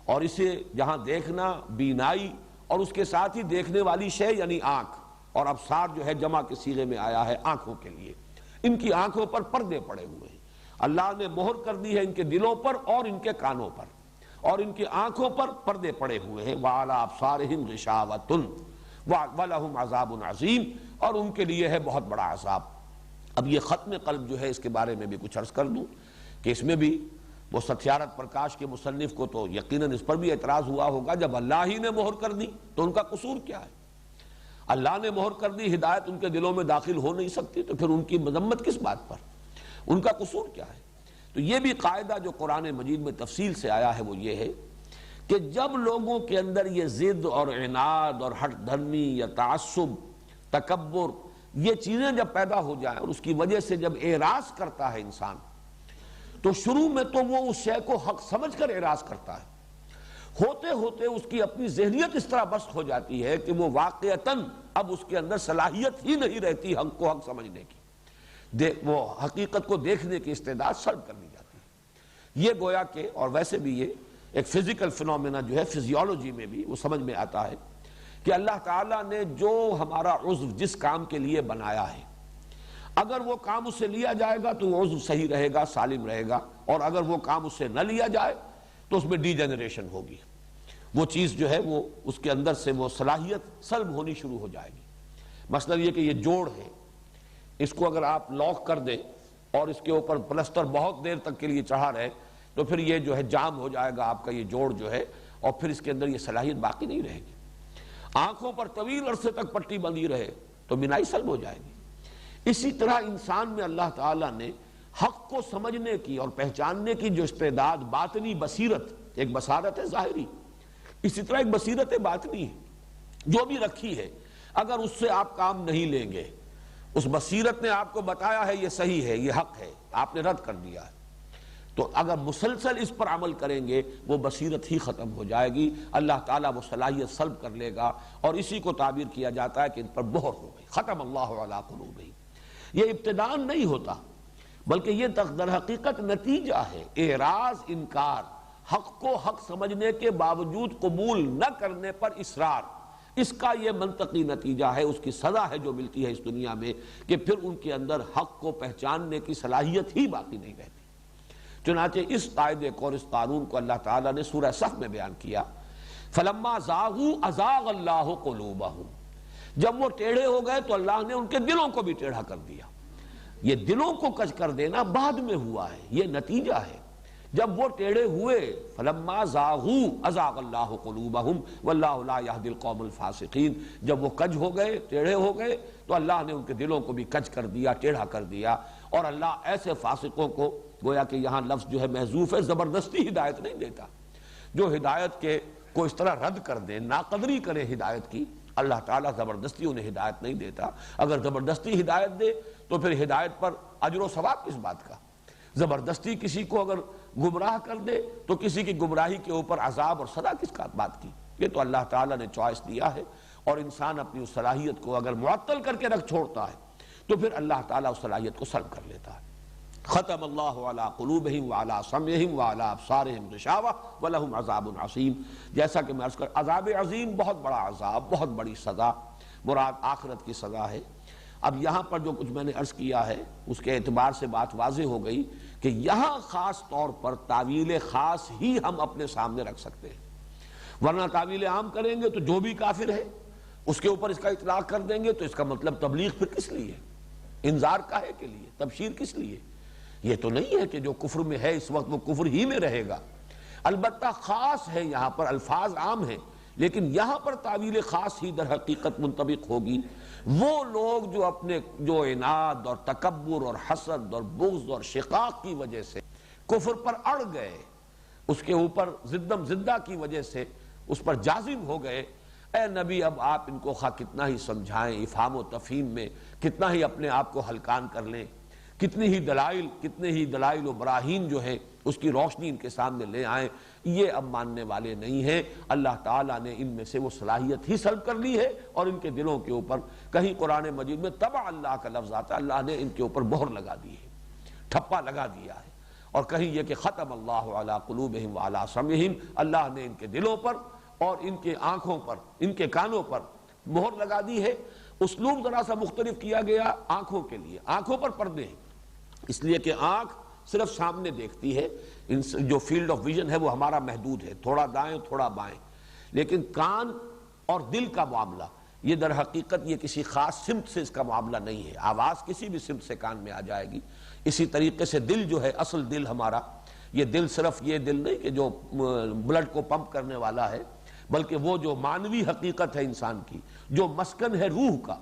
اور اسے جہاں دیکھنا، بینائی، اور اس کے ساتھ ہی دیکھنے والی شے یعنی آنکھ، اور ابصار جو ہے جمع کے صیغے میں آیا ہے آنکھوں کے لیے، ان کی آنکھوں پر پردے پڑے ہوئے ہیں۔ اللہ نے مہر کر دی ہے ان کے دلوں پر اور ان کے کانوں پر۔ اور ان کی آنکھوں پر پردے پڑے ہوئے ہیں، وَعَلَىٰ أَبْصَارِهِمْ غِشَاوَةٌ وَلَهُمْ عَذَابٌ عَظِيمٌ، اور ان کے لیے ہے بہت بڑا عذاب۔ اب یہ ختم قلب جو ہے اس کے بارے میں بھی کچھ عرض کر دوں کہ اس میں بھی وہ ستیارت پرکاش کے مصنف کو تو یقیناً اس پر بھی اعتراض ہوا ہوگا، جب اللہ ہی نے مہر کر دی تو ان کا قصور کیا ہے؟ اللہ نے مہر کر دی، ہدایت ان کے دلوں میں داخل ہو نہیں سکتی، تو پھر ان کی مذمت کس بات پر؟ ان کا قصور کیا ہے؟ تو یہ بھی قاعدہ جو قرآن مجید میں تفصیل سے آیا ہے وہ یہ ہے کہ جب لوگوں کے اندر یہ ضد اور عناد اور ہٹ دھرمی یا تعصب، تکبر، یہ چیزیں جب پیدا ہو جائیں اور اس کی وجہ سے جب اعراض کرتا ہے انسان، تو شروع میں تو وہ اس شے کو حق سمجھ کر اعراض کرتا ہے، ہوتے ہوتے اس کی اپنی ذہنیت اس طرح بست ہو جاتی ہے کہ وہ واقعتاً اب اس کے اندر صلاحیت ہی نہیں رہتی حق کو حق سمجھنے کی، وہ حقیقت کو دیکھنے کی استعداد سلب کر لی جاتی ہے۔ یہ گویا کہ، اور ویسے بھی یہ ایک فزیکل فنومینا جو ہے فزیولوجی میں بھی وہ سمجھ میں آتا ہے کہ اللہ تعالیٰ نے جو ہمارا عضو جس کام کے لیے بنایا ہے، اگر وہ کام اس سے لیا جائے گا تو وہ عضو صحیح رہے گا، سالم رہے گا، اور اگر وہ کام اس سے نہ لیا جائے تو اس میں ڈی جنریشن ہوگی، وہ چیز جو ہے وہ اس کے اندر سے وہ صلاحیت سلب ہونی شروع ہو جائے گی۔ مثلا یہ کہ یہ جوڑ ہے، اس کو اگر آپ لاک کر دیں اور اس کے اوپر پلسٹر بہت دیر تک کے لیے چڑھا رہے تو پھر یہ جو ہے جام ہو جائے گا آپ کا یہ جوڑ جو ہے، اور پھر اس کے اندر یہ صلاحیت باقی نہیں رہے گی۔ آنکھوں پر طویل عرصے تک پٹی بندھی رہے تو بینائی سلب ہو جائے گی۔ اسی طرح انسان میں اللہ تعالیٰ نے حق کو سمجھنے کی اور پہچاننے کی جو استعداد، باطنی بصیرت، ایک بصارت ہے ظاہری، اسی طرح ایک بصیرت باطنی ہے جو بھی رکھی ہے، اگر اس سے آپ کام نہیں لیں گے، اس بصیرت نے آپ کو بتایا ہے یہ صحیح ہے، یہ حق ہے، آپ نے رد کر دیا ہے، تو اگر مسلسل اس پر عمل کریں گے وہ بصیرت ہی ختم ہو جائے گی، اللہ تعالیٰ وہ صلاحیت سلب کر لے گا، اور اسی کو تعبیر کیا جاتا ہے کہ ان پر مہر ہو گئی، ختم اللہ علی قلوبہم۔ یہ ابتداء نہیں ہوتا بلکہ یہ در حقیقت نتیجہ ہے، اعراض، انکار، حق کو حق سمجھنے کے باوجود قبول نہ کرنے پر اصرار، اس کا یہ منطقی نتیجہ ہے، اس کی سزا ہے جو ملتی ہے اس دنیا میں، کہ پھر ان کے اندر حق کو پہچاننے کی صلاحیت ہی باقی نہیں رہتی۔ چنانچہ اس قاعدے کو اور اس قانون کو اللہ تعالیٰ نے سورہ صف میں بیان کیا، فَلَمَّا زَاغُوا أَزَاغَ اللَّهُ قُلُوبَهُمْ، جب وہ ٹیڑھے ہو گئے تو اللہ نے ان کے دلوں کو بھی ٹیڑھا کر دیا۔ یہ دلوں کو کج کر دینا بعد میں ہوا ہے، یہ نتیجہ ہے۔ جب وہ ٹیڑھے ہوئے، فَلَمَّا زَاغُوا أَزَاغَ اللَّهُ قُلُوبَهُمْ وَاللَّهُ لَا يَهْدِي الْقَوْمَ الْفَاسِقِينَ، جب وہ کج ہو گئے، ٹیڑھے ہو گئے، تو اللہ نے ان کے دلوں کو بھی کج کر دیا، ٹیڑھا کر دیا، اور اللہ ایسے فاسقوں کو، گویا کہ یہاں لفظ جو ہے محذوف ہے، زبردستی ہدایت نہیں دیتا، جو ہدایت کے کو اس طرح رد کر دے، ناقدری کرے ہدایت کی، اللہ تعالیٰ زبردستی انہیں ہدایت نہیں دیتا۔ اگر زبردستی ہدایت دے تو پھر ہدایت پر اجر و ثواب کس بات کا؟ زبردستی کسی کو اگر گمراہ کر دے تو کسی کی گمراہی کے اوپر عذاب اور سزا کس کا بات کی؟ یہ تو اللہ تعالیٰ نے چوائس دیا ہے، اور انسان اپنی اس صلاحیت کو اگر معطل کر کے رکھ چھوڑتا ہے تو پھر اللہ تعالیٰ اس صلاحیت کو سلب کر لیتا ہے۔ ختم اللہ علی قلوبہم وعلی سمعہم وعلی ابصارہم غشاوہ ولہم عذاب عظیم، جیسا کہ میں عرض کر، عذاب عظیم بہت بڑا عذاب، بہت بڑی سزا، مراد آخرت کی سزا ہے۔ اب یہاں پر جو کچھ میں نے عرض کیا ہے اس کے اعتبار سے بات واضح ہو گئی کہ یہاں خاص طور پر تعویل خاص ہی ہم اپنے سامنے رکھ سکتے ہیں، ورنہ تعویل عام کریں گے تو جو بھی کافر ہے اس کے اوپر اس کا اطلاق کر دیں گے، تو اس کا مطلب تبلیغ پھر کس لیے؟ انذار کاہے کے لیے؟ تبشیر کس لیے؟ یہ تو نہیں ہے کہ جو کفر میں ہے اس وقت وہ کفر ہی میں رہے گا، البتہ خاص ہے، یہاں پر الفاظ عام ہیں لیکن یہاں پر تعویل خاص ہی در حقیقت منطبق ہوگی۔ وہ لوگ جو اپنے جو عناد اور تکبر اور حسد اور بغض اور شقاق کی وجہ سے کفر پر اڑ گئے، اس کے اوپر زدم زدہ کی وجہ سے اس پر جازم ہو گئے، اے نبی اب آپ ان کو خواہ کتنا ہی سمجھائیں، افہام و تفہیم میں کتنا ہی اپنے آپ کو ہلکان کر لیں، کتنے ہی دلائل و براہین جو ہے اس کی روشنی ان کے سامنے لے آئیں، یہ اب ماننے والے نہیں ہیں۔ اللہ تعالیٰ نے ان میں سے وہ صلاحیت ہی سلب کر لی ہے، اور ان کے دلوں کے اوپر، کہیں قرآن مجید میں طبع اللہ کا لفظ آتا ہے، اللہ نے ان کے اوپر مہر لگا دی ہے، ٹھپا لگا دیا ہے، اور کہیں یہ کہ ختم اللہ علی قلوبہم وعلی سمعہم، اللہ نے ان کے دلوں پر اور ان کے آنکھوں پر، ان کے کانوں پر مہر لگا دی ہے۔ اسلوب ذرا سا مختلف کیا گیا آنکھوں کے لیے، آنکھوں پر پردے ہیں، اس لیے کہ آنکھ صرف سامنے دیکھتی ہے، جو فیلڈ آف ویژن ہے وہ ہمارا محدود ہے، تھوڑا دائیں تھوڑا بائیں، لیکن کان اور دل کا معاملہ یہ در حقیقت یہ کسی خاص سمت سے اس کا معاملہ نہیں ہے، آواز کسی بھی سمت سے کان میں آ جائے گی۔ اسی طریقے سے دل جو ہے، اصل دل ہمارا، یہ دل صرف یہ دل نہیں کہ جو بلڈ کو پمپ کرنے والا ہے، بلکہ وہ جو معنوی حقیقت ہے انسان کی، جو مسکن ہے روح کا،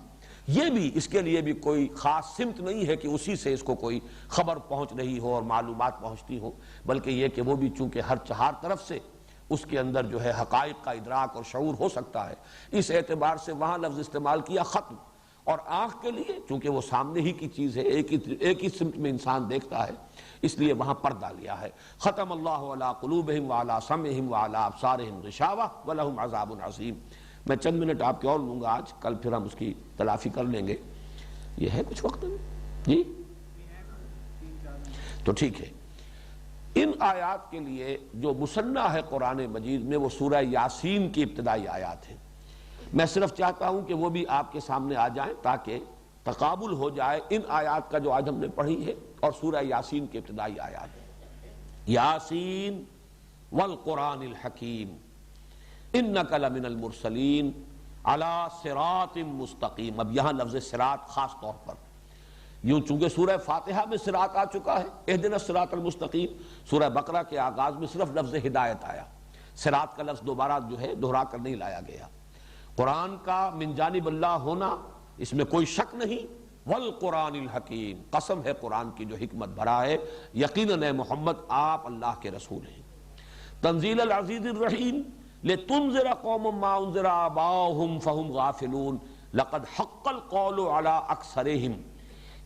یہ بھی اس کے لیے بھی کوئی خاص سمت نہیں ہے کہ اسی سے اس کو کوئی خبر پہنچ رہی ہو اور معلومات پہنچتی ہو، بلکہ یہ کہ وہ بھی چونکہ ہر طرف سے اس کے اندر جو ہے حقائق کا ادراک اور شعور ہو سکتا ہے، اس اعتبار سے وہاں لفظ استعمال کیا ختم۔ اور آنکھ کے لیے چونکہ وہ سامنے ہی کی چیز ہے، ایک ہی سمت میں انسان دیکھتا ہے، اس لیے وہاں پردہ لیا ہے۔ ختم اللہ علی قلوبہم وعلی سمعہم وعلی ابصارہم غشاوہ ولہم عذاب عظیم۔ میں چند منٹ آپ کے اور لوں گا آج، کل پھر ہم اس کی تلافی کر لیں گے۔ یہ ہے کچھ وقت میں جی تو ٹھیک ہے۔ ان آیات کے لیے جو مصنف ہے قرآن مجید میں وہ سورہ یاسین کی ابتدائی آیات ہیں۔ میں صرف چاہتا ہوں کہ وہ بھی آپ کے سامنے آ جائیں تاکہ تقابل ہو جائے ان آیات کا جو آج ہم نے پڑھی ہے اور سورہ یاسین کی ابتدائی آیات۔ یاسین والقرآن الحکیم انک لمن المرسلین علی صراط مستقیم۔ اب یہاں لفظ صراط خاص طور پر، یوں چونکہ سورہ فاتحہ میں صراط آ چکا ہے، اہدنا الصراط المستقیم، سورہ بقرہ کے آغاز میں صرف لفظ ہدایت آیا، صراط کا لفظ دوبارہ جو ہے دہرا کر نہیں لایا گیا۔ قرآن کا من جانب اللہ ہونا اس میں کوئی شک نہیں، والقرآن الحکیم، قسم ہے قرآن کی جو حکمت بھرا ہے، یقیناً اے محمد آپ اللہ کے رسول ہیں۔ تنزیل العزیز الرحیم لتنذر قوم ما انذر آباؤہم فہم غافلون لقد حق القول علی اکثرہم۔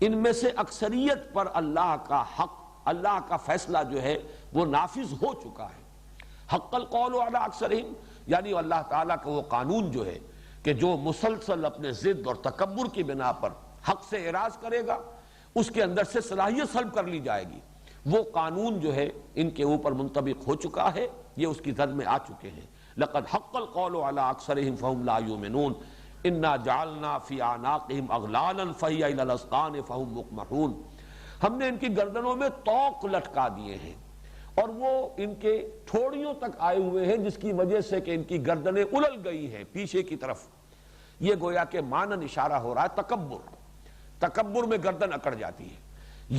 ان میں سے اکثریت پر اللہ کا حق، اللہ کا فیصلہ جو ہے وہ نافذ ہو چکا ہے۔ حق القول علی اکثرہم یعنی اللہ تعالیٰ کا وہ قانون جو ہے کہ جو مسلسل اپنے ضد اور تکبر کی بنا پر حق سے اعراض کرے گا اس کے اندر سے صلاحیت سلب کر لی جائے گی، وہ قانون جو ہے ان کے اوپر منطبق ہو چکا ہے، یہ اس کی زد میں آ چکے ہیں۔ لقد حق القول علی اکثرہم فہم لا یؤمنون انا جعلنا فی اعناقہم اغلالا فہی الی الاذقان فہم مقمحون۔ ہم نے ان کی گردنوں میں طوق لٹکا دیے ہیں اور وہ ان کے ٹھوڑیوں تک آئے ہوئے ہیں، جس کی وجہ سے کہ ان کی گردنیں الل گئی ہیں پیچھے کی طرف۔ یہ گویا کہ مانن اشارہ ہو رہا ہے تکبر میں گردن اکڑ جاتی ہے۔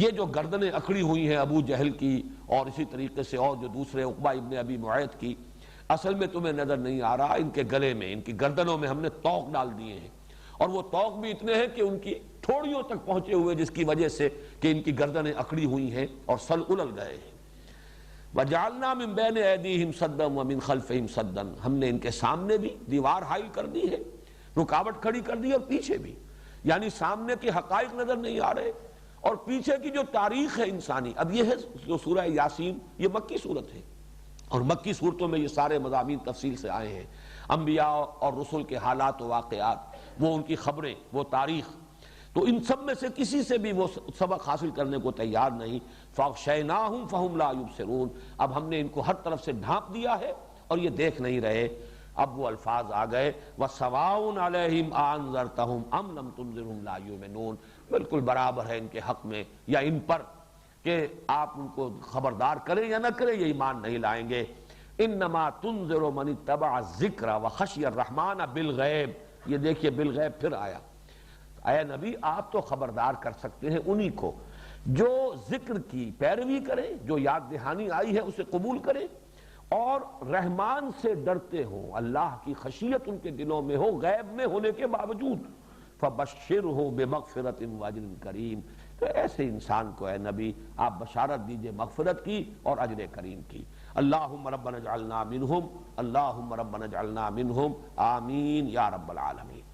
یہ جو گردنیں اکڑی ہوئی ہیں ابو جہل کی اور اسی طریقے سے اور جو دوسرے عقبہ ابن ابی معیط کی، اصل میں تمہیں نظر نہیں آ رہا، ان کے گلے میں، ان کی گردنوں میں ہم نے طوق ڈال دیے ہیں، اور وہ طوق بھی اتنے ہیں کہ ان کی ٹھوڑیوں تک پہنچے ہوئے، جس کی وجہ سے کہ ان کی گردنیں اکڑی ہوئی ہیں اور سل الل گئے ہیں۔ وَجَعَلْنَا مِن بَيْنِ أَيْدِيهِمْ سَدًّا وَمِن خَلْفِهِمْ سَدًّا، ہم نے ان کے سامنے بھی دیوار حائل کر دی ہے، رکاوٹ کھڑی کر دی، اور پیچھے بھی، یعنی سامنے کے حقائق نظر نہیں آ رہے اور پیچھے کی جو تاریخ ہے انسانی۔ اب یہ ہے جو سورہ یاسین، یہ مکی صورت ہے، اور مکی صورتوں میں یہ سارے مضامین تفصیل سے آئے ہیں، انبیاء اور رسل کے حالات و واقعات، وہ ان کی خبریں، وہ تاریخ، تو ان سب میں سے کسی سے بھی وہ سبق حاصل کرنے کو تیار نہیں۔ فَأَغْشَيْنَاهُمْ فَهُمْ لَا يُبْصِرُونَ، اب ہم نے ان کو ہر طرف سے ڈھانپ دیا ہے اور یہ دیکھ نہیں رہے۔ اب وہ الفاظ آ گئے وَسَوَاءٌ عَلَيْهِمْ أَأَنذَرْتَهُمْ أَمْ لَمْ تُنذِرْهُمْ لَا يُؤْمِنُونَ، بالکل برابر ہے ان کے حق میں یا ان پر کہ آپ ان کو خبردار کریں یا نہ کریں، یہ ایمان نہیں لائیں گے۔ انما تنذر من اتبع الذکر وخشی الرحمن بالغیب، یہ دیکھیے بالغیب پھر آیا۔ اے نبی آپ تو خبردار کر سکتے ہیں انہی کو جو ذکر کی پیروی کرے، جو یاد دہانی آئی ہے اسے قبول کرے اور رحمان سے ڈرتے ہوں، اللہ کی خشیت ان کے دلوں میں ہو غیب میں ہونے کے باوجود۔ فَبَشِّرْهُ بِمَغْفِرَةٍ وَأَجْرٍ كَرِيمٍ، تو ایسے انسان کو اے نبی آپ بشارت دیجئے مغفرت کی اور اجر کریم کی۔ اللہم ربنا اجعلنا منہم، اللہم ربنا اجعلنا منہم، آمین یا رب العالمین۔